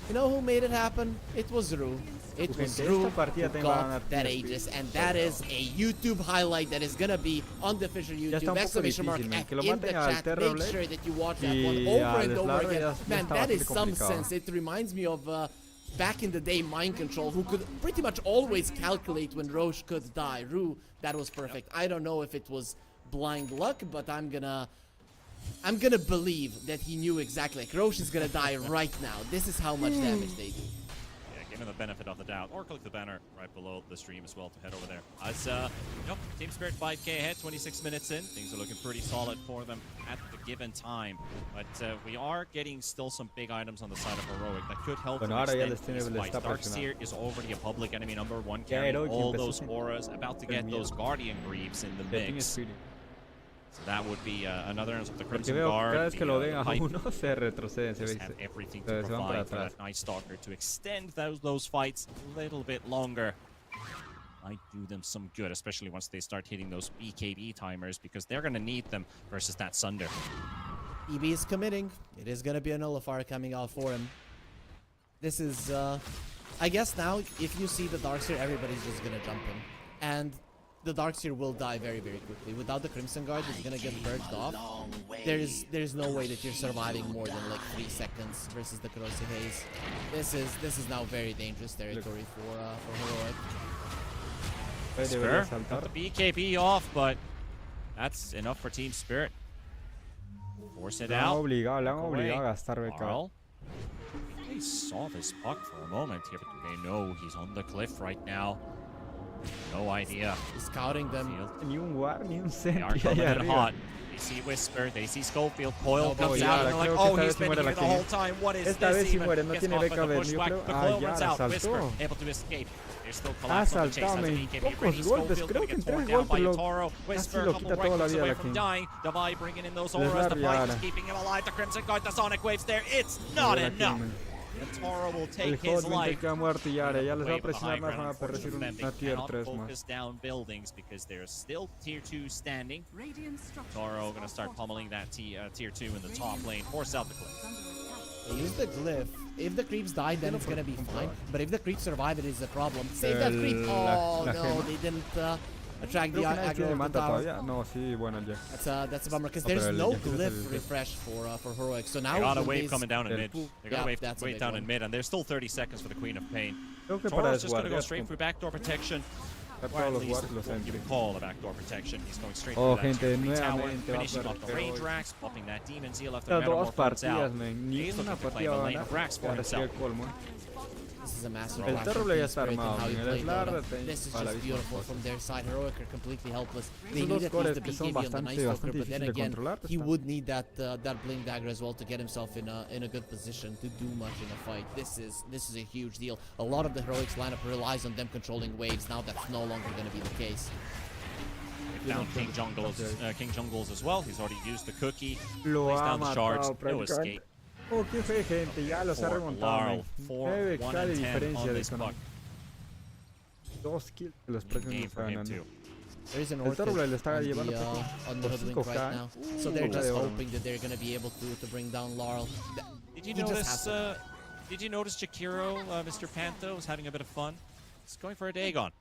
who made it happen? It was Ru. It was Ru who got that Aegis, and that is a YouTube highlight that is gonna be on the official YouTube. Exclamation mark F in the chat. Make sure that you watch that one over and over again. Man, that is some sense. It reminds me of back in the day Mind Control, who could pretty much always calculate when Roche could die. Ru, that was perfect. I don't know if it was blind luck, but I'm gonna believe that he knew exactly. Like, Roche is gonna die right now. This is how much damage they do. Yeah, give him the benefit of the doubt. Or click the banner right below the stream as well to head over there. As Team Spirit 5k ahead, 26 minutes in. Things are looking pretty solid for them at the given time. But we are getting still some big items on the side of Heroic that could help them extend these fights. Darkseer is already a public enemy #1, carrying all those auras, about to get those Guardian Greaves in the mix. So that would be another of the Crimson Guard. Cada vez que lo ven a uno se retroceden, se have everything to provide for that Night Stalker to extend those fights a little bit longer. Might do them some good, especially once they start hitting those BKB timers, because they're going to need them versus that Sunder. EB is committing. It is going to be a nullifier coming out for him. This is, I guess now, if you see the Darkseer, everybody's just going to jump him. And the Darkseer will die very, very quickly. Without the Crimson Guard, it's gonna get purged off. There's no way that you're surviving more than like 3 seconds versus the Corrosive Haze. This is now very dangerous territory for Heroic. Got the BKB off, but that's enough for Team Spirit. Force it out. Le han obligado a gastar BK. They saw this puck for a moment here, but they know he's on the cliff right now. No idea. He's scouting them. Ni un guard, ni un They are coming in hot. They see Whisper, they see Schofield, Coil comes out, and they're like, oh, he's been here the whole time, what is this even? Gets caught by the pushback, the Coil runs out, Whisper able to escape. They're still collapsed on the chase, that's BKB ready, Schofield gonna get torn down by Toro. Whisper a couple rifles away from dying, Davai bringing in those auras, the fight is keeping him alive, the Crimson Guard, the Sonic Waves there, it's not enough. Toro will take his life. Ya les va a presionar más, van a recibir una tier 3 más. Focus down buildings because there's still tier 2 standing. Toro gonna start pummeling that tier 2 in the top lane. Force out the cliff. They use the glyph. If the creeps die, then it's gonna be fine. But if the creeps survive, it is a problem. Save that creep. Oh no, they didn't attract the aggro. No, sí, bueno, ya. That's a bummer because there's no glyph refresh for Heroic. So now they got a wave coming down in mid. They got a wave down in mid, and there's still 30 seconds for the Queen of Pain. Toro's just gonna go straight for backdoor protection. Or at least what you call a backdoor protection. He's going straight for that tier 3 tower, finishing off the range racks, popping that Demon Zeal after the Metamorph comes out. He's looking to claim a lane of racks for himself. This is a massive This is just beautiful from their side. Heroic are completely helpless. They need at least the BKB on the Night Stalker, but then again, he would need that Blink Dagger as well to get himself in a good position to do much in a fight. This is a huge deal. A lot of the Heroics lineup relies on them controlling waves. Now that's no longer going to be the case. Down King Jungles as well. He's already used the cookie. Plays down the shards. No escape. Oh, qué fe, gente, ya los ha remontado. 9k de diferencia de economía. 2 kills que los próximos están ganando. El Toro le está llevando on the hoodwink right now. So they're just hoping that they're going to be able to bring down Laurel. Did you notice Jakiro, Mr. Panto, was having a bit of fun? He's going for a Dagon.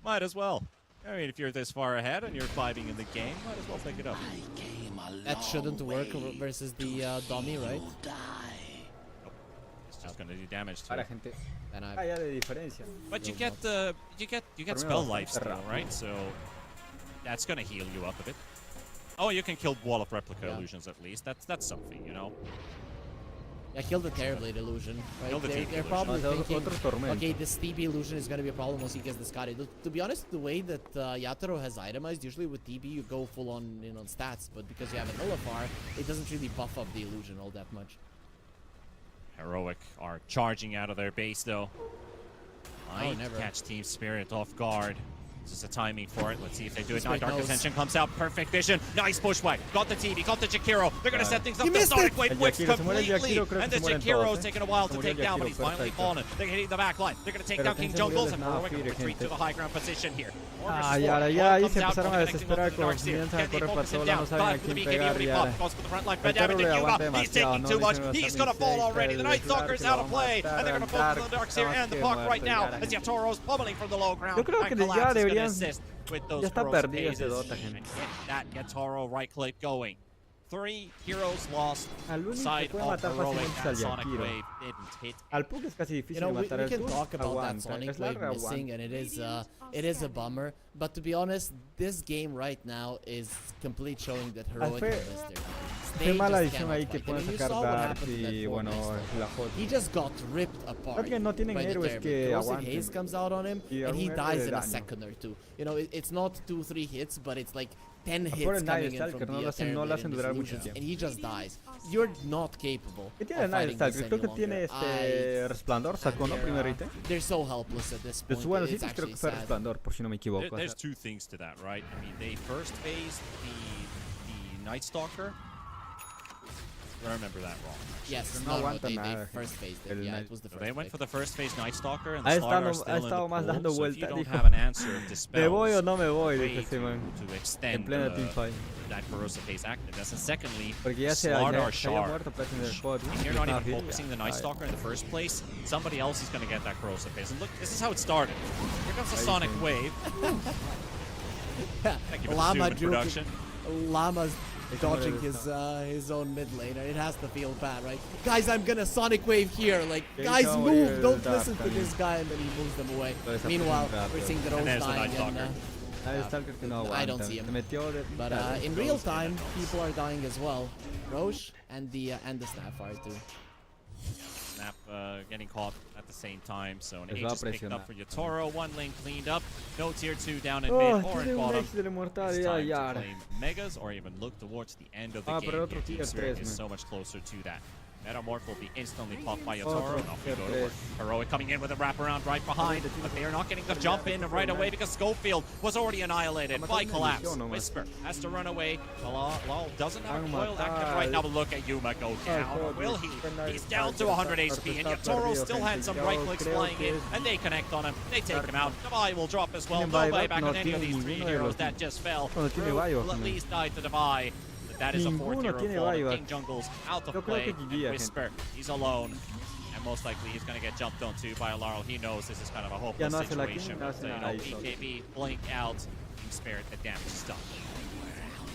Might as well. I mean, if you're this far ahead and you're 5ing in the game, might as well pick it up. That shouldn't work versus the dummy, right? It's just gonna do damage to it. But you get spell life still, right? So that's gonna heal you up a bit. Oh, you can kill Wall of Replica illusions at least. That's something, you know. Yeah, kill the Terrorblade illusion. Right? Kill the They're TP probably thinking, tormento. okay, this TP illusion is going to be a problem once he gets the Scotty. To be honest, the way that Yatoro has itemized, usually with TP you go full on stats, but because you have a Nullifar, it doesn't really buff up the illusion all that much. Heroic are charging out of their base though. Might catch Team Spirit off guard. This is the timing for it. Let's see if they do it. Now Dark Ascension comes out. Perfect vision. Nice bushwhack. Got the TB. Got the Jakiro. They're going to set things up. The Sonic Wave whips completely. And the Jakiro's taking a while to take down, but he's finally fallen. They're hitting the back line. They're going to take down King Jungles. And Heroic will retreat to the high ground position here. Ya, ahí se empezaron a desesperar con comienzan a correr para todos lados, no saben a quién pegar y ahora. El Toro le aguanta demasiado, no le He's going to fall already. The Night Stalker's out of play. And they're going to focus on the Darkseer and the Puck right now as Yatoro's pummeling from the low ground. Yo creo que ya deberían. Ya está perdido ese Dota, gente. That Yatoro right click going. 3 heroes lost. Al único Side que puede of matar Heroic fácilmente es al Sonic Yakiro. Wave didn't hit. Al Puck es casi difícil You know, matar. we can el talk about that aguanta. Sonic Wave missing, and it is a bummer. But to be honest, this game right now is complete showing that Heroic missed their Qué mala edición ahí que pueden sacar Dark y bueno, la Hot. He just got ripped apart. Creo que no tienen héroes que aguanten. Haze comes out on him, and he dies in a second or two. You know, it's not 2-3 hits, but it's like 10 hits coming in from the Terrorblade, and he just dies. You're not capable ¿Qué tiene Night Stalker? Creo que tiene Resplandor, sacó, ¿no? Primer ítem. They're so helpless at this point. De sus buenos ítems creo que fue Resplandor, por si no me equivoco. There's two things to that, right? I mean, they first phased the Night Stalker. I remember that wrong. Yes, no aguanta they nada. first phase it. Yeah, it was the first They went for the first phase Night Stalker, and Ha the Slaughter are still in the estado más dando pool, so if you vueltas, don't dijo. have an answer to spells, ¿Me voy o no me voy? way Dijo ese man. to En extend plena teamfight. that corrosive phase activeness. And secondly, Porque ya se Slaughter are haya sharp. muerto pues, en el spot. If you're not even focusing the Night Stalker in the first place, somebody else is going to get that corrosive phase. And look, this is how it started. Here comes the Sonic Wave. Thank you for the Zoom production. Llama's dodging his own mid laner. It has to feel bad, right? Guys, I'm gonna Sonic Wave here. Like, guys, move! Don't listen to this guy, and then he moves them away. Meanwhile, we're seeing the Rose dying, and I don't see him. But in real time, people are dying as well. Roche and the Snapfire too. Snap getting caught at the same time, so an Aegis picked up for Yatoro. One lane cleaned up. No tier 2 down in mid or in bottom. It's time to claim Megas or even look towards the end of the game. Team Spirit is so much closer to that. Metamorph will be instantly popped by Yatoro. And off we go to work. Heroic coming in with a wraparound right behind, but they are not getting the jump in right away because Schofield was already annihilated by collapse. Whisper has to run away. Lol doesn't have a coil active right now, but look at Yuma go down. Will he? He's down to 100 HP, and Yatoro still had some right clicks flying in, and they connect on him. They take him out. Divide will drop as well. No buyback on any of these 3 heroes that just fell. Will at least died to Divide. That is a 4th hero fall. King Jungle's out of play. Whisper, he's alone. And most likely he's going to get jumped on too by a Laurel. He knows this is kind of a hopeless situation. But, you know, BKB, blink out. Team Spirit, the damage is done.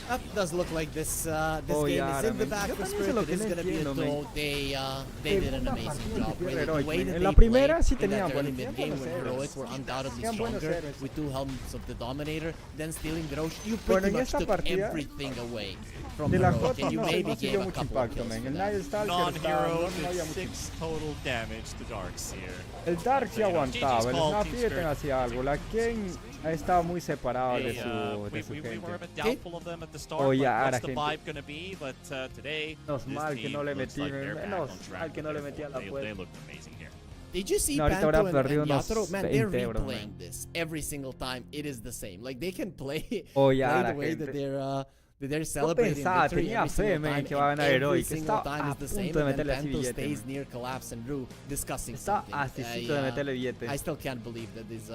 That does look like this game is in the back for Spirit. It is going to be a duel. They did an amazing job. Really. The way that they played in that early mid-game when Heroic were undoubtedly stronger with 2 helmets of the Dominator, then stealing the Roche, you pretty much took everything away from Heroic, and you maybe gave a couple of kills for that. Non-hero did 6 total damage to Darkseer. El Dark sí aguantaba, el Snapfire hacía algo, la Ken estaba muy separado de su We were a gente. bit doubtful of them at the start, Oh, yeah, but what's the gente. vibe going to be? But today, Menos mal que no le looks metí, like they're back menos on track mal que no le metí a la they puerta. looked amazing here. Did you see No, ahorita Panto habrá and perdido unos Yatoro? Man, they're 20 euros, replaying this every single time. It is the same. Like, they can play, Oh, yeah, play the la way that gente. they're celebrating victory tenía every fe, single man, time, que va a and ganar every Heroic. single Está time a is the same, punto de and then meterle así Panto billete, stays man. near Collapse and Rue discussing Está something. asícito de meterle billete. I still can't believe that these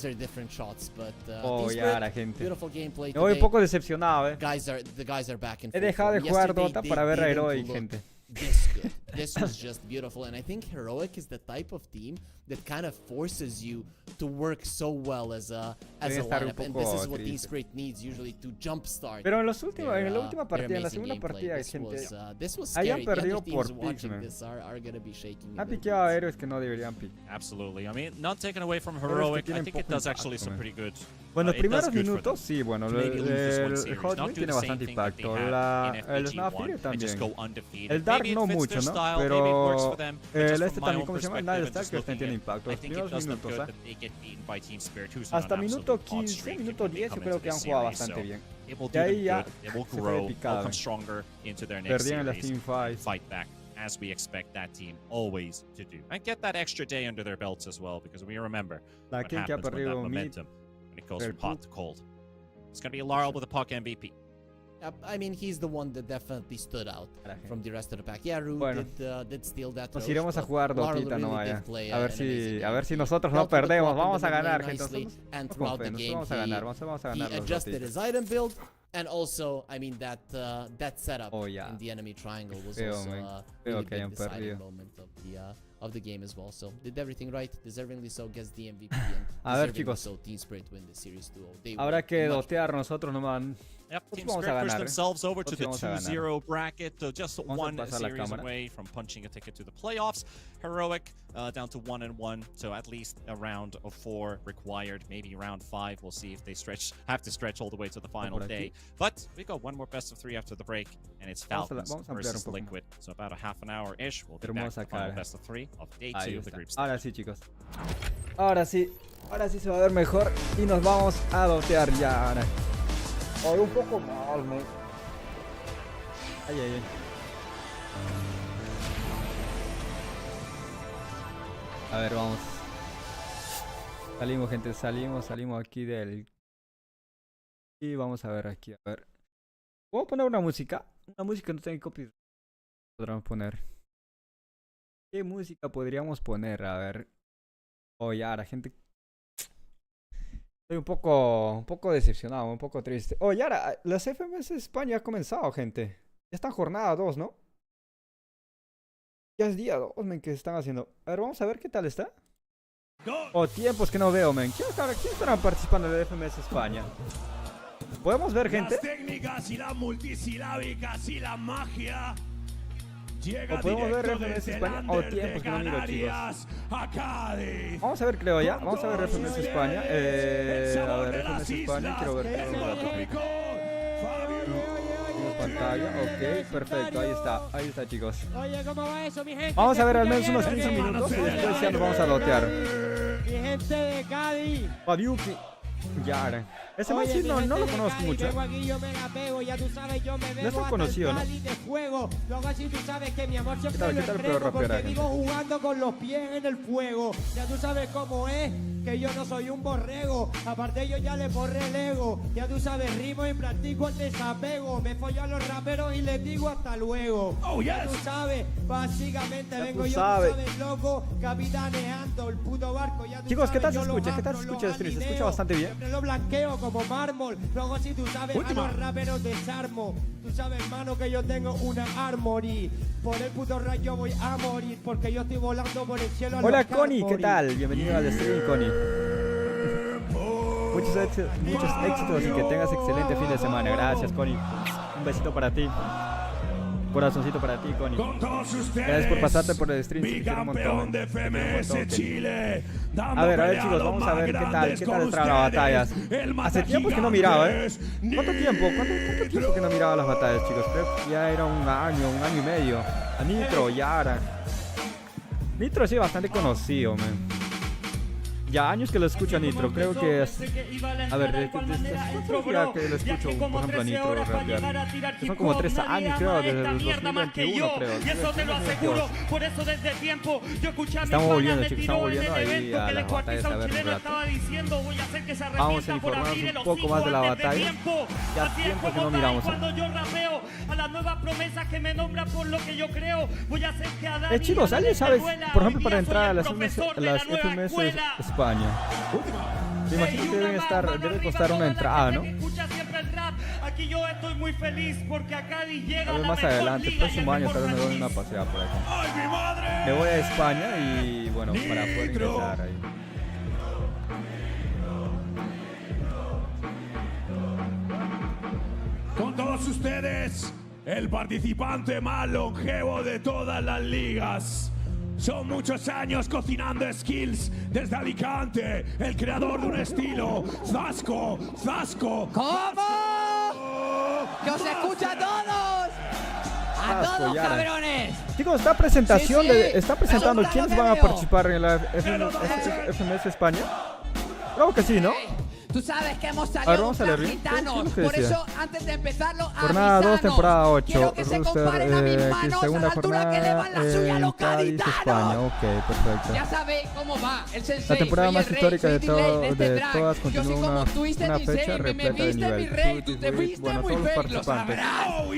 are different shots, but Oh, Team ya, Spirit, la gente. beautiful gameplay Me voy un today. poco decepcionado, The guys are back in He full dejado de form. jugar Yesterday, Dota they para ver a didn't Heroic, look gente. this good. This was just beautiful, and I think Heroic is the type of team that kind of forces you to work so well as a lineup, and this is what Team Spirit needs usually to jumpstart. Pero en la última partida, en la segunda partida, gente, This was hayan scary. perdido The por other teams watching Pixman. this are gonna be shaking. Han piqueado a héroes que no deberían piquear. Absolutely. I mean, not taken away from Héroes que Heroic. I tienen think it poco does actually impacto, some man. pretty good Bueno, los primeros minutos, sí, bueno, el Hotwing tiene bastante impacto. El Snapfire también. El Dark no mucho, ¿no? Pero el este también, ¿cómo se llama? El Night Stalker también tiene impacto. Los primeros minutos, hasta minuto 15, minuto 10, yo creo que han jugado bastante bien. Y ahí ya se fue picada. Perdían en las teamfights. As we expect that team always to do. And get that extra day under their belts as well, because we remember what happens with that momentum when it goes from hot to cold. It's going to be Laurel with a puck MVP. I mean, he's the one that definitely stood out from the rest of the pack. Yeah, Rue did steal that. Nos iremos a jugar Dotita, no vaya. A ver si nosotros no perdemos. Vamos a ganar, gente. Vamos a ganar, vamos a ganar. He adjusted his item build. And also, I mean, that setup in the enemy triangle was also a really big deciding moment of the game as well. So, did everything right, deservingly so, gets the MVP. A ver, chicos. Team Spirit win the series duo. Habrá que dotear nosotros nomás. Yep, Team Spirit pushed themselves over to the 2-0 bracket, just one series away from punching a ticket to the playoffs. Heroic down to 1-1, so at least a round of 4 required, maybe round 5. We'll see if they have to stretch all the way to the final day. But we got one more best of 3 after the break, and it's Falcons versus Liquid. So about a half an hour-ish, we'll be back to the final best of 3 of day 2 of the group stage. Ahora sí, chicos. Ahora sí se va a ver mejor y nos vamos a dotear ya ahora. Hoy un poco mal, man. Ay. A ver, vamos. Salimos, gente, salimos aquí del... Y vamos a ver aquí, a ver. ¿Puedo poner una música? Una música no tiene copyright. Podríamos poner. ¿Qué música podríamos poner? A ver. Oh, ya, la gente... Estoy un poco decepcionado, un poco triste. Oh, y ahora, las FMS España ha comenzado, gente. Ya está en jornada 2, ¿no? Ya es día 2, men, que están haciendo. A ver, vamos a ver qué tal está. Oh, tiempos que no veo, men. ¿Quién estará participando en la FMS España? ¿Podemos ver, gente? Las técnicas y las multisilábicas y la magia. O podemos ver FMS España o tiempos que no miro, chicos. Vamos a ver, creo ya. Vamos a ver FMS España. A ver, FMS España. Quiero ver. Pantalla, ok, perfecto, ahí está, chicos. Oye, ¿cómo va eso, mi gente? Vamos a ver al menos unos 15 minutos y después ya nos vamos a lotear. Mi gente de Cádiz. Fabiuki. Ya, ese más sí no lo conozco mucho. Aquí, yo me la pego, ya tú sabes, yo me no es tan conocido, ¿no? De fuego. Luego así tú sabes que mi amor siempre ¿Qué tal, pero porque vivo jugando con los pies en el fuego. Ya tú sabes cómo es, que yo no soy un borrego. Aparte yo ya le borré el ego. Ya tú sabes, rimo y practico el desapego. Me follo a los raperos y les digo hasta luego. Ya tú sabes, básicamente ya vengo yo, tú sabes, loco, capitaneando el puto barco. Ya tú chicos, sabes, ¿qué tal se escucha? ¿Qué tal se escucha el stream? Se escucha bastante bien. Siempre lo blanqueo como mármol. Luego si tú sabes, a los raperos desarmo. Tú sabes, hermano, que yo tengo una armory. Por el puto rayo voy a morir, porque yo estoy volando por el cielo. Hola, Connie, ¿qué tal? Bienvenido al stream, Connie. Muchos éxitos y que tengas excelente fin de semana. Gracias, Connie. Un besito para ti. Corazoncito para ti, Connie. Gracias por pasarte por el stream. Sí, un montón. A ver, chicos, vamos a ver qué tal entraron las batallas. Hace tiempo que no miraba, ¿Cuánto tiempo que no miraba las batallas, chicos? Creo que ya era un año y medio. A Nitro, Yara. Nitro sí, bastante conocido, man. Ya años que lo escucho a Nitro, creo que es... A ver, ya que lo escucho, por ejemplo, a Nitro rapear. Son como 3 años, creo, desde el 2021, creo. Y eso te lo aseguro, por eso desde tiempo yo escuché a mi estamos volviendo, chicos, estamos volviendo ahí a las batallas, a ver un rato. Vamos a informarnos un poco más de la batalla. Ya tiempo que no miramos. Cuando yo rapeo a las nuevas promesas que me nombran por lo que yo creo, voy a hacer que a Dani chicos, ¿alguien sabe, por ejemplo, para entrar a las FMS España? Me imagino que debe costar una entrada, ¿no? Aquí yo estoy muy feliz porque a Cádiz llega la más adelante, el próximo año tal vez me doy una paseada por aquí. Me voy a España y bueno, para poder ingresar ahí. Con todos ustedes, el participante más longevo de todas las ligas. Son muchos años cocinando skills desde Alicante, el creador de un estilo. Zasco. ¿Cómo? ¡Que os escucha a todos! ¡A todos, cabrones! Chicos, está presentando quiénes van a participar en la FMS España. Creo que sí, ¿no? Tú sabes que hemos salido vamos a leer bien. gitanos. Por eso, antes de empezarlo, Jornada 2, temporada 8. Quiero que se comparen a mis manos segunda a la altura jornada que le van la suya a los Cádiz, España. gaditanos. Ok, perfecto. Ya sabéis cómo va el sensei. La temporada soy más el rey, histórica soy de delay este drag. todas Yo continúa soy como una Twisted y fecha Say, me repleta de viste mi nivel. rey, tú te viste Bueno, muy todos los fake, lo participantes. sabrás. Los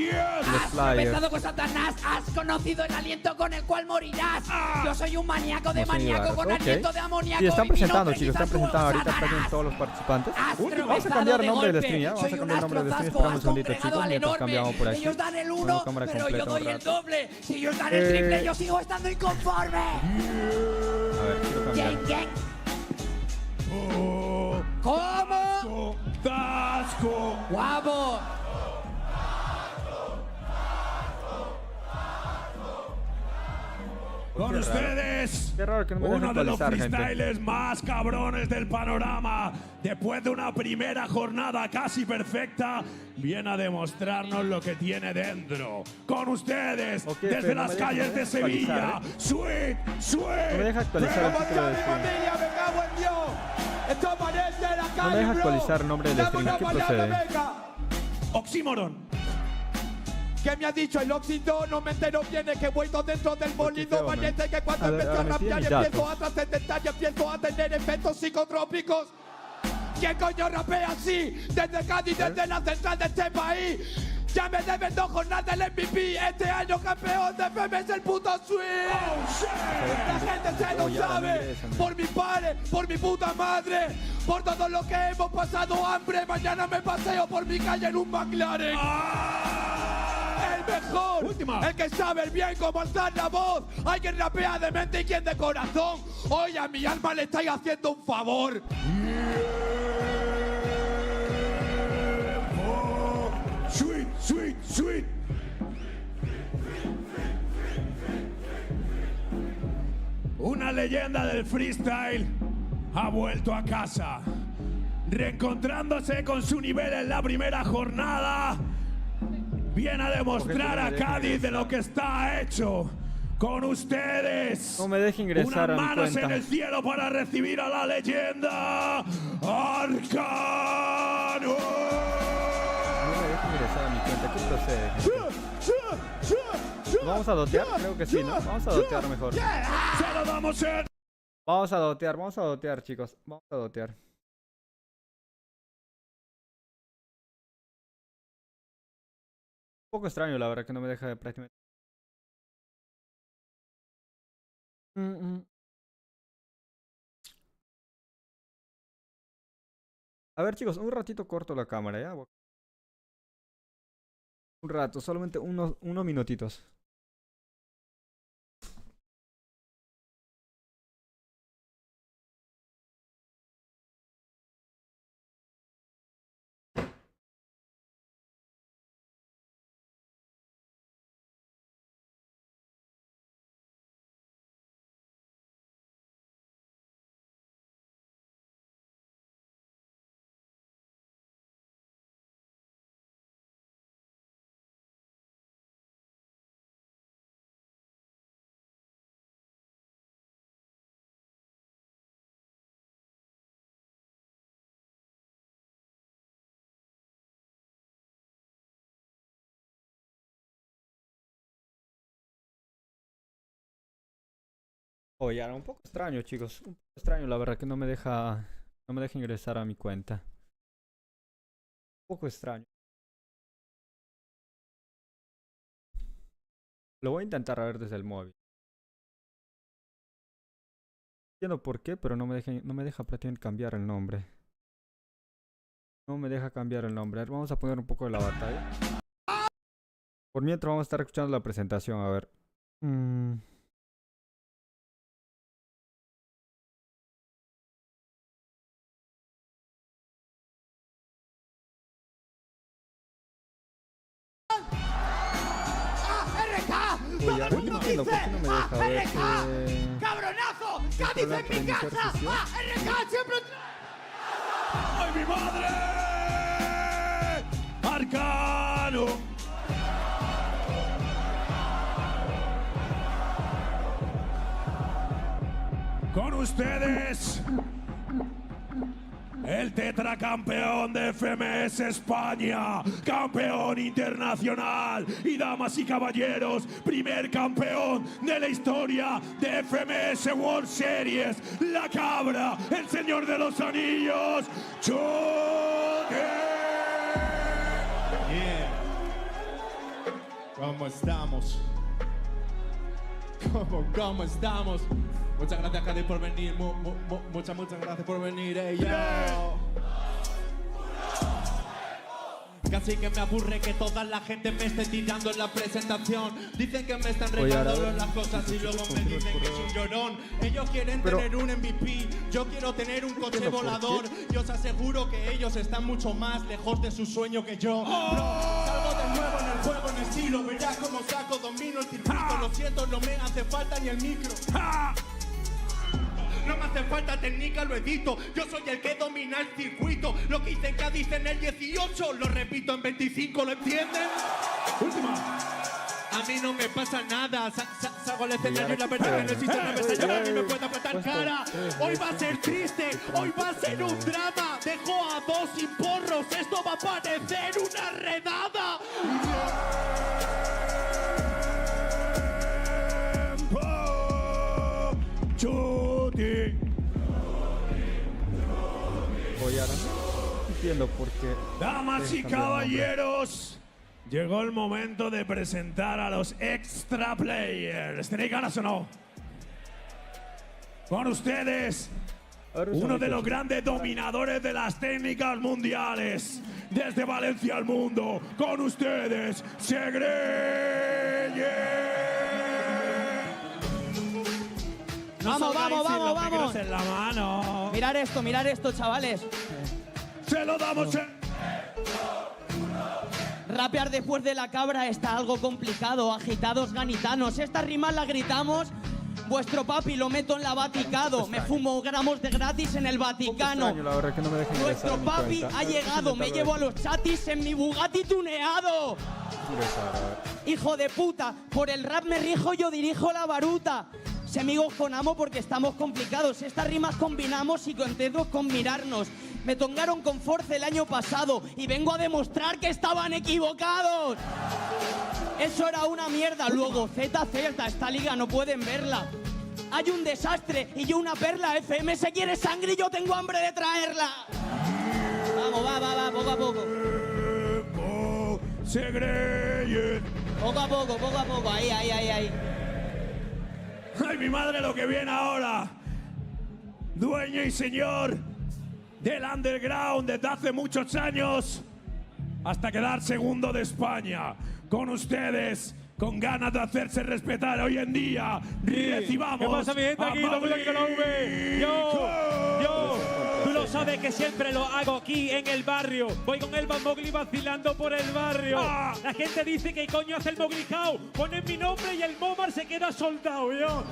Has flyers. empezado con Satanás, has conocido el aliento con el cual morirás. Yo soy un maníaco de maníaco con aliento de amoníaco. Sí, están y mi presentando, nombre chicos, están quizás presentando tú ahorita sabrás. prácticamente todos los participantes. Vamos a Tropezado cambiar el de nombre del golpe. stream, ¿ya? Vamos a Soy cambiar el nombre del stream. astrozasco, Esperamos un has segundito, congregado chicos, al mientras enorme. cambiamos por aquí. Ellos dan el 1, Ponemos cámara pero yo completa doy un el rato. doble. Si ellos dan el triple, yo sigo estando inconforme. A ver, quiero cambiar. Gang. ¿Cómo? Zasco. ¡Guapo! Con ustedes, Qué raro que no me dejen uno de los actualizar, gente. freestyles más cabrones del panorama. Después de una primera jornada casi perfecta, viene a demostrarnos lo que tiene dentro. Con ustedes, Ok, desde pero no las me deja calles de Sevilla, actualizar, Sweet. No me deja actualizar el título del stream. ¡Me cago en Dios! ¡Esto parece la calle, No me deja bro! actualizar el nombre del stream. ¿Qué procede? Oxímoron. ¿Qué me ha dicho el óxido? No me entero bien, es que voy todo dentro del bolido. feo, man. Parece que cuando A ver, empiezo a ahora me piden rapear mis empiezo a datos. trascendentar y empiezo a tener efectos psicotrópicos. ¿Quién coño rapea así? Desde Cádiz, desde la central de este país. Ya me deben 2 jornadas del MVP. Este año campeón de FM es el puto Sweet. La gente se lo sabe. Por mi padre, por mi puta madre. Por todo lo que hemos pasado hambre. Mañana me paseo por mi calle en un McLaren. El mejor, el que sabe bien cómo alzar la voz. Hay quien rapea de mente y quien de corazón. Hoy a mi alma le estáis haciendo un favor. Sweet. Una leyenda del freestyle ha vuelto a casa, reencontrándose con su nivel en la primera jornada. Viene a demostrar a Cádiz de lo que está hecho. Con ustedes, No me deje ingresar a unas mi manos cuenta. en el cielo para recibir a la leyenda Arcano. No me deja ingresar a mi cuenta. ¿Qué procede? ¿Vamos a dotear? Creo que sí, ¿no? Vamos a dotear mejor. Se lo damos en... Vamos a dotear, chicos. Vamos a dotear. Un poco extraño, la verdad, que no me deja prácticamente. A ver, chicos, un ratito corto la cámara, ¿ya? Un rato, solamente unos minutitos. Oye, era un poco extraño, chicos. Un poco extraño, la verdad, que no me deja ingresar a mi cuenta. Un poco extraño. Lo voy a intentar a ver desde el móvil. No entiendo por qué, pero no me deja prácticamente cambiar el nombre. No me deja cambiar el nombre. A ver, vamos a poner un poco de la batalla. Por mientras vamos a estar escuchando la presentación, a ver. ¡RK! ¡Todo el mundo entiendo, ¿por qué no me deja ver? ¡Cabronazo! ¡Cádiz en mi casa! ¡RK siempre! ¡Ay, mi madre! ¡Arcano! Con ustedes, el tetracampeón de FMS España, campeón internacional y damas y caballeros, primer campeón de la historia de FMS World Series, la cabra, el señor de los anillos, Choque. Yeah. ¿Cómo estamos? ¿Cómo estamos? Muchas gracias, Cádiz, por venir. Muchas gracias por venir. Yo. Casi que me aburre que toda la gente me esté tirando en la presentación. Dicen que me están regalando las cosas y luego me dicen que soy un llorón. Ellos quieren tener un MVP, yo quiero tener un coche volador. Yo os aseguro que ellos están mucho más lejos de su sueño que yo. Salgo de nuevo en el juego en estilo, verás cómo saco, domino el circuito. Lo siento, no me hace falta ni el micro. No me hace falta técnica, lo edito. Yo soy el que domina el circuito. Lo que hice en Cádiz en el 18, lo repito en 25, ¿lo entienden? Última. A mí no me pasa nada. Salgo al escenario y la verdad que no existe una mesa y a mí me puede apretar cara. Hoy va a ser triste, hoy va a ser un drama. Dejo a dos sin porros, esto va a parecer una redada. Chuti. Voy a entiendo por qué. Damas y caballeros, llegó el momento de presentar a los extra players. ¿Tenéis ganas o no? Con ustedes, uno de los grandes dominadores de las técnicas mundiales. Desde Valencia al mundo, con ustedes, Sigueme. Vamos. En la mano. Mirad esto, chavales. Se lo damos. Rapear después de la cabra está algo complicado. Agitados ganitanos, estas rimas las gritamos. Vuestro papi lo meto en la Vaticado. Me fumo gramos de gratis en el Vaticano. Nuestro papi ha llegado. Me llevo a los chatis en mi Bugatti tuneado. Hijo de puta, por el rap me rijo, yo dirijo la baruta. Si amigos con amo porque estamos complicados. Estas rimas combinamos y contentos con mirarnos. Me tongaron con Force el año pasado y vengo a demostrar que estaban equivocados. Eso era una mierda. Luego ZZ, esta liga no pueden verla. Hay un desastre y yo una perla. FM se quiere sangre y yo tengo hambre de traerla. Vamos, va, poco a poco. Poco a poco, ahí. ¡Ay, mi madre, lo que viene ahora! Dueño y señor del underground desde hace muchos años hasta quedar segundo de España. Con ustedes, con ganas de hacerse respetar hoy en día, recibamos. ¿Qué pasa, mi gente? Aquí, todo el mundo aquí con la V. Yo. Tú lo sabes que siempre lo hago aquí en el barrio. Voy con el Mowgli vacilando por el barrio. La gente dice que coño hace el Mowgli Cow. Ponen mi nombre y el Momar se queda soldado, yo.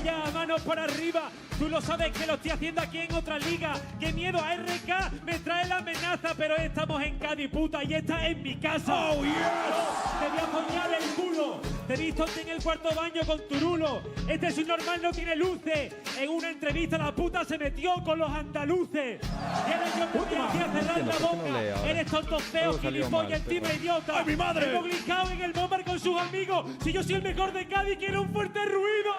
Ya, manos para arriba. Tú lo sabes que lo estoy haciendo aquí en otra liga. Qué miedo a RK me trae la amenaza, pero estamos en Cádiz, puta, y esta es mi casa. ¡Oh, yes! Te voy a coñar el culo. Te he visto en el cuarto baño con Turulo. Este subnormal no tiene luces. En una entrevista la puta se metió con los andaluces. Y ahora yo me voy a cerrar la boca. Eres tonto feo, gilipollas, encima idiota. ¡Ay, mi madre! Hemos glicado en el Bomber con sus amigos. Si yo soy el mejor de Cádiz, quiero un fuerte ruido.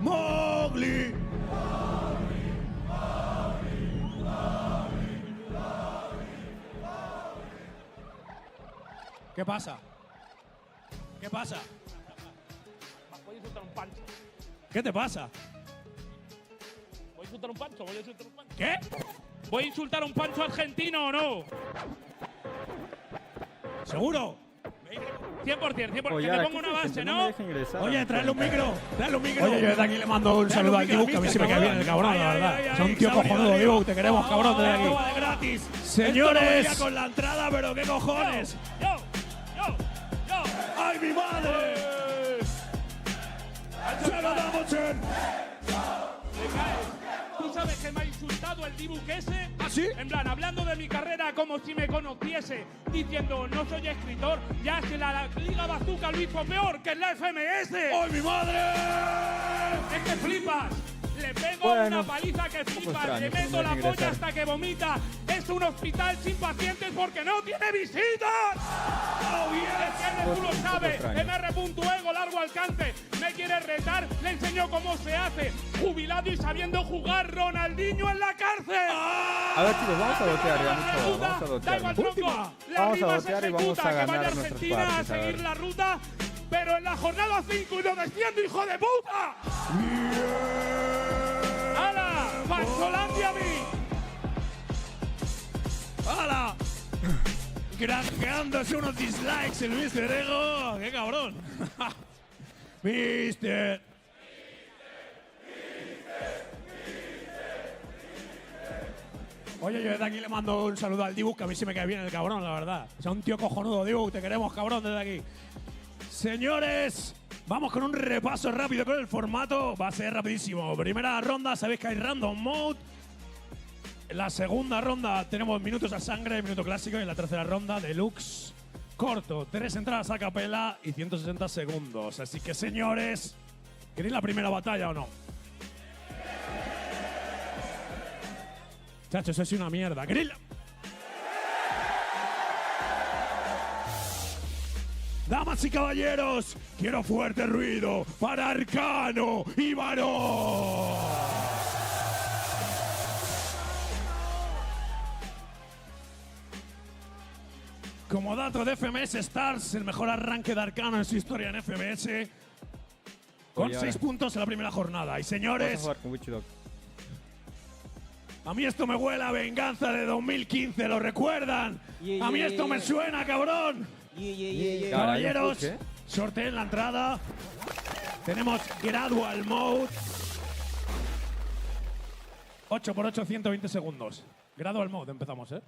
Mowgli. ¿Qué pasa? ¿Qué pasa? Voy a insultar un pancho. ¿Qué te pasa? Voy a insultar un pancho, ¿Qué? ¿Voy a insultar un pancho argentino o no? ¿Seguro? 100%, que te pongo una base, ¿no? Oye, tráele un micro. Oye, yo desde aquí le mando un saludo al Dibu, que a mí se me cae bien el cabrón, la verdad. Son un tío cojonudo, Dibu, te queremos, cabrón, desde aquí. gratis. Señores. Esto no con la entrada, pero qué cojones. Yo. ¡Ay, mi madre! ¡Se lo damos en! ¿Tú sabes que me ha insultado el Dibu ese? ¿Ah, sí? En plan, hablando de mi carrera como si me conociese, diciendo no soy escritor, ya que la Liga Bazooka lo hizo peor que la FMS. ¡Ay, mi madre! Es que flipas. Le pego una paliza que flipas, le meto la polla hasta que vomita. Es un hospital sin pacientes porque no tiene visitas. ¡Oh, yes! Tú lo sabes. MR.ego, largo alcance. Me quiere retar, le enseño cómo se hace. Jubilado y sabiendo jugar, Ronaldinho en la cárcel. A ver, chicos, vamos a dotear ya mucho. Vamos a dotear. Vamos a dotear y vamos a ganar nuestras partes. A seguir la ruta, pero en la jornada 5 y lo desciendo, hijo de puta. ¡Hala! ¡Pancholandia a mí! ¡Hala! Granjeándose unos dislikes el Mr. Ego. ¡Qué cabrón! Mister. Oye, yo desde aquí le mando un saludo al Dibu, que a mí sí me cae bien el cabrón, la verdad. O sea, un tío cojonudo, Dibu, te queremos, cabrón, desde aquí. Señores, vamos con un repaso rápido con el formato. Va a ser rapidísimo. Primera ronda, sabéis que hay random mode. En la segunda ronda tenemos minutos a sangre, minuto clásico. Y en la tercera ronda, deluxe, corto. 3 entradas a capela y 160 segundos. Así que, señores, ¿queréis la primera batalla o no? Chacho, eso es una mierda. ¿Queréis la... Damas y caballeros, quiero fuerte ruido para Arcano y Varón. Como dato de FMS Stars, el mejor arranque de Arcano en su historia en FMS, con 6 puntos en la primera jornada. Y señores, a mí esto me huele a venganza de 2015, ¿lo recuerdan? A mí esto me suena, cabrón. Caballeros, sorteen la entrada. Tenemos Gradual Mode. 8x8, 120 segundos. Gradual Mode, empezamos, ¿eh?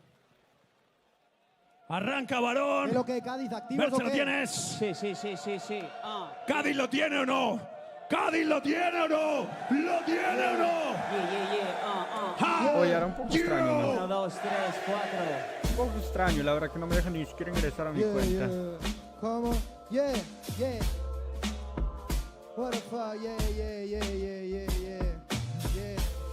Arranca, Varón. ¿Qué lo que, Cádiz, activo? Merce, ¿lo tienes? Sí. ¿Cádiz lo tiene o no? ¿Cádiz lo tiene o no? ¿Lo tiene o no? Oye, era un poco extraño, ¿no? 1, 2, 3, 4. Un poco extraño, la verdad que no me dejan ni siquiera ingresar a mi cuenta. ¿Cómo? Yeah. What the fuck, yeah.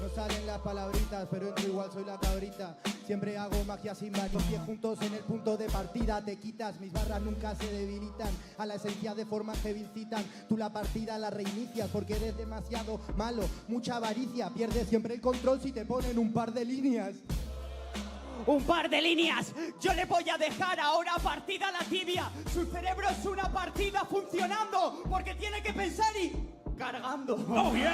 No salen las palabritas, pero entro igual, soy la cabrita. Siempre hago magia sin varios pies juntos en el punto de partida. Te quitas, mis barras nunca se debilitan. A la esencia de forma que incitan. Tú la partida la reinicias porque eres demasiado malo. Mucha avaricia, pierdes siempre el control si te ponen un par de líneas. ¡Un par de líneas! Yo le voy a dejar ahora partida a la tibia. Su cerebro es una partida funcionando porque tiene que pensar y... cargando. ¡Oh, yes!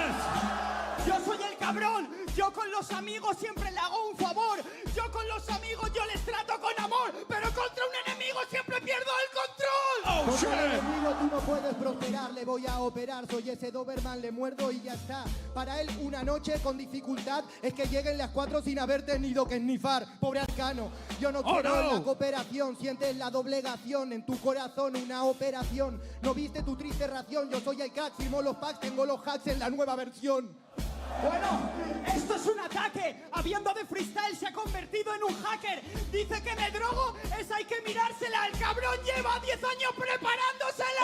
Yo soy el cabrón. Yo con los amigos siempre le hago un favor. Yo con los amigos yo les trato con amor. Pero contra un enemigo siempre pierdo el control. ¡Oh, shit! Contra el enemigo tú no puedes prosperar. Le voy a operar. Soy ese Doberman, le muerdo y ya está. Para él una noche con dificultad es que lleguen las 4 sin haber tenido que snifar. Pobre Arcano. Yo no quiero la cooperación. Sientes la doblegación en tu corazón. Una operación. No viste tu triste ración. Yo soy el crack. Firmo los packs. Tengo los hacks en la nueva versión. Bueno, esto es un ataque. Habiendo de freestyle se ha convertido en un hacker. Dice que me drogo, esa hay que mirársela. El cabrón lleva 10 años preparándosela.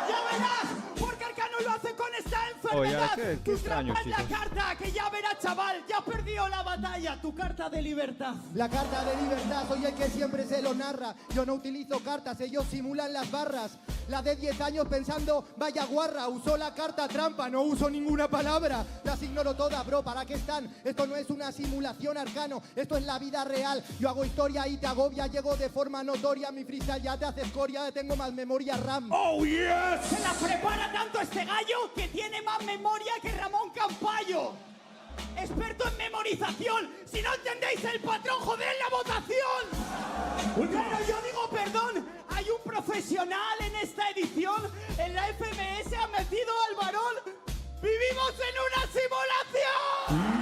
Ya verás, porque Arcano lo hace con esta enfermedad. Qué extraño, chicos. La carta, que ya verás, chaval, ya has perdido la batalla. Tu carta de libertad. La carta de libertad, soy el que siempre se lo narra. Yo no utilizo cartas, ellos simulan las barras. La de 10 años pensando, vaya guarra, usó la carta trampa, no uso ninguna palabra. Las ignoro todas, bro, ¿para qué están? Esto no es una simulación, Arcano, esto es la vida real. Yo hago historia y te agobia, llego de forma notoria. Mi freestyle ya te hace escoria, tengo más memoria RAM. ¡Oh, yes! Se la prepara tanto este gallo que tiene más memoria que Ramón Campayo. Experto en memorización. Si no entendéis el patrón, joder la votación. Pero yo digo perdón. Hay un profesional en esta edición. En la FMS ha metido al Varón. ¡Vivimos en una simulación!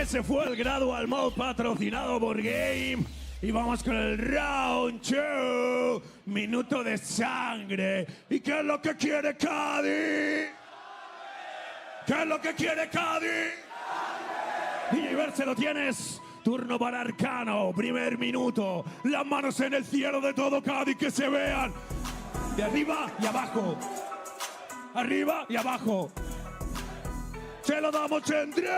Ese fue el Gradual Mode patrocinado por Game. Y vamos con el round 2. Minuto de sangre. ¿Y qué es lo que quiere Cádiz? ¿Qué es lo que quiere Cádiz? DJ Verse, lo tienes. Turno para Arcano. Primer minuto. Las manos en el cielo de todo Cádiz, que se vean. De arriba y abajo. Arriba y abajo. Se lo damos en 3.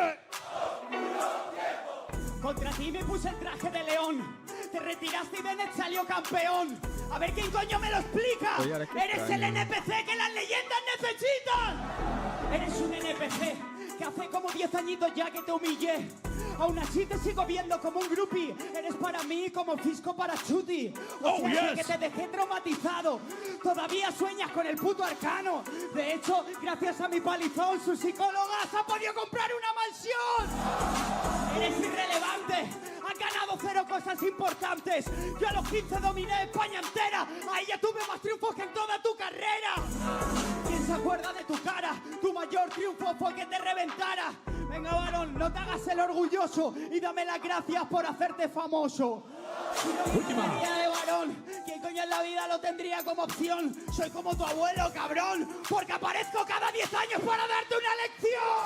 Contra ti me puse el traje de león. Te retiraste y Bennett salió campeón. A ver quién coño me lo explica. Oye, Eres el NPC que las leyendas necesitan. Eres un NPC que hace como 10 añitos ya que te humillé. Aún así te sigo viendo como un groupie. Eres para mí como Fisco para Chuti. O sea que te dejé traumatizado. Todavía sueñas con el puto Arcano. De hecho, gracias a mi palizón, su psicóloga se ha podido comprar una mansión. Eres irrelevante. Has ganado 0 cosas importantes. Yo a los 15 dominé España entera. Ahí ya tuve más triunfos que en toda tu carrera. ¿Quién se acuerda de tu cara? Tu mayor triunfo fue que te reventara. Venga, varón, no te hagas el orgulloso y dame las gracias por hacerte famoso. Última. De varón, ¿quién coño en la vida lo tendría como opción? Soy como tu abuelo, cabrón, porque aparezco cada 10 años para darte una lección.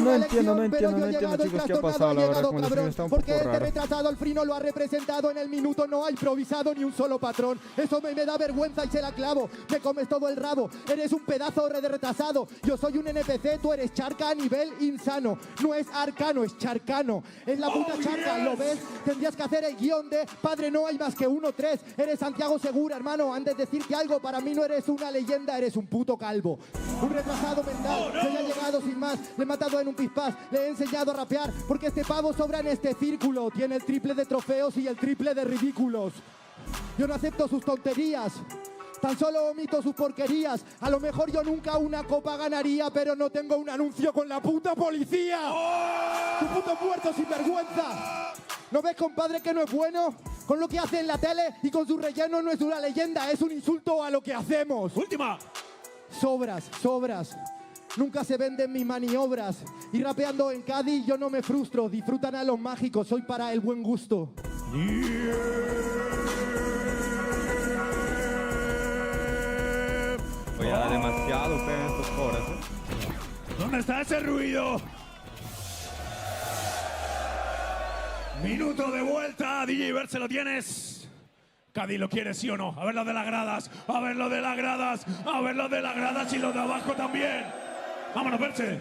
No entiendo, chicos, qué ha pasado, la verdad, como decía, está un poco porque raro. este retrasado el frino lo ha representado en el minuto, no ha improvisado ni un solo patrón. Eso me da vergüenza y se la clavo. Me comes todo el rabo, eres un pedazo de retrasado. Yo soy un NPC, tú eres charca a nivel insano. No es Arcano, es charcano. Es la puta charca, ¿lo ves? Tendrías que hacer el guión de Padre no hay más que 1, 3. Eres Santiago Segura, hermano. Antes de decirte algo, para mí no eres una leyenda, eres un puto calvo. Un retrasado mental, yo ya he llegado sin más. Le he matado en un pispás, le he enseñado a rapear, porque este pavo sobra en este círculo. Tiene el triple de trofeos y el triple de ridículos. Yo no acepto sus tonterías, tan solo omito sus porquerías. A lo mejor yo nunca una copa ganaría, pero no tengo un anuncio con la puta policía. ¡Tu puto muerto sin vergüenza! ¿No ves, compadre, que no es bueno? Con lo que hace en la tele y con su relleno no es una leyenda, es un insulto a lo que hacemos. Última. Sobras. Nunca se venden mis maniobras. Y rapeando en Cádiz yo no me frustro. Disfrutan a los mágicos, soy para el buen gusto. Oye, da demasiado pena en estos coros, ¿Dónde está ese ruido? Minuto de vuelta, DJ Verse, lo tienes. Cádiz, ¿lo quieres, sí o no? A ver lo de las gradas, a ver lo de las gradas, a ver lo de las gradas y lo de abajo también. Vámonos, Verse.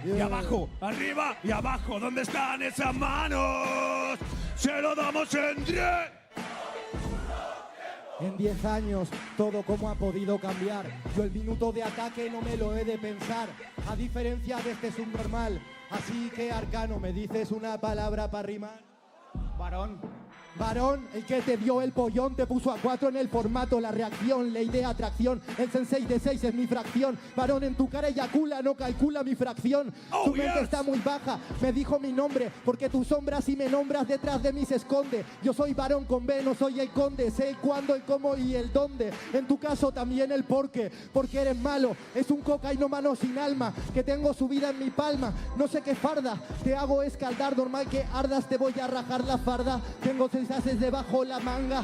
Y abajo, arriba y abajo. ¿Dónde están esas manos? Se lo damos en 3. En 10 años, todo como ha podido cambiar. Yo el minuto de ataque no me lo he de pensar, a diferencia de este subnormal. Así que, Arcano, ¿me dices una palabra para rimar? Varón, el que te dio el pollón te puso a 4 en el formato, la reacción, ley de atracción, el sensei de 6 es mi fracción. Varón, en tu cara eyacula, no calcula mi fracción. Tu mente está muy baja, me dijo mi nombre, porque tu sombra si me nombras detrás de mí se esconde. Yo soy varón con B, no soy el conde, sé el cuándo, el cómo y el dónde. En tu caso también el porqué, porque eres malo, es un cocainómano sin alma, que tengo su vida en mi palma. No sé qué farda, te hago escaldar, normal que ardas, te voy a rajar la farda. Tengo 6 haces debajo la manga.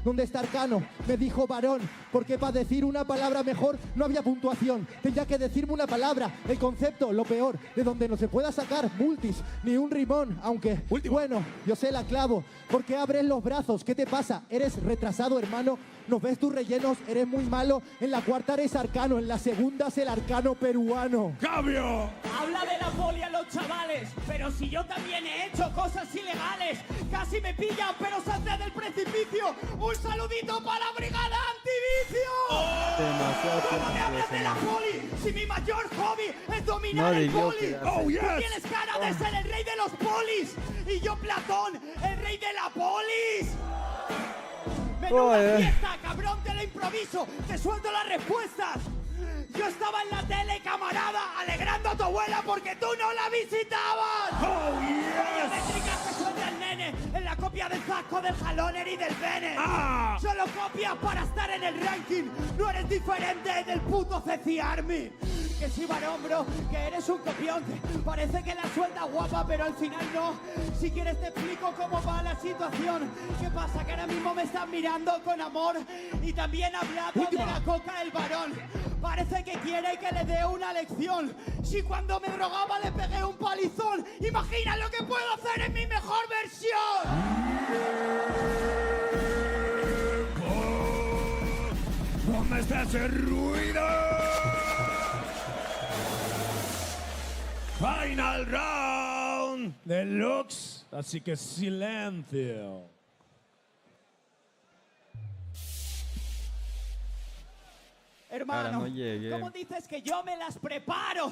¿Dónde está Arcano? Me dijo varón, porque para decir una palabra mejor no había puntuación. Tenía que decirme una palabra, el concepto, lo peor, de donde no se pueda sacar multis, ni un rimón, aunque, bueno, yo sé la clavo, porque abres los brazos. ¿Qué te pasa? ¿Eres retrasado, hermano? ¿No ves tus rellenos? Eres muy malo. En la cuarta eres Arcano, en la segunda es el Arcano peruano. ¡Cambio! Habla de la poli a los chavales, pero si yo también he hecho cosas ilegales. Casi me pillan, pero salté del precipicio. Un saludito para la brigada antivicio. ¿Cómo me hablas de la poli? Si mi mayor hobby es dominar el poli. Tú tienes cara de ser el rey de los polis. Y yo, Platón, el rey de la polis. Menuda fiesta, cabrón, te lo improviso. Te suelto las respuestas. Yo estaba en la tele, camarada, alegrando a tu abuela porque tú no la visitabas. ¡Oh, yes! Métricas que suelta el nene en la copia del casco, del jaloner y del pene. Solo copias para estar en el ranking. No eres diferente del puto Ceci Army. que sí, varón, bro, que eres un copión. Parece que la suelta guapa, pero al final no. Si quieres te explico cómo va la situación. ¿Qué pasa? Que ahora mismo me están mirando con amor. Y también hablando de la coca el varón. Parece que quiere que le dé una lección. Si cuando me drogaba le pegué un palizón, imagina lo que puedo hacer en mi mejor versión. ¿Dónde está ese ruido? Final round deluxe, así que silencio. Hermano, ¿cómo dices que yo me las preparo?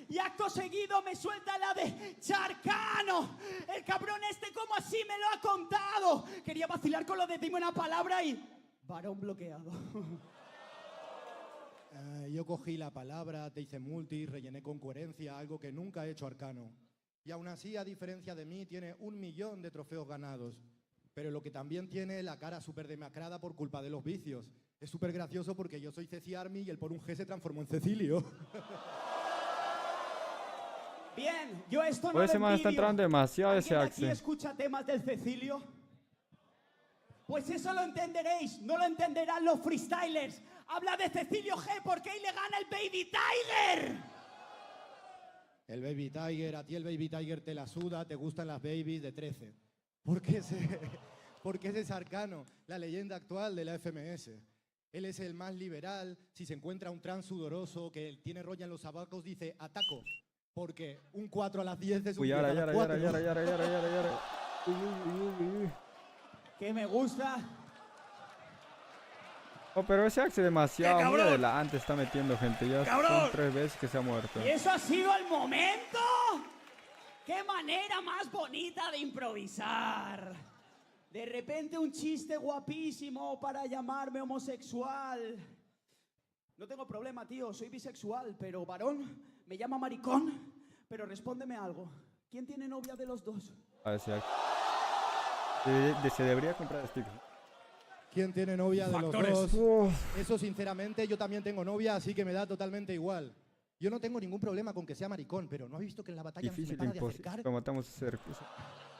Y acto seguido me suelta la de Charcano. El cabrón este como así me lo ha contado. Quería vacilar con lo de dime una palabra y... varón bloqueado. Yo cogí la palabra, te hice multi, rellené con coherencia, algo que nunca ha hecho Arcano. Y aún así, a diferencia de mí, tiene 1 millón de trofeos ganados. Pero lo que también tiene la cara súper demacrada por culpa de los vicios. Es súper gracioso porque yo soy Ceci Army y él por un G se transformó en Cecilio. Bien, yo esto no Pues ese lo man está envidio. entrando demasiado ese ¿Alguien aquí Axe. escucha temas del Cecilio? Pues eso lo entenderéis, no lo entenderán los freestylers. Habla de Cecilio G porque ahí le gana el Baby Tiger. El Baby Tiger, a ti el Baby Tiger te la suda, te gustan las babies de 13. Porque ese es Arcano, la leyenda actual de la FMS. Él es el más liberal. Si se encuentra un trans sudoroso que tiene rolla en los abacos, dice ataco. Porque un 4 a las 10 es un 10 a las 4. Que me gusta. Oh, pero ese Axe demasiado muy adelante está metiendo gente. Ya son 3 veces que se ha muerto. ¿Y eso ha sido el momento? ¡Qué manera más bonita de improvisar! De repente un chiste guapísimo para llamarme homosexual. No tengo problema, tío, soy bisexual, pero varón, me llama maricón. Pero respóndeme algo. ¿Quién tiene novia de los dos? A ver si se debería comprar stickers. ¿Quién tiene novia de los dos? Eso sinceramente, yo también tengo novia, así que me da totalmente igual. Yo no tengo ningún problema con que sea maricón, pero ¿no has visto que en la batalla difícil, me para de acercar? Lo matamos a hacer.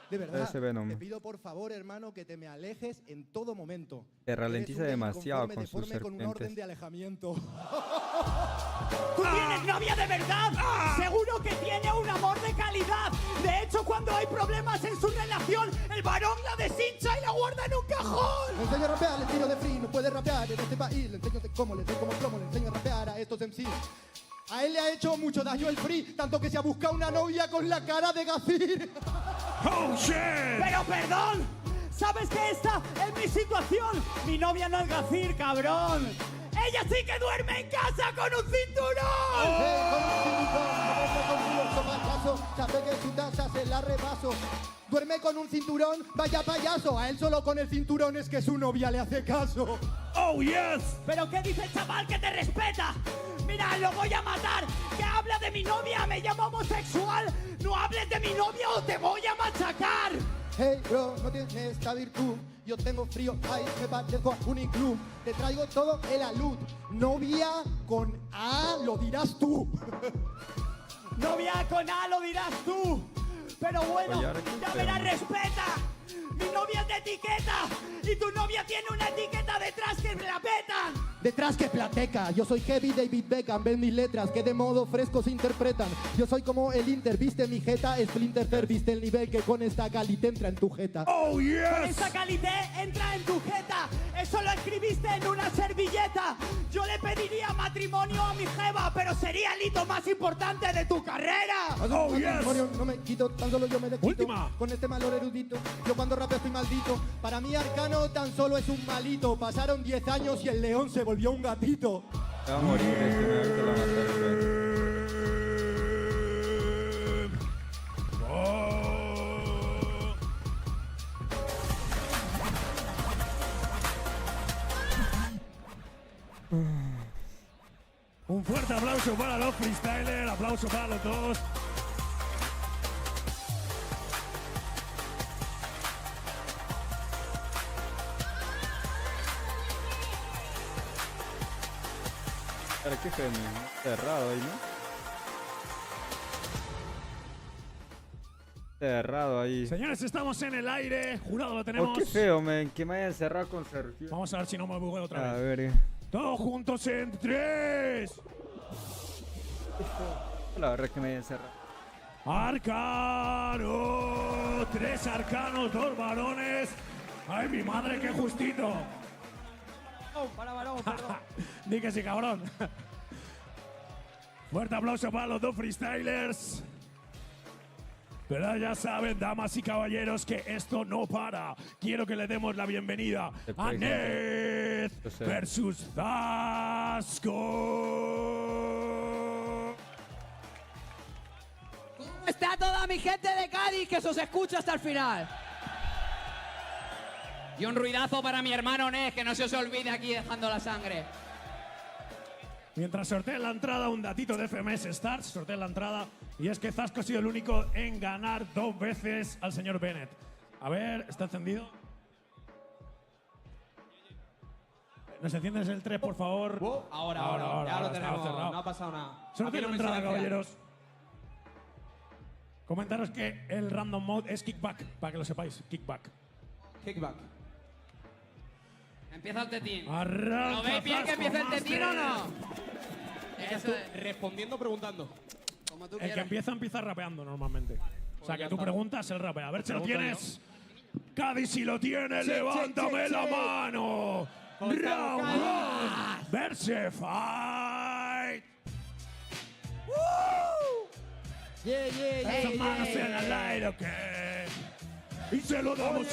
De verdad, te pido por favor, hermano, que te me alejes en todo momento. Te ralentiza demasiado con sus serpientes. Con un orden de alejamiento. ¿Tú tienes novia de verdad? Seguro que tiene un amor de calidad. De hecho, cuando hay problemas en su relación, el varón la deshincha y la guarda en un cajón. Le enseño a rapear, le tiro de free, no puede rapear en este país. Le enseño de cómo, le doy como plomo, le enseño a rapear a estos MCs. A él le ha hecho mucho daño el free, tanto que se ha buscado una novia con la cara de Gazir. ¡Oh, shit! Pero perdón, ¿sabes que esta es mi situación? Mi novia no es Gazir, cabrón. Ella sí que duerme en casa con un cinturón. Sabe que su taza se la repaso. Duerme con un cinturón, vaya payaso. A él solo con el cinturón es que su novia le hace caso. ¡Oh, yes! ¿Pero qué dice el chaval que te respeta? Mira, lo voy a matar. Que habla de mi novia, me llamo homosexual. No hables de mi novia o te voy a machacar. Hey, bro, no tienes esta virtud. Yo tengo frío, ay, me parezco a un iglú. Te traigo todo el alud. Novia con A, lo dirás tú. Novia con A, lo dirás tú. Pero bueno, ya verás, respeta. Mi novia es de etiqueta y tu novia tiene una etiqueta detrás que la peta. Detrás que plateca, yo soy Heavy David Beckham. Ven mis letras que de modo fresco se interpretan. Yo soy como el Inter, viste mi jeta. Splinter Cell, viste el nivel que con esta calité entra en tu jeta. ¡Oh, yes! Con esta calité entra en tu jeta. Eso lo escribiste en una servilleta. Yo le pediría matrimonio a mi jeva, pero sería el hito más importante de tu carrera. ¡Oh, yes! No me quito, tan solo yo me desquito. Última. Con este malor erudito. Yo cuando rapeo estoy maldito. Para mí Arcano tan solo es un malito. Pasaron 10 años y el león se volvió un gatito. Va a morir ahorita lo va a matar. Un fuerte aplauso para los freestylers, aplauso para los dos. Pero qué genio, cerrado ahí, ¿no? Cerrado ahí. Señores, estamos en el aire. Jurado lo tenemos. Oh, qué feo, men, que me hayan cerrado con Sergio. Vamos a ver si no me bugueo otra vez. A ver. Todos juntos en 3. La verdad es que me hayan cerrado. Arcano. 3 arcanos, 2 varones. Ay, mi madre, qué justito. Oh, para varón, perdón. Di que sí, cabrón. Fuerte aplauso para los 2 freestylers. Pero ya saben, damas y caballeros, que esto no para. Quiero que le demos la bienvenida a Ned versus Zasco. ¿Cómo está toda mi gente de Cádiz que se os escucha hasta el final? Y un ruidazo para mi hermano Ned, que no se os olvide aquí dejando la sangre. Mientras sortea la entrada, un datito de FMS Stars, sortea la entrada, y es que Zasco ha sido el único en ganar 2 veces al señor Bennett. A ver, ¿está encendido? ¿Nos enciendes el 3, por favor? Ahora, ya lo tenemos, no ha pasado nada. Sortea la entrada, caballeros. Comentaros que el random mode es kickback, para que lo sepáis, kickback. Kickback. Empieza el tetín. Arranca, ¿Lo veis bien que empieza el tetín o no? Respondiendo, preguntando. Como tú El que quieras. empieza rapeando normalmente. O sea, que tú preguntas, él rapea. A ver si lo tienes. Cádiz, si lo tienes, levántame la mano. Round 1 versus fight. Esas manos en el aire, ¿ok? Y se lo damos.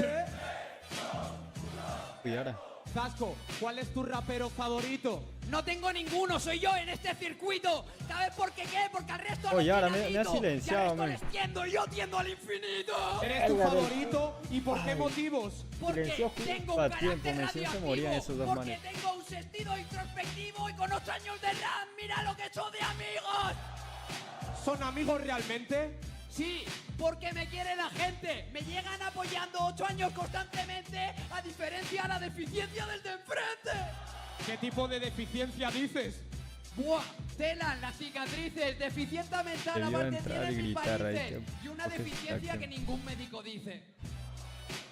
Y ahora. Zasco, ¿cuál es tu rapero favorito? No tengo ninguno, soy yo en este circuito. ¿Sabes por qué? Porque al resto Oye, no ahora me ha silenciado, man. Tiendo, yo tiendo al infinito. ¿Eres tu favorito? ¿Y por qué motivos? Porque tengo un carácter radioactivo. Morían esos dos Porque tengo un sentido introspectivo y con 8 años de rap, mira lo que he hecho de amigos. ¿Son amigos realmente? Sí, porque me quiere la gente. Me llegan apoyando 8 años constantemente, a diferencia de la deficiencia del de enfrente. ¿Qué tipo de deficiencia dices? Buah, telan, las cicatrices, deficiencia mental, aparte tienes mis países. Y una deficiencia que ningún médico dice.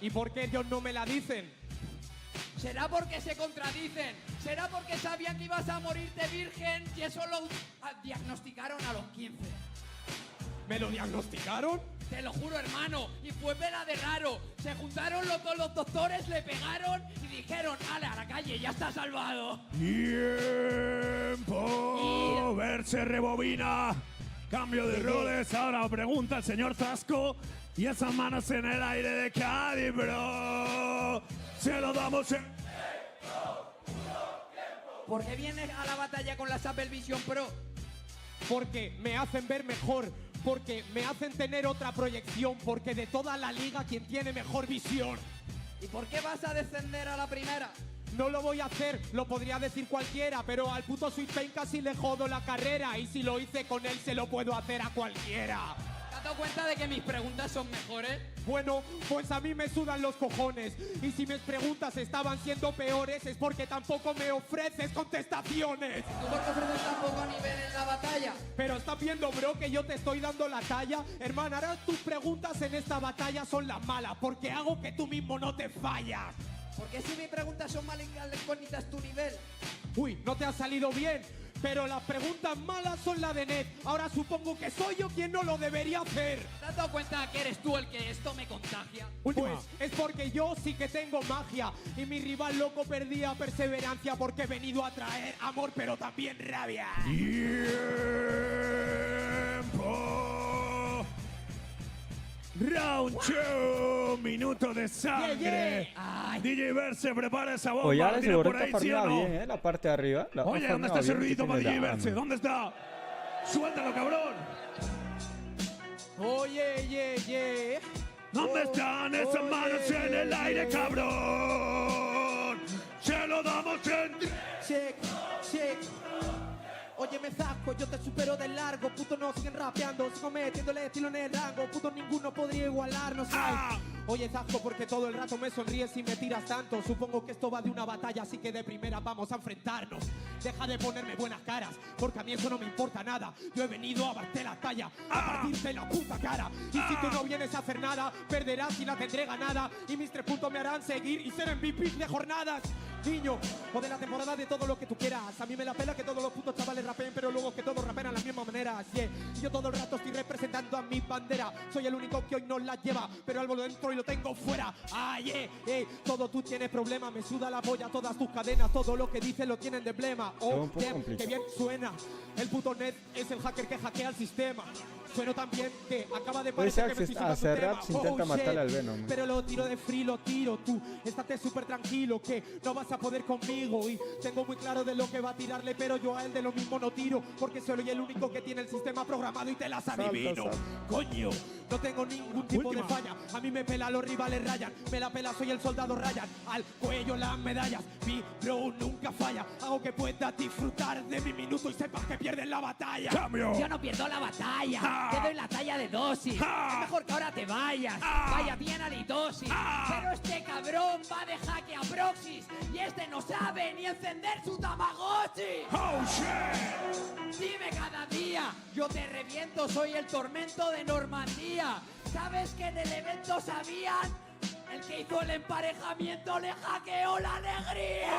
¿Y por qué ellos no me la dicen? ¿Será porque se contradicen? ¿Será porque sabían que ibas a morirte virgen y eso lo diagnosticaron a los 15? ¿Me lo diagnosticaron? Te lo juro, hermano, y fue pena de raro. Se juntaron los doctores, le pegaron y dijeron, ale, a la calle, ya está salvado. Tiempo. Verse rebobina. Cambio de roles. Ahora pregunta el señor Zasco. Y esas manos en el aire de Cádiz, bro. Se lo damos en... ¿Por qué vienes a la batalla con la Apple Vision Pro? Porque me hacen ver mejor. Porque me hacen tener otra proyección. Porque de toda la liga, quien tiene mejor visión. ¿Y por qué vas a descender a la primera? No lo voy a hacer, lo podría decir cualquiera, pero al puto Sweet Pain casi le jodo la carrera. Y si lo hice con él, se lo puedo hacer a cualquiera. ¿Te has dado cuenta de que mis preguntas son mejores? Bueno, pues a mí me sudan los cojones. Y si mis preguntas estaban siendo peores, es porque tampoco me ofreces contestaciones. ¿Tú por qué ofreces tan poco nivel en la batalla? Pero estás viendo, bro, que yo te estoy dando la talla. Hermano, ahora tus preguntas en esta batalla son las malas, porque hago que tú mismo no te fallas. Porque si mis preguntas son malas incógnitas tu nivel. Uy, no te ha salido bien. Pero las preguntas malas son la de Ned. Ahora supongo que soy yo quien no lo debería hacer. ¿Te has dado cuenta que eres tú el que esto me contagia? Pues es porque yo sí que tengo magia. Y mi rival loco perdía perseverancia porque he venido a traer amor pero también rabia. Tiempo. Round 2. Minuto de sangre. DJ Verse, prepara esa bomba. Oye, ahora se por borra ahí, farmea ¿sí o no? bien, la parte de arriba. Oye, ¿dónde está ese ruidito para DJ Verse? ¿Dónde está? Suéltalo, cabrón. Oye, ¿Dónde están esas manos en el aire, cabrón? Se lo damos en... Check. Óyeme, Zasco, yo te supero del largo, puto no siguen rapeando, sigo metiéndole estilo en el rango, puto ninguno podría igualarnos. Oye, Zasco, porque todo el rato me sonríes y me tiras tanto. Supongo que esto va de una batalla, así que de primera vamos a enfrentarnos. Deja de ponerme buenas caras, porque a mí eso no me importa nada. Yo he venido a darte la talla, a partirte la puta cara. Y si tú no vienes a hacer nada, perderás y la tendré ganada. Y mis 3 puntos me harán seguir y ser MVP de jornadas. Niño, o de la temporada de todo lo que tú quieras. A mí me la pela que todos los putos chavales rapeen, pero luego que todos rapean a las mismas maneras. Yeah. Yo todo el rato estoy representando a mi bandera. Soy el único que hoy no la lleva, pero algo dentro y lo tengo fuera. Todo tú tienes problemas, me suda la polla todas tus cadenas. Todo lo que dices lo tienen de emblema. Oh, damn, que bien suena. El puto net es el hacker que hackea el sistema. Sueno tan bien que acaba de parecer que me estoy sudando un tema. Intenta matarle al Venom. Pero lo tiro de free, lo tiro tú. Estate súper tranquilo que no vas a poder conmigo. Y tengo muy claro de lo que va a tirarle, pero yo a él de lo mismo no tiro, porque soy el único que tiene el sistema programado y te las adivino. Coño, no tengo ningún tipo de falla. A mí me pela, los rivales rayan. Me la pela, soy el soldado Ryan. Al cuello las medallas. Mi bro nunca falla. Hago que puedas disfrutar de mi minuto y sepas que pierdes la batalla. ¡Cambio! Yo no pierdo la batalla. Te doy la talla de dosis. Es mejor que ahora te vayas. Vaya bien a litosis. Pero este cabrón va de jaque a proxys. Y este no sabe ni encender su Tamagotchi. ¡Oh, shit! Dime cada día, yo te reviento, soy el tormento de Normandía. ¿Sabes que en el evento sabían? El que hizo el emparejamiento le hackeó la alegría.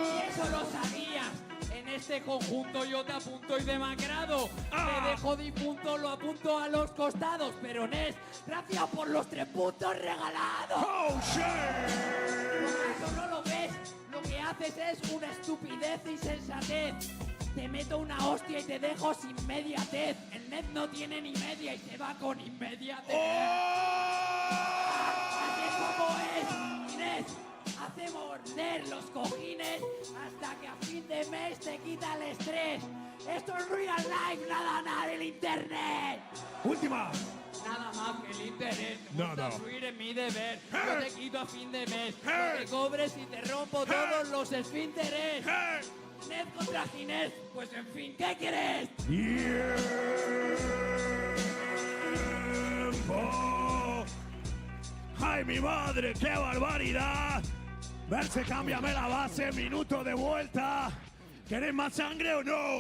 Y eso lo sabías. En este conjunto yo te apunto y demacrado. Te dejo difunto, lo apunto a los costados. Pero Nes, gracias por los 3 puntos regalados. ¡Oh, shit! ¿Acaso no lo ves? Lo que haces es una estupidez y sensatez. Te meto una hostia y te dejo sin mediatez. El net no tiene ni media y se va con inmediatez. Así es como es, Inés. Hace morder los cojines hasta que a fin de mes te quita el estrés. Esto es real life, nada del internet. Última. Nada más que el internet. No. Fluir en mi deber. Yo te quito a fin de mes. No te cobres y te rompo todos los esfínteres. Ned contra Ginés, pues en fin, ¿qué quieres? ¡Tiempo! ¡Ay, mi madre, qué barbaridad! Verse, cámbiame la base, minuto de vuelta. ¿Queréis más sangre o no?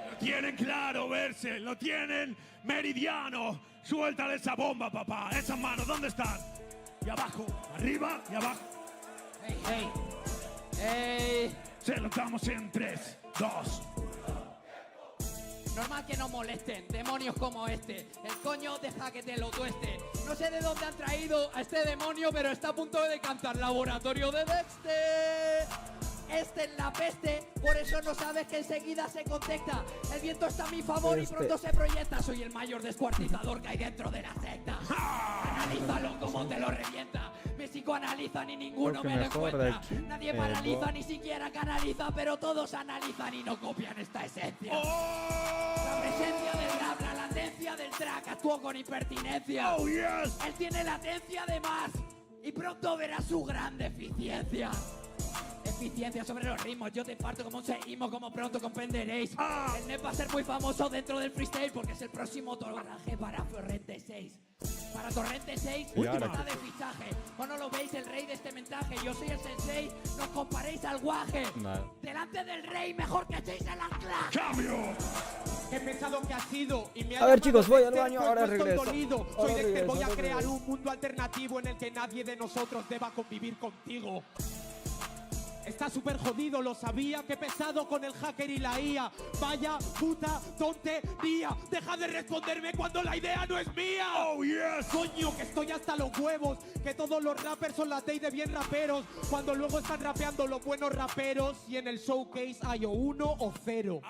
Lo tienen claro, Verse, lo tienen meridiano. Suéltale esa bomba, papá. Esas manos, ¿dónde están? Y abajo, arriba y abajo. Hey. Se lo damos en 3, 2. Normal que no molesten, demonios como este. El coño deja que te lo tueste. No sé de dónde han traído a este demonio, pero está a punto de cantar Laboratorio de Dexter. Este es la peste, por eso no sabes que enseguida se contacta. El viento está a mi favor y pronto se proyecta. Soy el mayor descuartizador que hay dentro de la secta. Analízalo como te lo revienta. Me psicoanalizan y ninguno me lo encuentra. Nadie paraliza, ni siquiera canaliza, pero todos analizan y no copian esta esencia. La presencia del rap, la latencia del track, actuó con impertinencia. Oh, yes. Él tiene latencia de más y pronto verás su gran deficiencia. Eficiencia sobre los ritmos, yo te parto como un seísmo, como pronto comprenderéis. El net va a ser muy famoso dentro del freestyle porque es el próximo torraje para Torrente 6. Para Torrente 6, última de fichaje. ¿O no lo veis, el rey de este mensaje? Yo soy el sensei, no os comparéis al guaje. Delante del rey, mejor que echéis el anclaje. ¡Cambio! He pensado que ha sido y me ha A ver, chicos, voy al baño, ahora regreso. Soy Dexter, voy a crear un mundo alternativo en el que nadie de nosotros deba convivir contigo. Está súper jodido, lo sabía, qué pesado con el hacker y la IA. Vaya puta tontería, deja de responderme cuando la idea no es mía. Oh, yes. Coño, que estoy hasta los huevos, que todos los rappers son la de bien raperos, cuando luego están rapeando los buenos raperos y en el showcase hay o 1 o 0.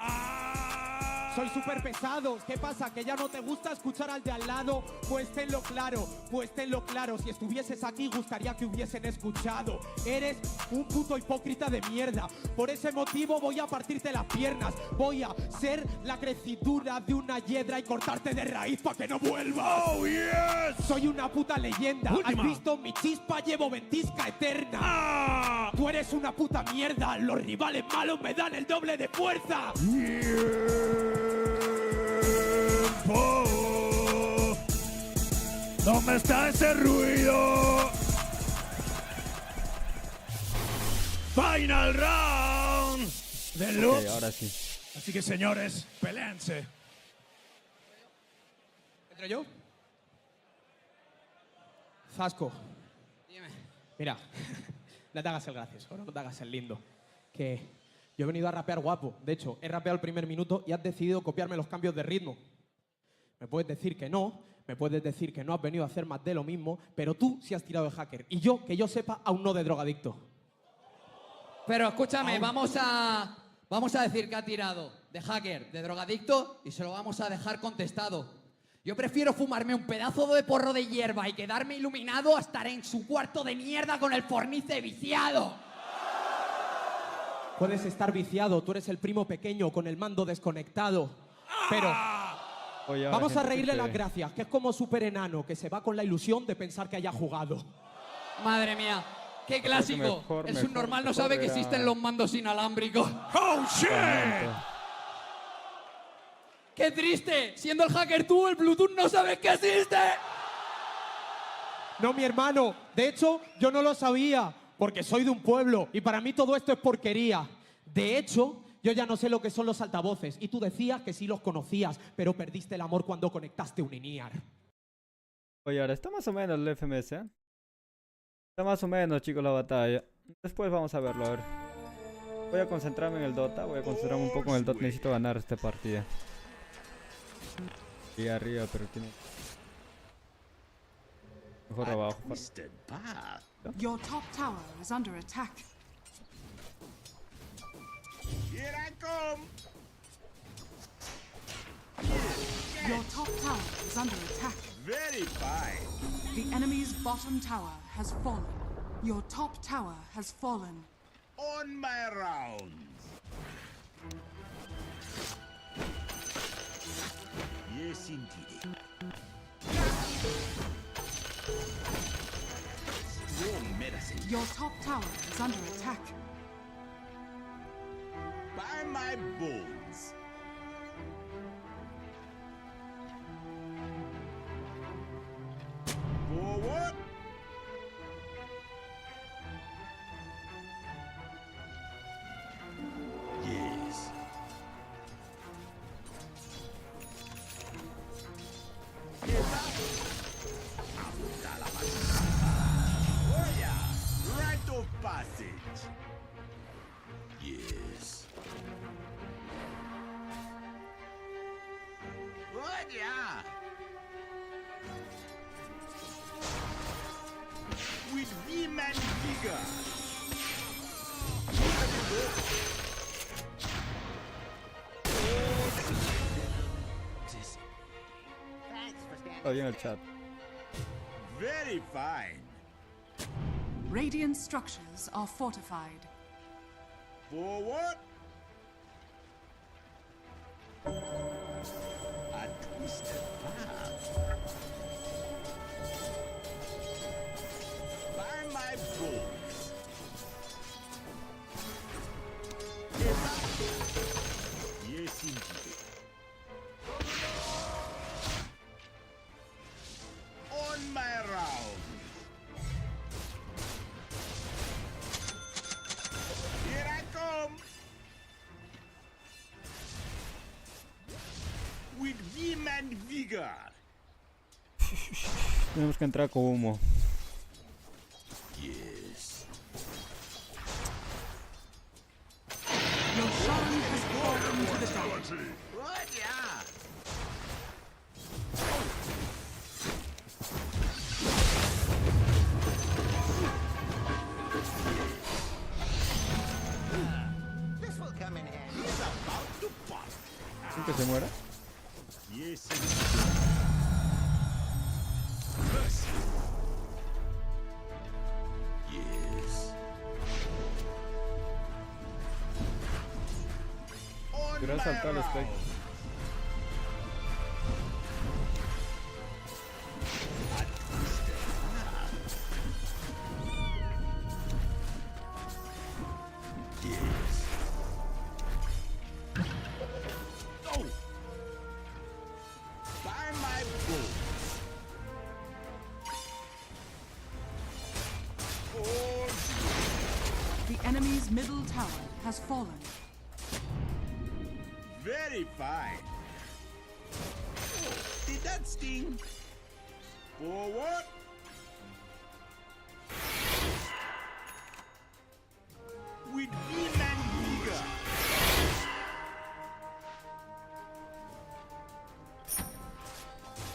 Soy súper pesado. ¿Qué pasa? ¿Que ya no te gusta escuchar al de al lado? Pues tenlo claro, pues tenlo claro. Si estuvieses aquí, gustaría que hubiesen escuchado. Eres un puto hipócrita de mierda. Por ese motivo voy a partirte las piernas. Voy a ser la crecidura de una hiedra y cortarte de raíz para que no vuelvas. ¡Oh, yes! Soy una puta leyenda. Última. ¿Has visto mi chispa? Llevo ventisca eterna. ¡Ah! Tú eres una puta mierda. Los rivales malos me dan el doble de fuerza. ¿Dónde está ese ruido? Final round de Lux. Ahora sí. Así que, señores, peléense. ¿Entro yo? Zasco. Dime. Mira, no te hagas el gracioso, no te hagas el lindo. Que yo he venido a rapear guapo. De hecho, he rapeado el primer minuto y has decidido copiarme los cambios de ritmo. Me puedes decir que no, me puedes decir que no has venido a hacer más de lo mismo, pero tú sí has tirado de hacker. Y yo, que yo sepa, aún no de drogadicto. Pero escúchame, vamos a decir que ha tirado de hacker, de drogadicto y se lo vamos a dejar contestado. Yo prefiero fumarme un pedazo de porro de hierba y quedarme iluminado a estar en su cuarto de mierda con el fornice viciado. Puedes estar viciado, tú eres el primo pequeño con el mando desconectado. Pero Oye, vamos a reírle las gracias, que es como súper enano, que se va con la ilusión de pensar que haya jugado. Madre mía, qué clásico. El subnormal no sabe que existen los mandos inalámbricos. ¡Oh, shit! ¡Qué triste! Siendo el hacker tú, el Bluetooth no sabes que existe. No, mi hermano. De hecho, yo no lo sabía, porque soy de un pueblo y para mí todo esto es porquería. De hecho, yo ya no sé lo que son los altavoces y tú decías que sí los conocías, pero perdiste el amor cuando conectaste un INIAR. Oye, ahora está más o menos el FMS, ¿eh? Está más o menos, chicos, la batalla. Después vamos a verlo, a ver. Voy a concentrarme en el Dota, voy a concentrarme un poco en el Dota. Necesito ganar esta partida. Y arriba, pero tiene... Mejor abajo. Your top tower is under attack. Here I come. Your top tower is under attack. Very fine. The enemy's bottom tower has fallen. Your top tower has fallen. On my rounds. Yes, indeed. Strong medicine. Your top tower is under attack. By my bones. Forward. Yes. Oh yeah, rite of passage. Yes. Oh yeah. With vim and vigor. Está bien el chat. Very fine. Radiant structures are fortified. Forward. A twisted path. By my bones. Yes, indeed. On my round. Here I come. With vim and vigor. Tenemos que entrar con humo. Yes. Your shrine has fallen to the dead. What? Yeah. This will come in handy. He's about to pop. ¿Que se muera? Quiero saltar al espectro. The enemy's middle tower has fallen. Very fine. Oh, did that sting? Forward. With vim and vigor.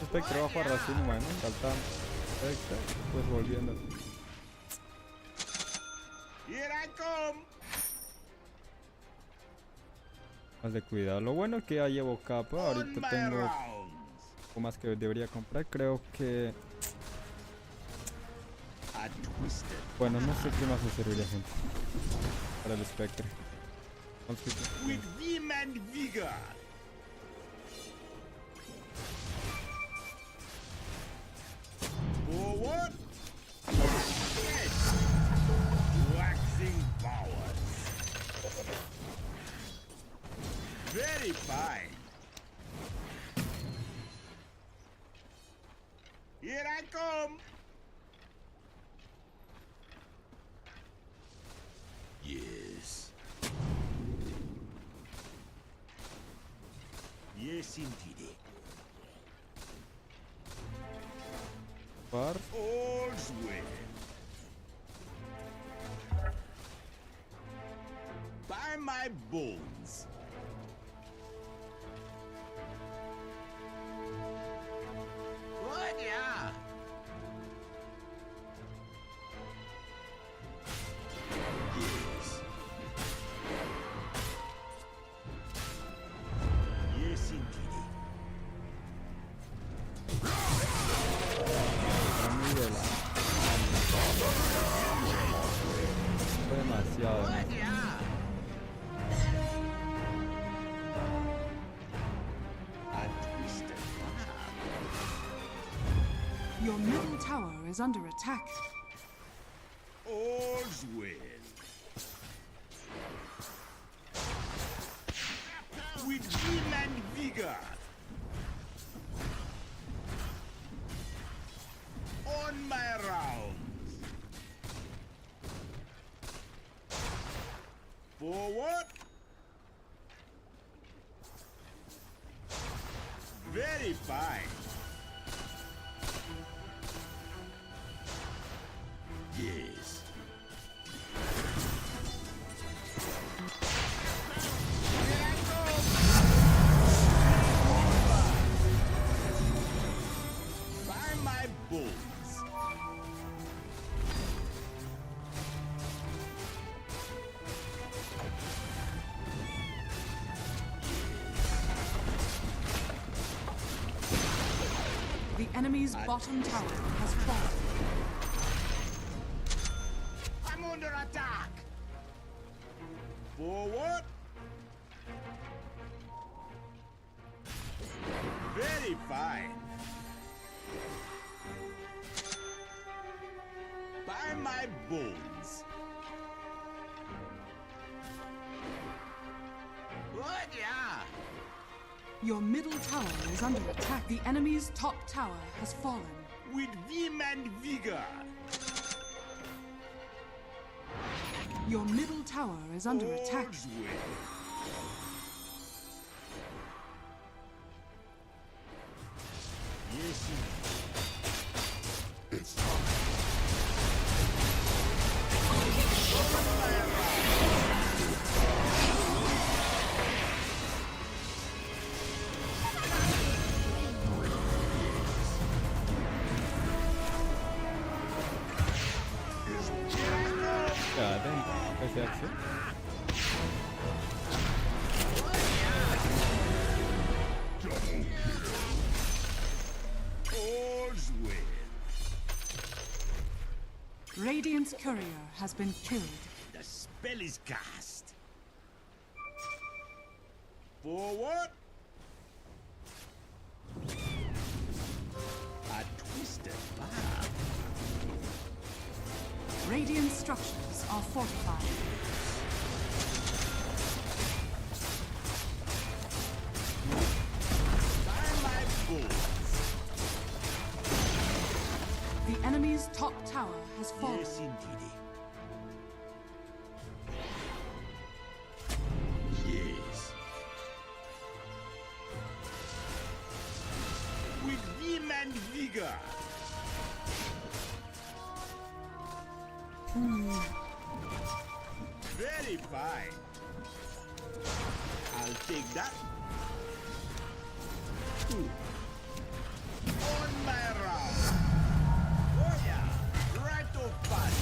Espectro va a jugar así, bueno, saltando. Pues volviendo. Here I come. Más de cuidado. Lo bueno es que ya llevo capa. Ahorita tengo un poco más que debería comprar. Creo que... Bueno, no sé qué más me serviría, gente. Para el espectro. With vim and vigor. Forward. Yes. Waxing powers. Very fine. Here I come. Yes. Yes, indeed. All's well. By my bones. What? Yeah. Yes. Yes, indeed. Demasiado. Your middle tower is under attack. All's well. With vim and vigor. On my rounds. Forward. Very fine. Yes. Here I go. By my bones. The enemy's bottom tower has fallen. I'm under attack. Forward. Very fine. By my bones. What? Yeah. Your middle tower is under attack. The enemy's top tower has fallen. With vim and vigor. Your middle tower is under attack. All's well. Yes, it's time. Radiant's courier has been killed. The spell is cast. Forward. A twisted path. Radiant structures are fortified. By my bulls. The enemy's top tower has fallen. Yes, indeed. Yes. With vim and vigor. Very fine. I'll take that. On my round. Oh yeah, right off pass.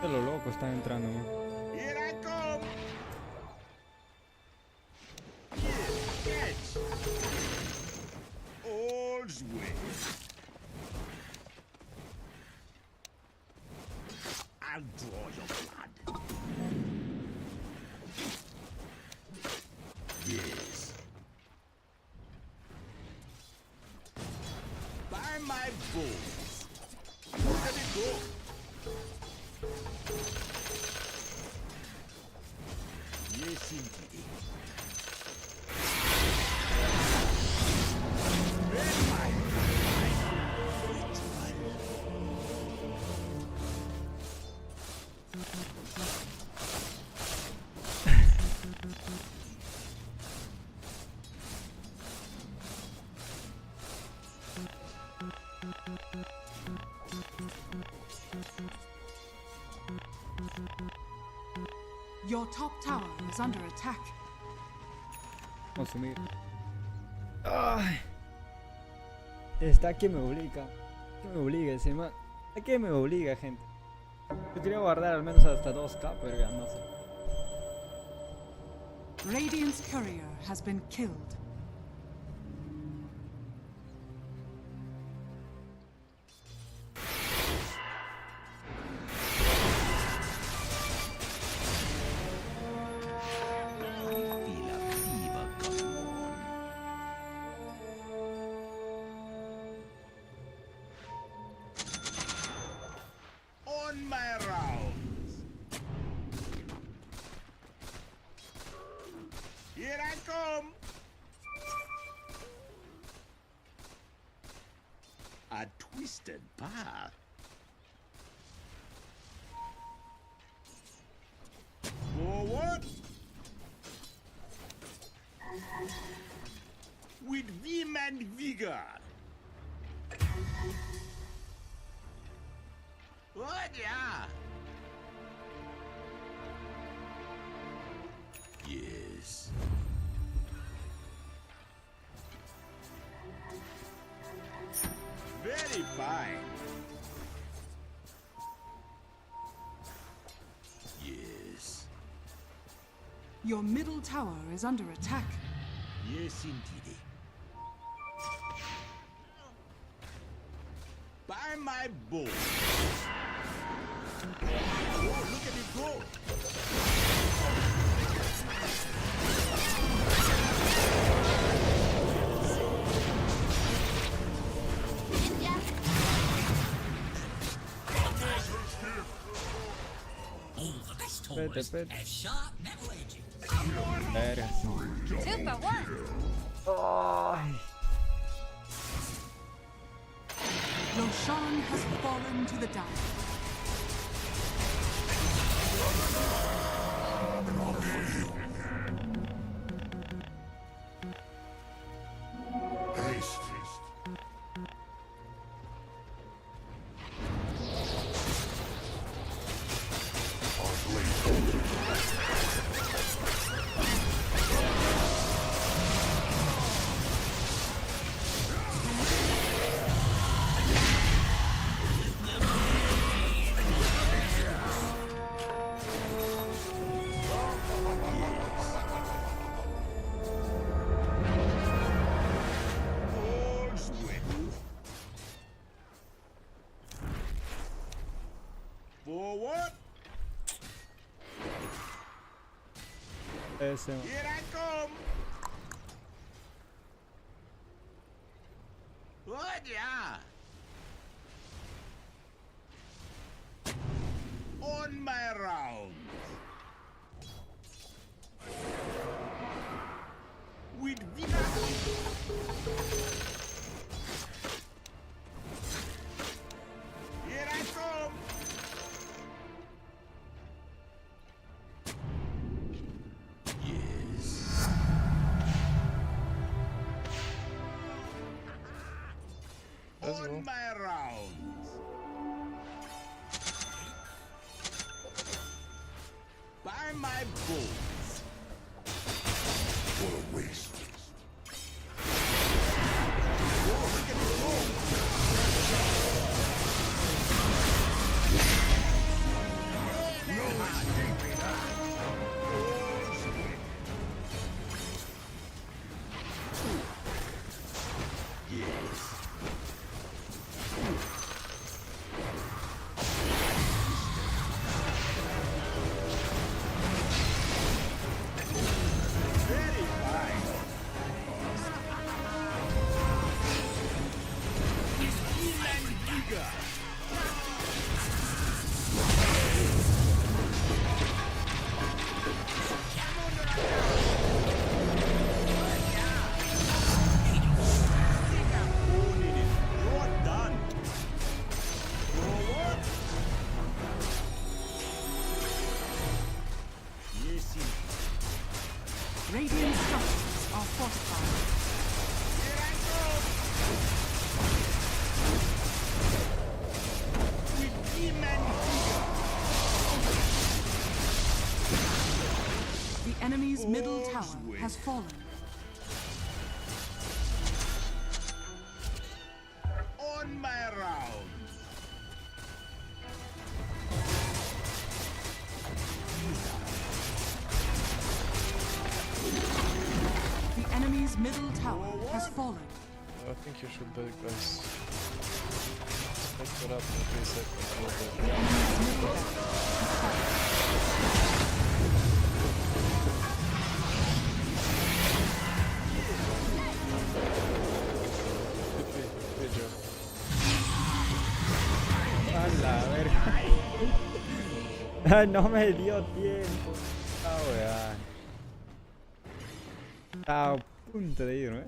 Los locos están entrando, ¿no? Here I come. Catch. All's well. I'll draw your blood. Yes. By my balls. Let it go. Yes, indeed. Your top tower is under attack. Consumir. Ay. Está que me obliga. Que me obliga ese man. ¿A qué me obliga, gente? Yo quería guardar al menos hasta 2K, pero ya no sé. Radiant's courier has been killed. On my rounds. Here I come. A twisted path. Forward. With vim and vigor. Oh yeah. Yes. Very fine. Yes. Your middle tower is under attack. Yes, indeed. By my bull. Oh, look at it go. Vete, vete. Verga. Ay. Roshan has fallen to the dark. Forward. Ese. Here I come. Good, yeah. On my round. With Here I come. Yes. On my round. By my bones. What a waste. Radiant structures are fortified. The enemy's middle tower has fallen. On my round. The enemy's middle tower has fallen. I think you should back, guys. Let's get up in 3 seconds. The enemy's middle tower has fallen. A la verga. Ay, no me dio tiempo. Ah, weá. Estaba a punto de irme.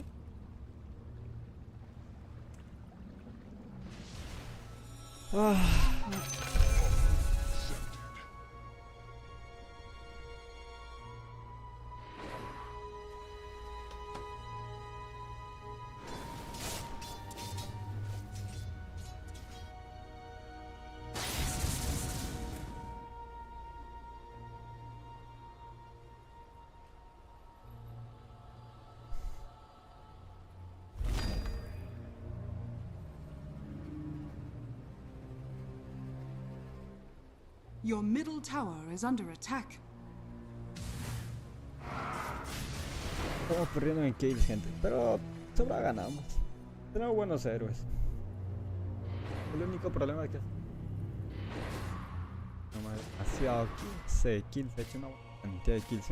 Your middle tower is under attack. Estamos perdiendo en kills, gente, pero sobra ganamos. Tenemos buenos héroes. El único problema es que demasiado kills, he hecho una buena cantidad de kills,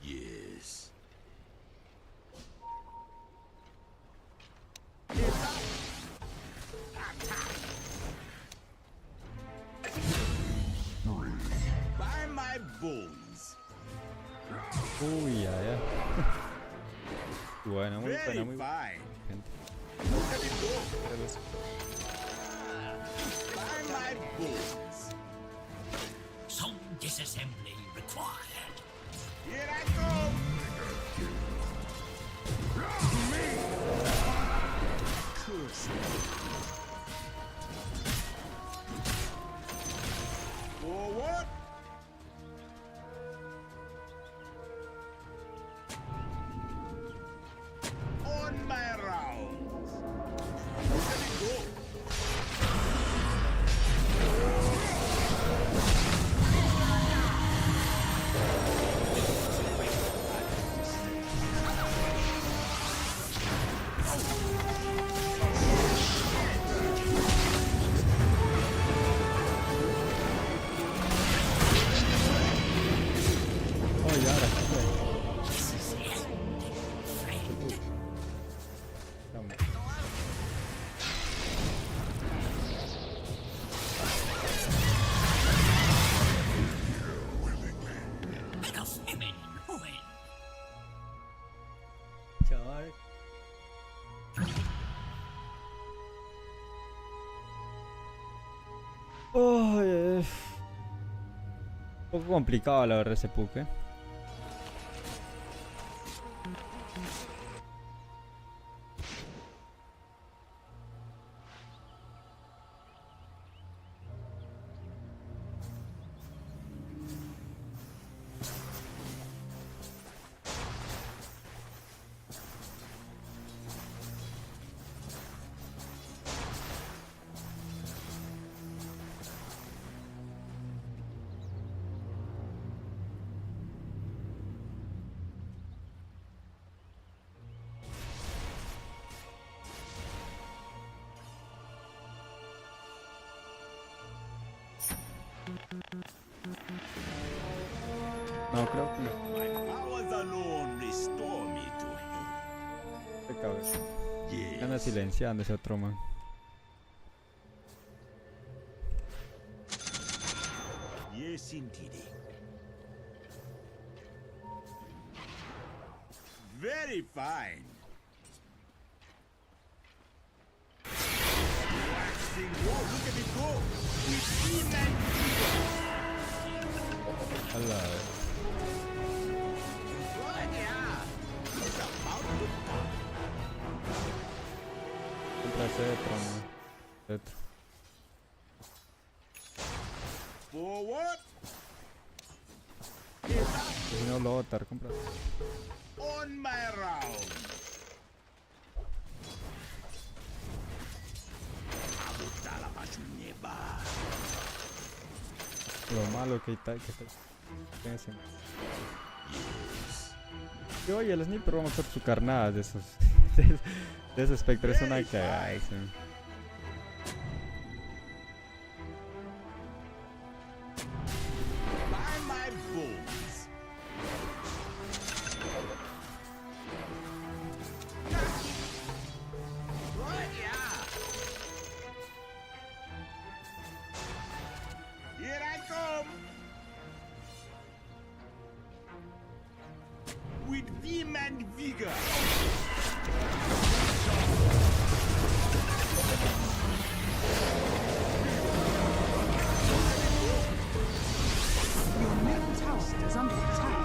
Yes. By my bones. Uy, ya. Buena, muy buena, muy buena. Gente. By my bones. Some disassembly required. Here I go. Curse. Forward. On my rounds. Let me go. Oh, ya, ahora sí. Vamos. Chaval. Oh, un poco complicado la verdad ese puck, ¿eh? No, creo que no. My powers alone restore me to health. Se cabeza. Yes. Anda silenciando ese otro man. Yes, indeed. Very fine. Waxing go. Look at it go. With steam and Hola. Contra cetro, man. Cetro. forward. Si no lo votar, compra. On my round. Lo malo que está. Y oye, el sniper vamos a hacer su carnada de esos. De ese espectro, es una cagada. Here I come. With vim and vigor. Your middle tower is under attack.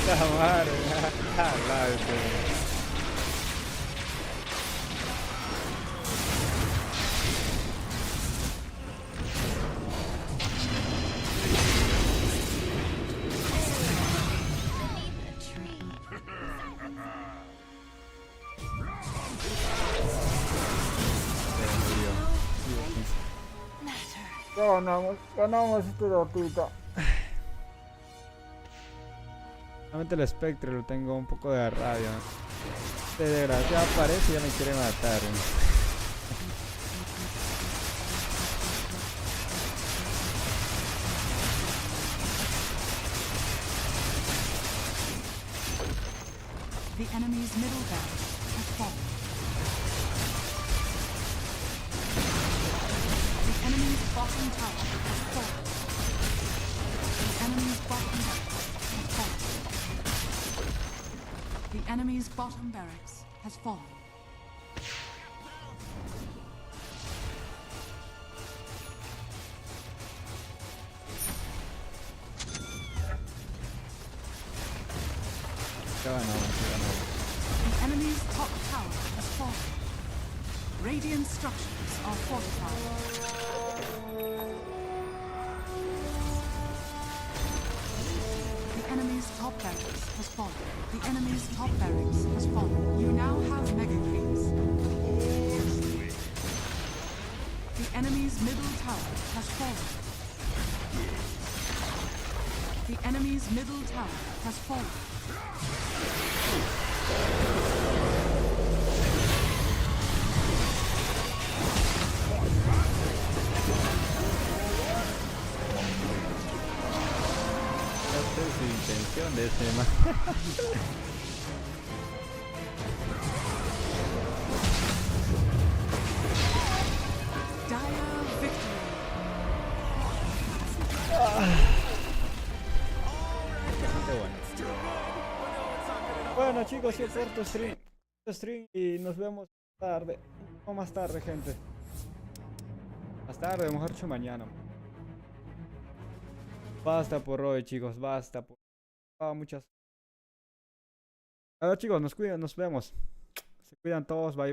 La madre, ganamos este dotita. Realmente el espectro lo tengo un poco de rabia. Este desgraciado aparece y ya me quiere matar. enemy's middle barracks has fallen. The enemy's bottom tower has fallen. The enemy's bottom barracks has fallen. The enemy's bottom barracks has fallen. The enemy's top tower has fallen. Radiant structures are fortified. The enemy's top barracks has fallen. The enemy's top barracks has fallen. You now have mega creeps. The enemy's middle tower has fallen. The enemy's middle tower has fallen. Esta es su intención de ese man. Bueno chicos, yo corto stream y nos vemos tarde, un poco más tarde, gente. Más tarde, mejor dicho mañana. Basta por hoy, chicos, basta por... muchas... A ver chicos, nos cuidan, nos vemos. Se cuidan todos, bye bye.